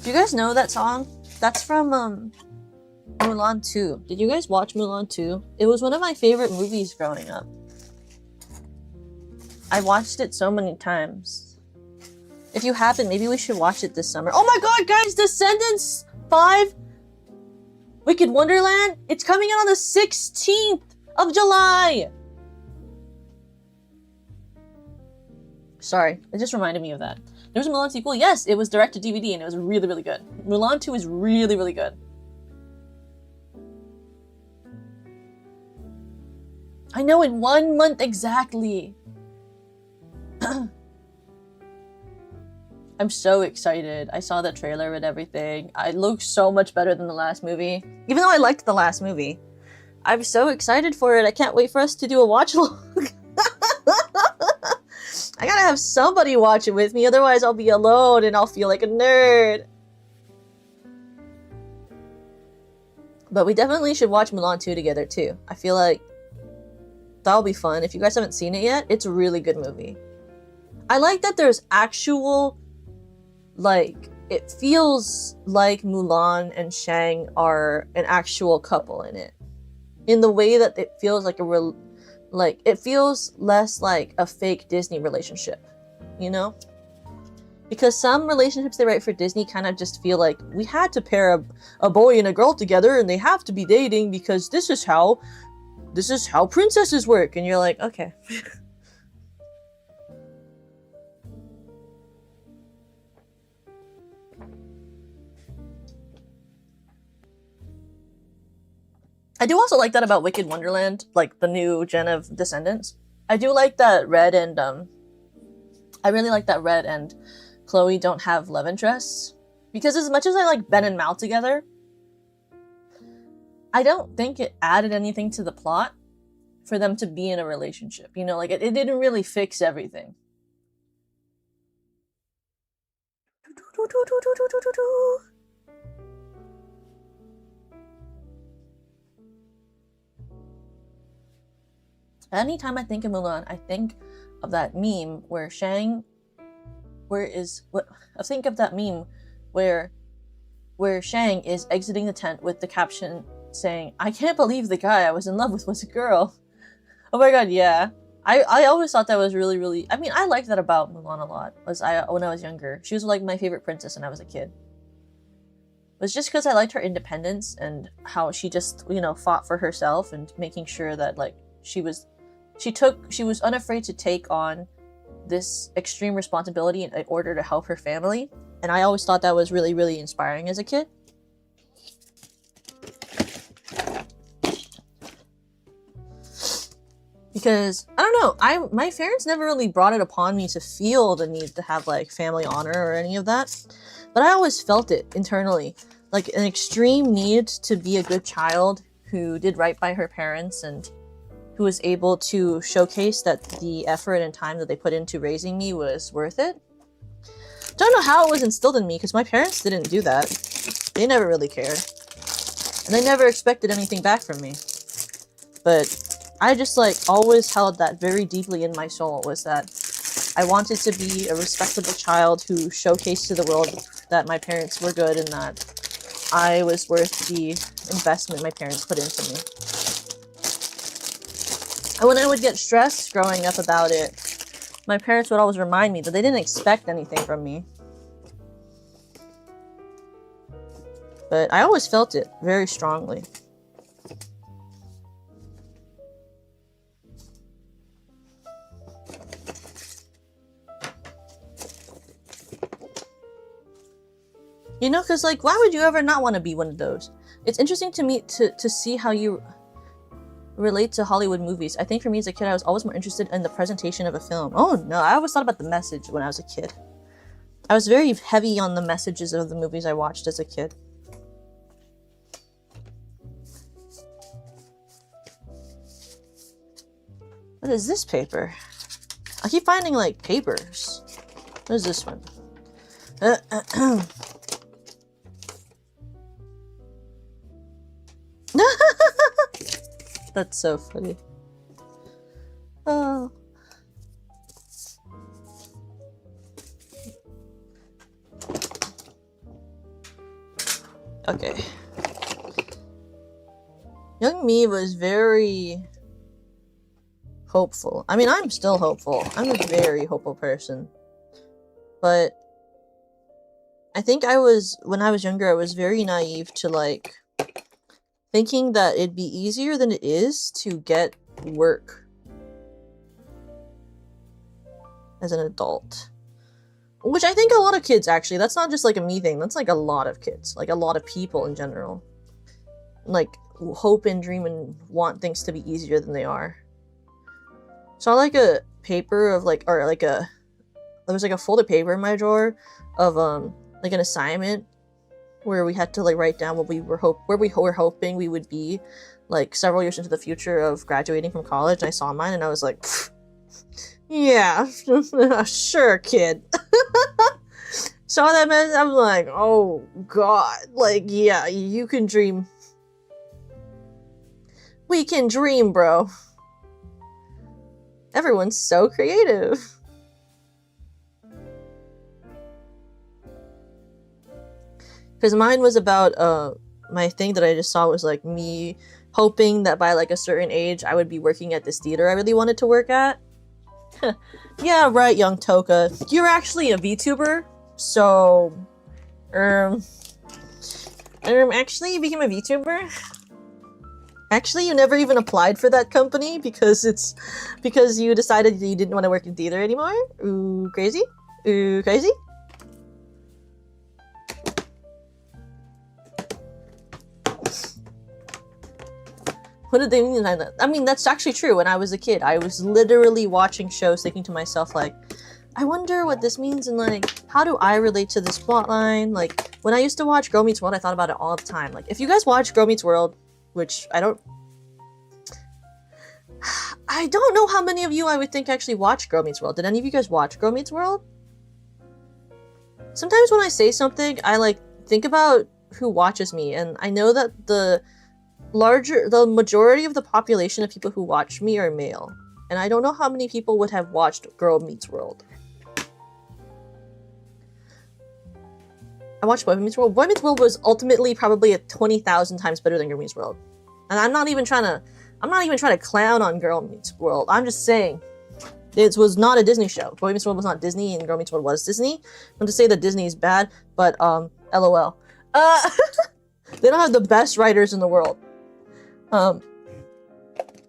Do you guys know that song? That's from Mulan 2. Did you guys watch Mulan 2? It was one of my favorite movies growing up. I watched it so many times. If you haven't, maybe we should watch it this summer. Oh my god, guys! Descendants 5 Wicked Wonderland! It's coming out on the 16th of July! Sorry, it just reminded me of that. There was a Mulan sequel. Yes, it was direct to DVD and it was really, really good. Mulan 2 is really, really good. I know, in 1 month exactly. I'm so excited. I saw the trailer and everything. It looks so much better than the last movie. Even though I liked the last movie. I'm so excited for it. I can't wait for us to do a watch along. I gotta have somebody watch it with me, otherwise I'll be alone and I'll feel like a nerd. But we definitely should watch Mulan 2 together too. I feel like that'll be fun. If you guys haven't seen it yet, it's a really good movie. I like that there's actual, like, it feels like Mulan and Shang are an actual couple in it. In the way that it feels like it feels less like a fake Disney relationship, you know? Because some relationships they write for Disney kind of just feel like we had to pair a boy and a girl together and they have to be dating because this is how princesses work. And you're like, okay. I do also like that about Wicked Wonderland, like the new gen of Descendants. I do like that Red and I really like that Red and Chloe don't have love interests, because as much as I like Ben and Mal together, I don't think it added anything to the plot for them to be in a relationship. You know, like it didn't really fix everything. Anytime I think of Mulan, I think of that meme where Shang, I think of that meme where Shang is exiting the tent with the caption saying, "I can't believe the guy I was in love with was a girl." Oh my god, yeah. I always thought that was really, I mean, I liked that about Mulan a lot. When I was younger. She was like my favorite princess when I was a kid. It was just because I liked her independence and how she just, you know, fought for herself and making sure that like she was unafraid to take on this extreme responsibility in order to help her family. And I always thought that was really inspiring as a kid. Because, I don't know, my parents never really brought it upon me to feel the need to have like family honor or any of that. But I always felt it internally. Like an extreme need to be a good child who did right by her parents and who was able to showcase that the effort and time that they put into raising me was worth it. Don't know how it was instilled in me, because my parents didn't do that. They never really cared. And they never expected anything back from me. But I just like always held that very deeply in my soul, was that I wanted to be a respectable child who showcased to the world that my parents were good and that I was worth the investment my parents put into me. And when I would get stressed growing up about it, my parents would always remind me that they didn't expect anything from me. But I always felt it very strongly. You know, because like, why would you ever not want to be one of those? It's interesting to me to see how you relate to Hollywood movies. I think for me as a kid, I was always more interested in the presentation of a film. Oh no, I always thought about the message when I was a kid. I was very heavy on the messages of the movies I watched as a kid. What is this paper? I keep finding like papers. What is this one? That's so funny. Oh. Okay. Young me was very hopeful. I mean, I'm still hopeful. I'm a very hopeful person. But I think when I was younger, I was very naive to like thinking that it'd be easier than it is to get work as an adult. Which I think a lot of kids actually, that's not just like a me thing, that's like a lot of kids, like a lot of people in general. Like hope and dream and want things to be easier than they are. Saw like a paper of like, or like there was like a folded paper in my drawer of like an assignment where we had to like write down what we were hoping we would be like several years into the future of graduating from college. And I saw mine and I was like, yeah, sure, kid. Saw that message, I'm like, oh god, like, yeah, you can dream. We can dream, bro. Everyone's so creative. Because mine was about, my thing that I just saw was like me hoping that by like a certain age I would be working at this theater I really wanted to work at. Yeah, right, young Toka. You're actually a VTuber, so actually you became a VTuber? Actually, you never even applied for that company because you decided you didn't want to work in theater anymore? Ooh, crazy? Ooh, crazy? What did they mean by that? I mean, that's actually true. When I was a kid, I was literally watching shows thinking to myself, like, I wonder what this means and, like, how do I relate to this plotline? Like, when I used to watch Girl Meets World, I thought about it all the time. Like, if you guys watch Girl Meets World, which I don't know how many of you I would think actually watch Girl Meets World. Did any of you guys watch Girl Meets World? Sometimes when I say something, I, like, think about who watches me, and I know that the majority of the population of people who watch me are male, and I don't know how many people would have watched Girl Meets World. I watched Boy Meets World. Boy Meets World was ultimately probably 20,000 times better than Girl Meets World, and I'm not even trying to clown on Girl Meets World. I'm just saying it was not a Disney show. Boy Meets World was not Disney, and Girl Meets World was Disney. Not to say that Disney is bad, but LOL. They don't have the best writers in the world.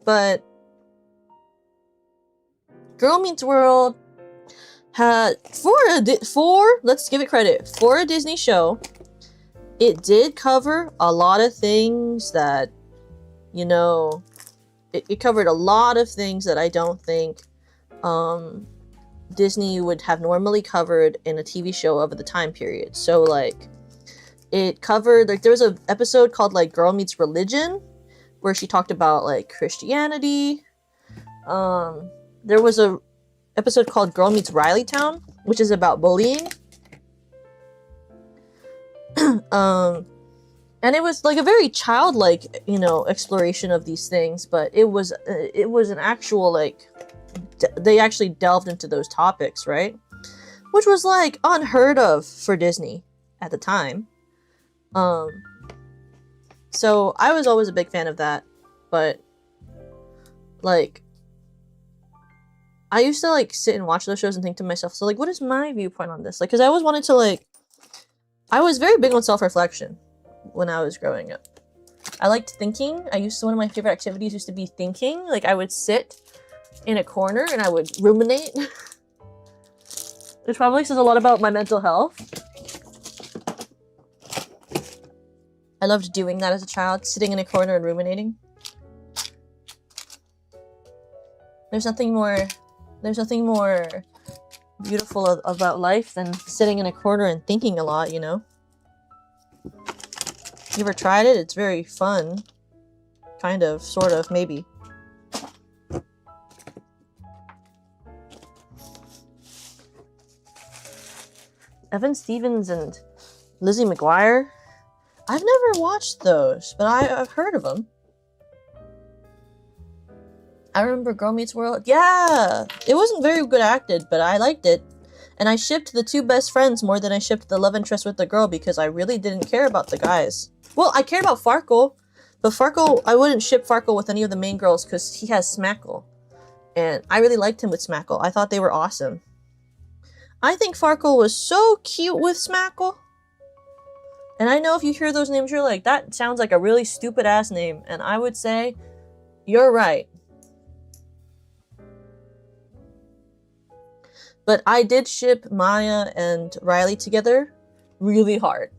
But Girl Meets World had let's give it credit, for a Disney show, it did cover a lot of things that, you know, it covered a lot of things that I don't think Disney would have normally covered in a TV show of the time period. So like it covered, like, there was an episode called like Girl Meets Religion, where she talked about like Christianity. There was a episode called Girl Meets Riley Town, which is about bullying. And it was like a very childlike, you know, exploration of these things, but it was an actual, like, they actually delved into those topics, right? Which was like unheard of for Disney at the time. So I was always a big fan of that, but like I used to like sit and watch those shows and think to myself, so like, what is my viewpoint on this? Like, because I always wanted to, like, I was very big on self-reflection when I was growing up. I liked thinking. One of my favorite activities used to be thinking. Like, I would sit in a corner and I would ruminate. Which probably says a lot about my mental health. I loved doing that as a child, sitting in a corner and ruminating. There's nothing more beautiful about life than sitting in a corner and thinking a lot, you know? You ever tried it? It's very fun. Kind of, sort of, maybe. Evan Stevens and Lizzie McGuire? I've never watched those, but I've heard of them. I remember Girl Meets World. Yeah! It wasn't very good acted, but I liked it. And I shipped the two best friends more than I shipped the love interest with the girl because I really didn't care about the guys. Well, I cared about Farkle, but Farkle, I wouldn't ship Farkle with any of the main girls because he has Smackle. And I really liked him with Smackle. I thought they were awesome. I think Farkle was so cute with Smackle. And I know if you hear those names, you're like, that sounds like a really stupid ass name. And I would say, you're right. But I did ship Maya and Riley together really hard.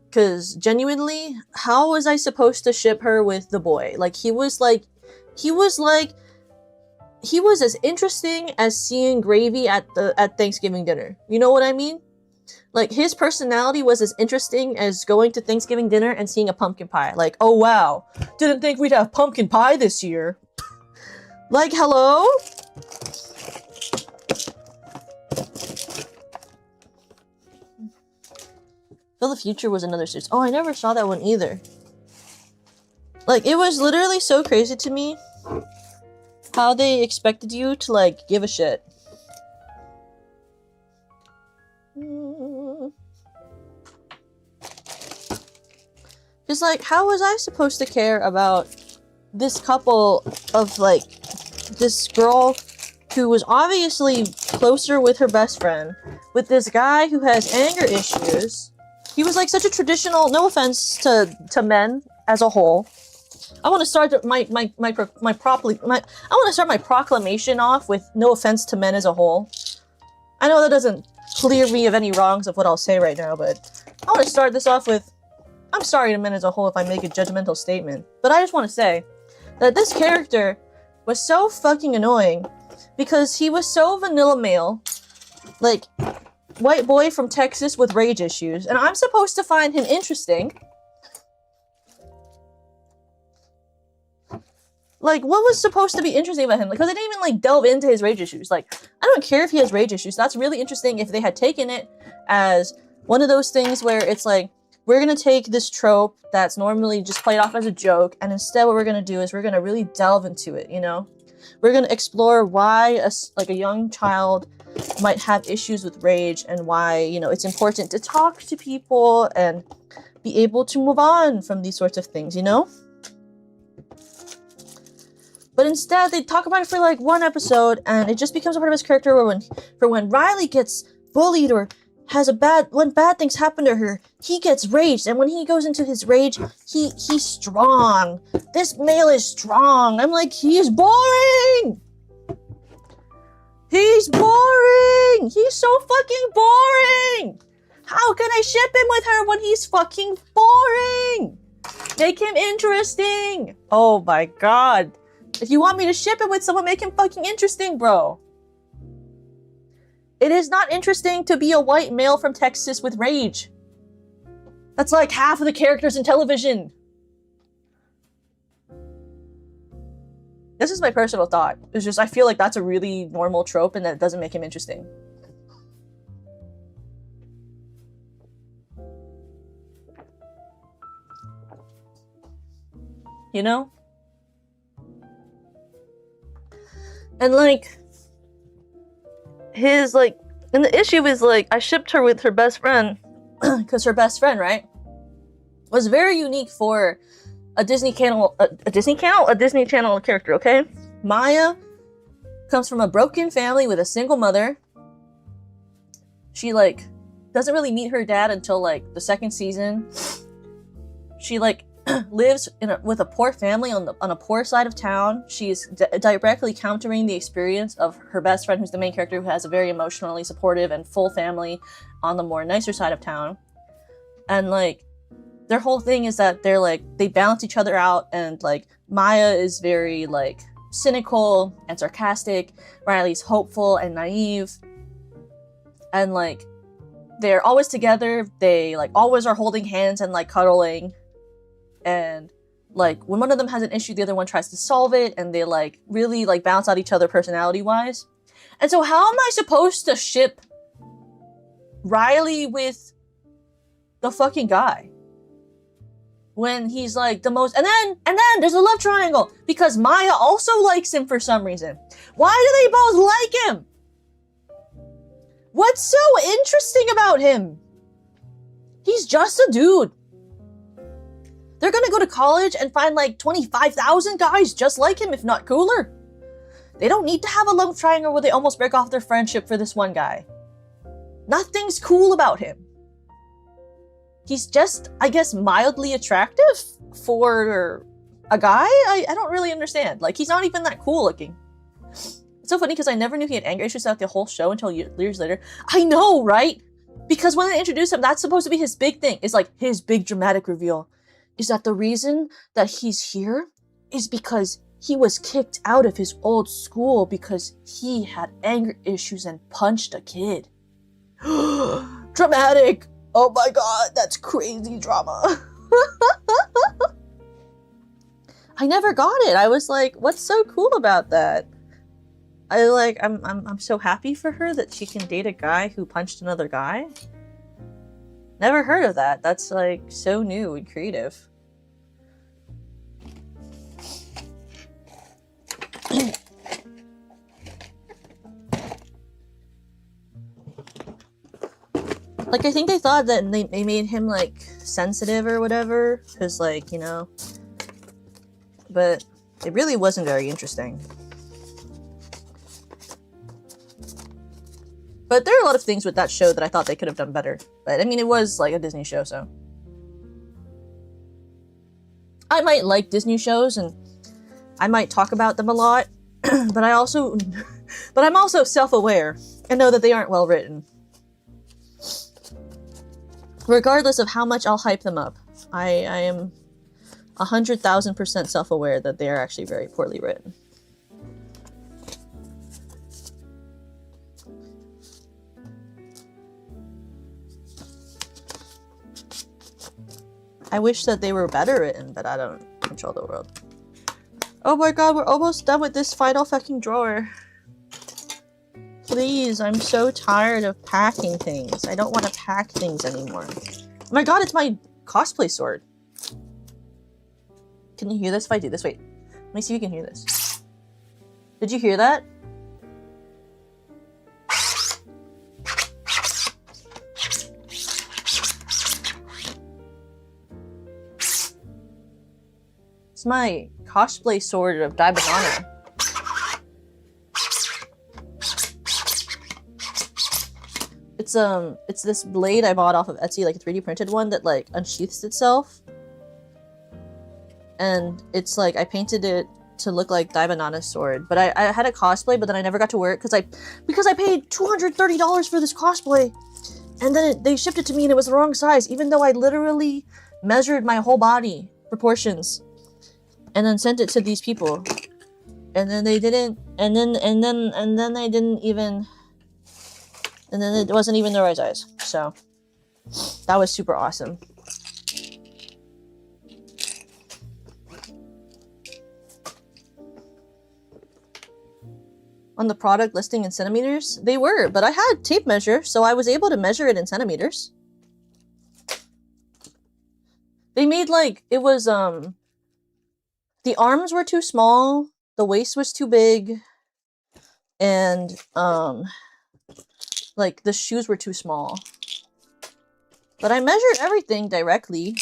Because genuinely, how was I supposed to ship her with the boy? Like, he was as interesting as seeing Gravy at Thanksgiving dinner. You know what I mean? Like, his personality was as interesting as going to Thanksgiving dinner and seeing a pumpkin pie. Like, oh wow, didn't think we'd have pumpkin pie this year. Like, hello? Phil the Future was another series. Oh, I never saw that one either. Like, it was literally so crazy to me how they expected you to, like, give a shit. Just like, how was I supposed to care about this couple of, like, this girl who was obviously closer with her best friend, with this guy who has anger issues? He was like such a traditional, no offense to men as a whole. I want to start my proclamation off with no offense to men as a whole. I know that doesn't clear me of any wrongs of what I'll say right now, but I want to start this off with, I'm sorry to men as a whole if I make a judgmental statement, but I just want to say that this character was so fucking annoying because he was so vanilla male, like, white boy from Texas with rage issues, and I'm supposed to find him interesting. Like, what was supposed to be interesting about him? Because they didn't even, like, delve into his rage issues. Like, I don't care if he has rage issues. That's really interesting if they had taken it as one of those things where it's like, we're gonna take this trope that's normally just played off as a joke, and instead what we're gonna do is we're gonna really delve into it, you know? We're gonna explore why a young child might have issues with rage and why, you know, it's important to talk to people and be able to move on from these sorts of things, you know? But instead, they talk about it for like one episode, and it just becomes a part of his character where when Riley gets bullied or when bad things happen to her, he gets raged, and when he goes into his rage, he's strong. This male is strong. I'm like, he's boring! He's boring! He's so fucking boring! How can I ship him with her when he's fucking boring? Make him interesting! Oh my god. If you want me to ship him with someone, make him fucking interesting, bro. It is not interesting to be a white male from Texas with rage. That's like half of the characters in television. This is my personal thought. It's just, I feel like that's a really normal trope and that doesn't make him interesting. You know? And like, and the issue is like, I shipped her with her best friend, because her best friend, right, was very unique for a Disney Channel character, okay? Maya comes from a broken family with a single mother. She, like, doesn't really meet her dad until, like, the second season. She, like, lives with a poor family on a poor side of town. She's directly countering the experience of her best friend, who's the main character, who has a very emotionally supportive and full family on the more nicer side of town. And like, their whole thing is that they balance each other out, and like, Maya is very like cynical and sarcastic. Riley's hopeful and naive. And like, they're always together. They like always are holding hands and like cuddling. And like, when one of them has an issue, the other one tries to solve it, and they like really like balance out each other personality wise. And so how am I supposed to ship Riley with the fucking guy when he's like the most, and then there's a love triangle because Maya also likes him for some reason. Why do they both like him? What's so interesting about him? He's just a dude. They're gonna go to college and find like 25,000 guys just like him, if not cooler. They don't need to have a love triangle where they almost break off their friendship for this one guy. Nothing's cool about him. he's just, I guess, mildly attractive for a guy? I don't really understand. Like, he's not even that cool looking. It's so funny because I never knew he had anger issues throughout the whole show until years later. I know, right? Because when they introduce him, that's supposed to be his big thing. It's like his big dramatic reveal. Is that the reason that he's here is because he was kicked out of his old school because he had anger issues and punched a kid. Dramatic! Oh my god, that's crazy drama. I never got it. I was like, what's so cool about that? I'm so happy for her that she can date a guy who punched another guy. Never heard of that. That's like so new and creative. Like, I think they thought that they made him, like, sensitive or whatever, because, like, you know, but it really wasn't very interesting. But there are a lot of things with that show that I thought they could have done better. But, I mean, it was, like, a Disney show, so. I might like Disney shows, and I might talk about them a lot, but I'm also self-aware, and know that they aren't well written. Regardless of how much I'll hype them up, I am 100,000% self-aware that they are actually very poorly written. I wish that they were better written, but I don't control the world. Oh my god, we're almost done with this final fucking drawer. Please, I'm so tired of packing things. I don't want to pack things anymore. Oh my god, it's my cosplay sword. Can you hear this if I do this? Wait. Let me see if you can hear this. Did you hear that? It's my cosplay sword of daimon. It's this blade I bought off of Etsy, like a 3D printed one that like unsheaths itself. And it's like, I painted it to look like Daibanana's sword. But I had a cosplay, but then I never got to wear it because I paid $230 for this cosplay. And then they shipped it to me and it was the wrong size, even though I literally measured my whole body proportions. And then sent it to these people. And then they didn't, and then they didn't even, and then it wasn't even the right size. So that was super awesome. On the product listing in centimeters, they were, but I had tape measure, so I was able to measure it in centimeters. They made like, it was, the arms were too small, the waist was too big, and, like, the shoes were too small. But I measured everything directly.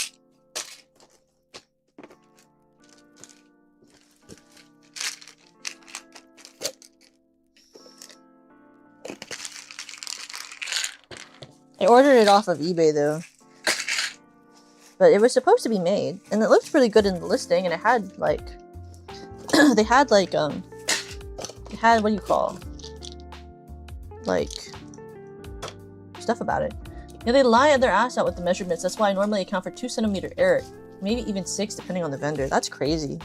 I ordered it off of eBay, though. But it was supposed to be made, and it looked pretty good in the listing, and it had, like, they had, like, it had, what do you call, like, stuff about it. Yeah, they lie their ass out with the measurements. That's why I normally account for 2 centimeter error, maybe even 6, depending on the vendor. That's crazy.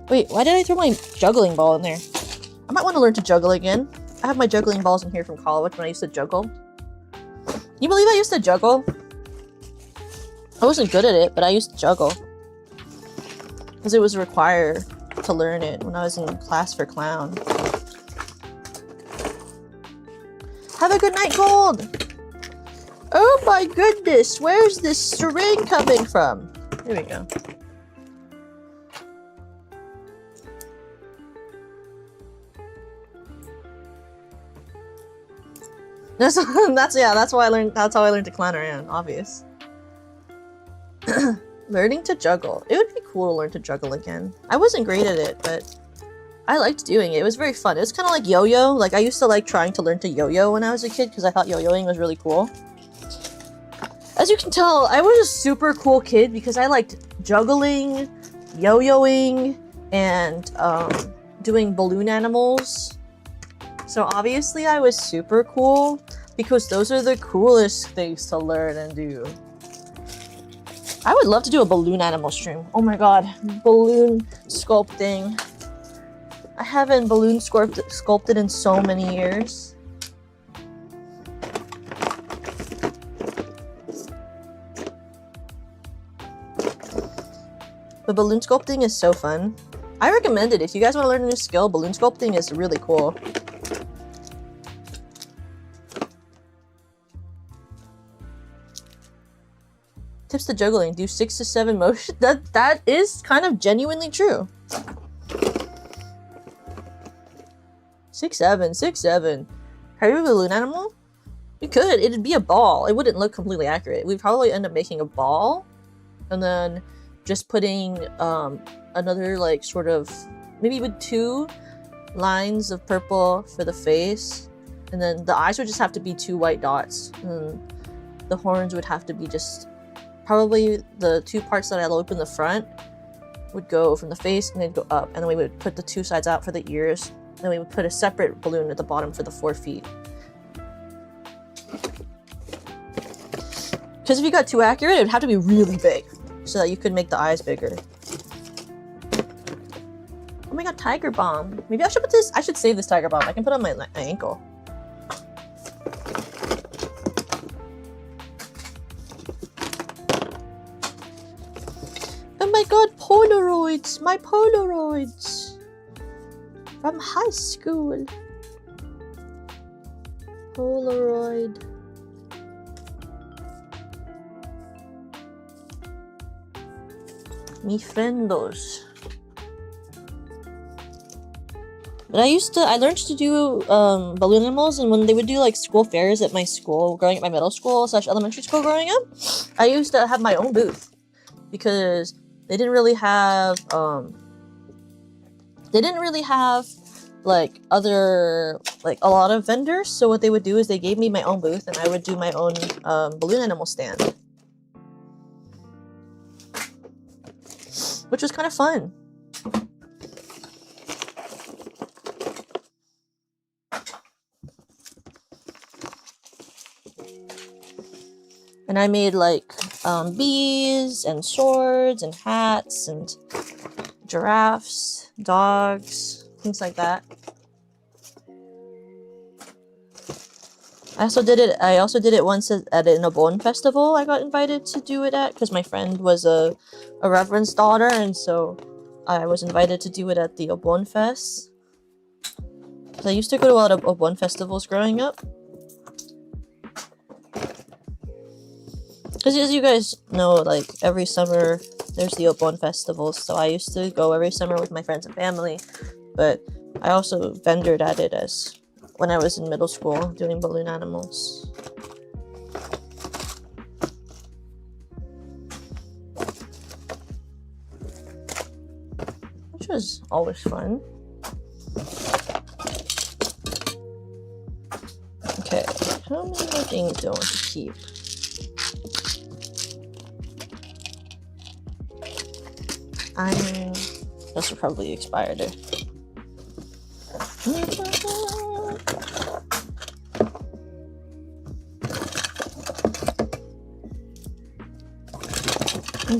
Wait, why did I throw my juggling ball in there? I might want to learn to juggle again. I have my juggling balls in here from college when I used to juggle. You believe I used to juggle? I wasn't good at it, but I used to juggle. Because it was required to learn it when I was in class for clown. Have a good night, Gold! Oh my goodness, where's this string coming from? Here we go. That's why I learned, that's how I learned to clown around, obvious. Learning to juggle. It would be cool to learn to juggle again. I wasn't great at it, but I liked doing it. It was very fun. It was kind of like yo-yo. Like, I used to like trying to learn to yo-yo when I was a kid because I thought yo-yoing was really cool. As you can tell, I was a super cool kid because I liked juggling, yo-yoing, and doing balloon animals. So obviously I was super cool because those are the coolest things to learn and do. I would love to do a balloon animal stream. Oh my god, balloon sculpting. I haven't balloon sculpted in so many years. But balloon sculpting is so fun. I recommend it. If you guys want to learn a new skill, balloon sculpting is really cool. Tips to juggling. Do 6 to 7 motions. That is kind of genuinely true. 6-7, 6-7. Have you a balloon animal? We could. It'd be a ball. It wouldn't look completely accurate. We'd probably end up making a ball, and then just putting another like sort of maybe with 2 lines of purple for the face, and then the eyes would just have to be 2 white dots, and the horns would have to be just probably the 2 parts that I'll open the front would go from the face and then go up, and then we would put the 2 sides out for the ears, and then we would put a separate balloon at the bottom for the 4 feet. Because if you got too accurate, it would have to be really big so that you could make the eyes bigger. Oh my god, tiger bomb. Maybe I should put this. I should save this tiger bomb. I can put it on my ankle. Oh my god, Polaroids! My Polaroids! From high school. Polaroid. Mi friendos. But I learned to do balloon animals, and when they would do like school fairs at my school, growing up, my middle school / elementary school growing up, I used to have my own booth because they didn't really have like other like a lot of vendors. So what they would do is they gave me my own booth, and I would do my own balloon animal stand, which was kind of fun. And I made like bees and swords and hats and giraffes, dogs, things like that. I also did it once at an Obon festival. I got invited to do it at because my friend was a reverend's daughter, and so I was invited to do it at the Obon Fest. So I used to go to a lot of Obon festivals growing up. Because as you guys know, like every summer there's the Obon festivals, so I used to go every summer with my friends and family. But I also vendored at it as when I was in middle school doing balloon animals. Which was always fun. Okay, how many more things do I want to keep? Those are probably expired. Let's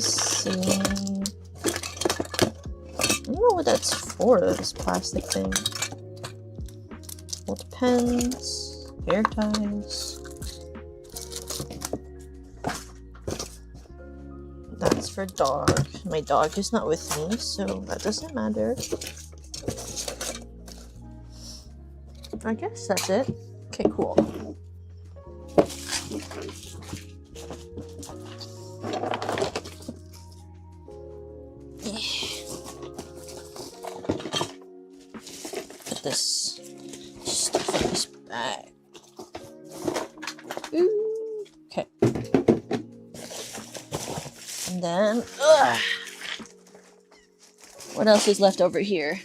see. I don't know what that's for, this plastic thing. Old pens, hair ties. That's for dog. My dog is not with me, so that doesn't matter. I guess that's it. Okay, cool. Put this stuff in this bag. Ooh. Okay. And then, what else is left over here?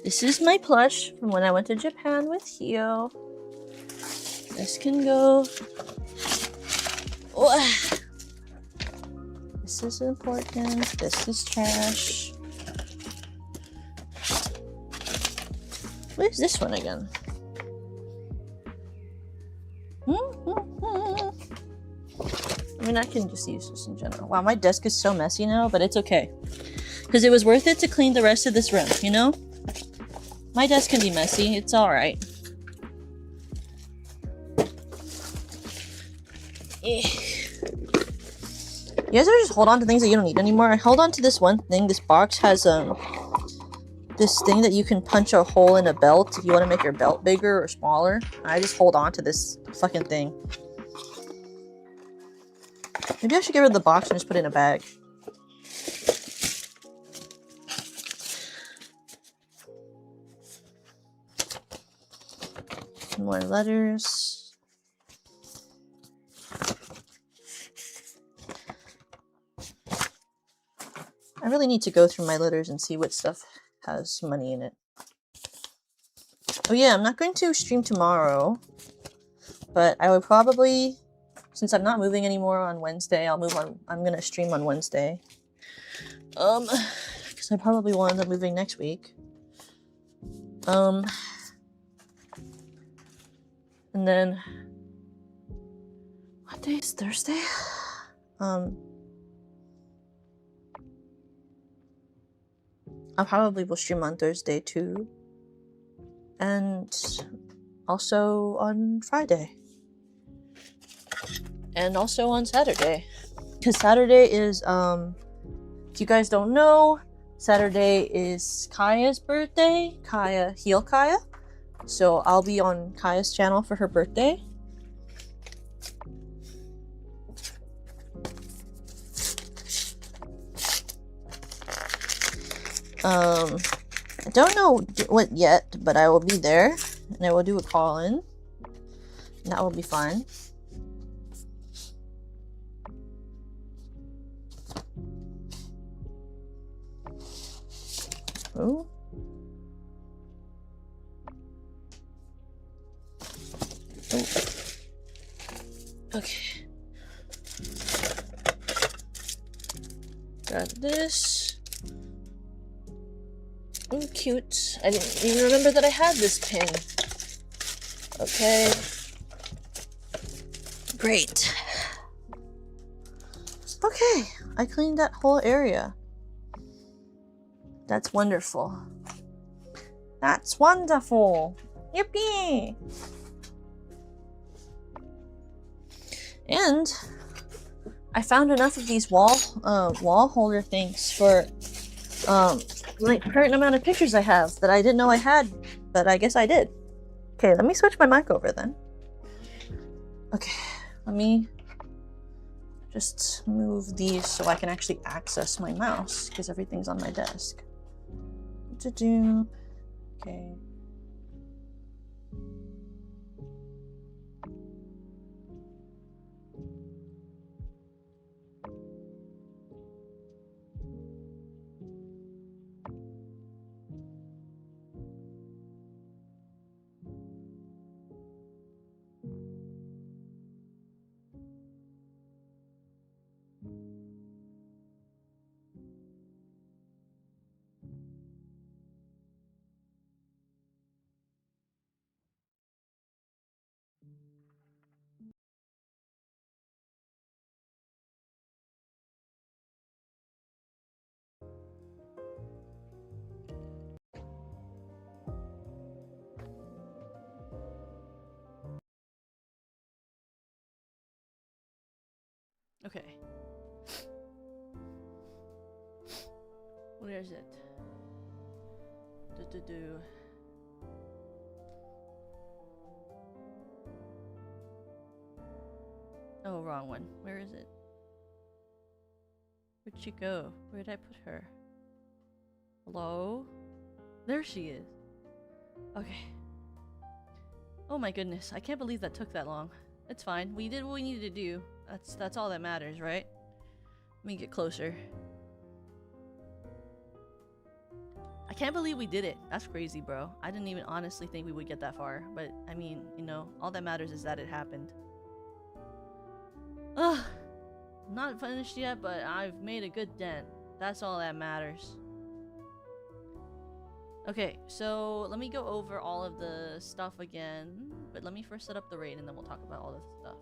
This is my plush from when I went to Japan with Hio. This can go Oh. This is important. This is trash. Where's this one again? I mean, I can just use this in general. Wow, my desk is so messy now, but it's okay. Because it was worth it to clean the rest of this room, you know? My desk can be messy. It's alright. You guys ever just hold on to things that you don't need anymore? I held on to this one thing. This box has this thing that you can punch a hole in a belt if you want to make your belt bigger or smaller. I just hold on to this fucking thing. Maybe I should get rid of the box and just put it in a bag. More letters. I really need to go through my letters and see what stuff has money in it. Oh yeah, I'm not going to stream tomorrow, but I would probably, since I'm not moving anymore on Wednesday, I'm gonna stream on Wednesday. Because I probably will end up moving next week. And then, what day is Thursday? I probably will stream on Thursday too. And also on Friday. And also on Saturday. Because Saturday is, if you guys don't know, Saturday is Kaya's birthday. Heal Kaya. So I'll be on Kaya's channel for her birthday. I don't know what yet, but I will be there, and I will do a call-in. That will be fun. Oh. Okay. Got this. Oh, cute. I didn't even remember that I had this pin. Okay. Great. Okay, I cleaned that whole area. That's wonderful. That's wonderful. Yippee! And I found enough of these wall holder things for like current amount of pictures I have that I didn't know I had, but I guess I did. Okay, let me switch my mic over then. Okay, let me just move these so I can actually access my mouse because everything's on my desk. What to do? Okay. Okay. Where is it? Oh, wrong one. Where is it? Where'd she go? Where did I put her? Hello? There she is. Okay. Oh my goodness. I can't believe that took that long. It's fine. We did what we needed to do. That's all that matters, right? Let me get closer. I can't believe we did it. That's crazy, bro. I didn't even honestly think we would get that far. But, I mean, you know, all that matters is that it happened. Ugh. Not finished yet, but I've made a good dent. That's all that matters. Okay, so let me go over all of the stuff again. But let me first set up the raid and then we'll talk about all of the stuff.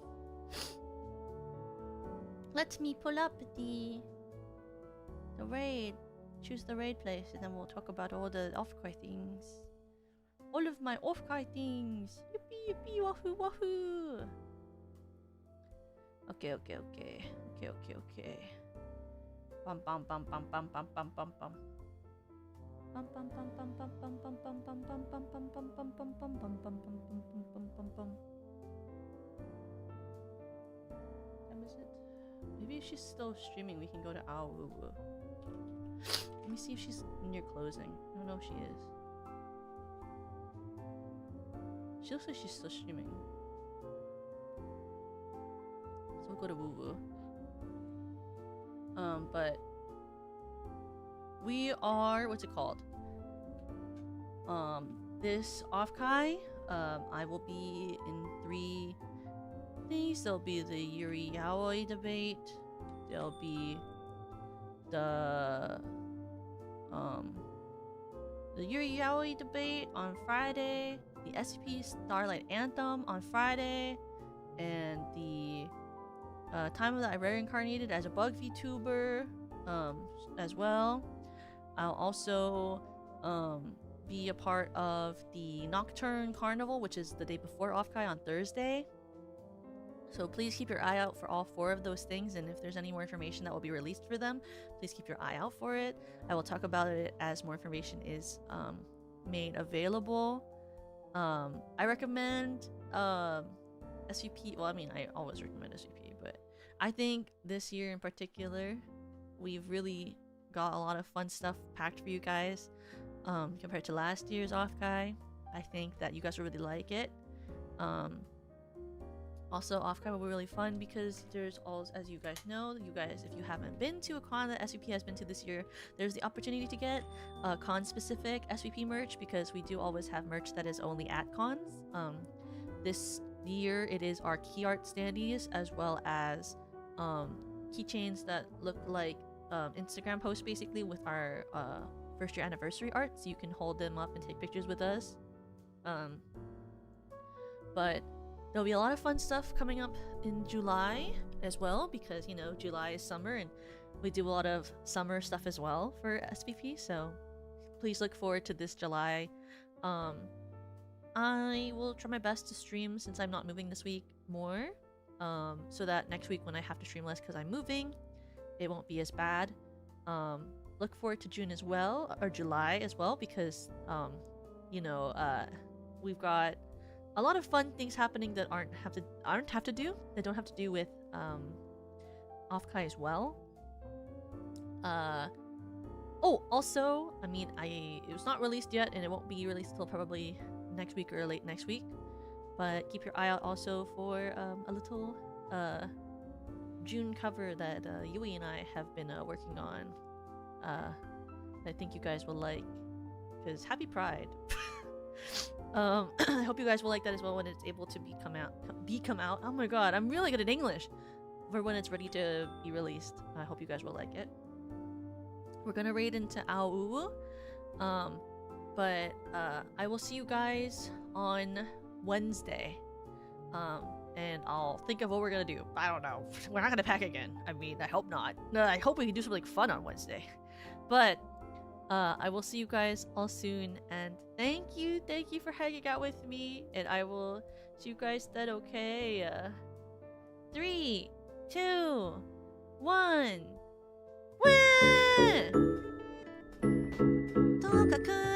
Let me pull up the raid. Choose the raid place and then we'll talk about all the off-cry things. All of my off-cry things! Yippee yippee wahoo wahoo! Okay. Bum bum bum bum bum bum bum bum bum. Bum bum bum bum bum bum bum bum bum bum bum bum bum bum bum bum bum bum bum bum. Time is it? Maybe if she's still streaming, we can go to Awu. Let me see if she's near closing. I don't know if she is. She looks like she's still streaming. So we'll go to Woo Woo. But we are, what's it called? This off-kai, I will be in 3 things. There'll be the Yuri Yaoi debate. There'll be the Yuri Yaoi debate on Friday, the SCP Starlight Anthem on Friday, and the time that I reincarnated as a bug VTuber as well. I'll also be a part of the Nocturne Carnival, which is the day before Off-Kai on Thursday. So please keep your eye out for all 4 of those things, and if there's any more information that will be released for them, please keep your eye out for it. I will talk about it as more information is made available. I recommend SVP. Well, I mean, I always recommend SVP, but I think this year in particular, we've really got a lot of fun stuff packed for you guys compared to last year's Off-Kai. I think that you guys will really like it. Also, Off-Kai will be really fun because there's all, as you guys know, if you haven't been to a con that SVP has been to this year, there's the opportunity to get con-specific SVP merch because we do always have merch that is only at cons. This year, it is our key art standees as well as keychains that look like Instagram posts basically with our first year anniversary art, so you can hold them up and take pictures with us. But there'll be a lot of fun stuff coming up in July as well because, you know, July is summer and we do a lot of summer stuff as well for SVP, so please look forward to this July. I will try my best to stream since I'm not moving this week more, so that next week when I have to stream less because I'm moving, it won't be as bad. Look forward to June as well, or July as well, because you know, we've got a lot of fun things happening that don't have to do with Off-Kai as well. Oh, also, I mean, it was not released yet, and it won't be released till probably next week or late next week. But keep your eye out also for a little June cover that Yui and I have been working on. I think you guys will like, because Happy Pride. I hope you guys will like that as well when it's able to come out. Oh my god, I'm really good at English. For when it's ready to be released. I hope you guys will like it. We're gonna raid into Awu. But I will see you guys on Wednesday. And I'll think of what we're gonna do. I don't know. We're not gonna pack again. I mean, I hope not. No, I hope we can do something fun on Wednesday. But I will see you guys all soon, and thank you for hanging out with me, and I will see you guys then, okay? 3, 2, 1. とかく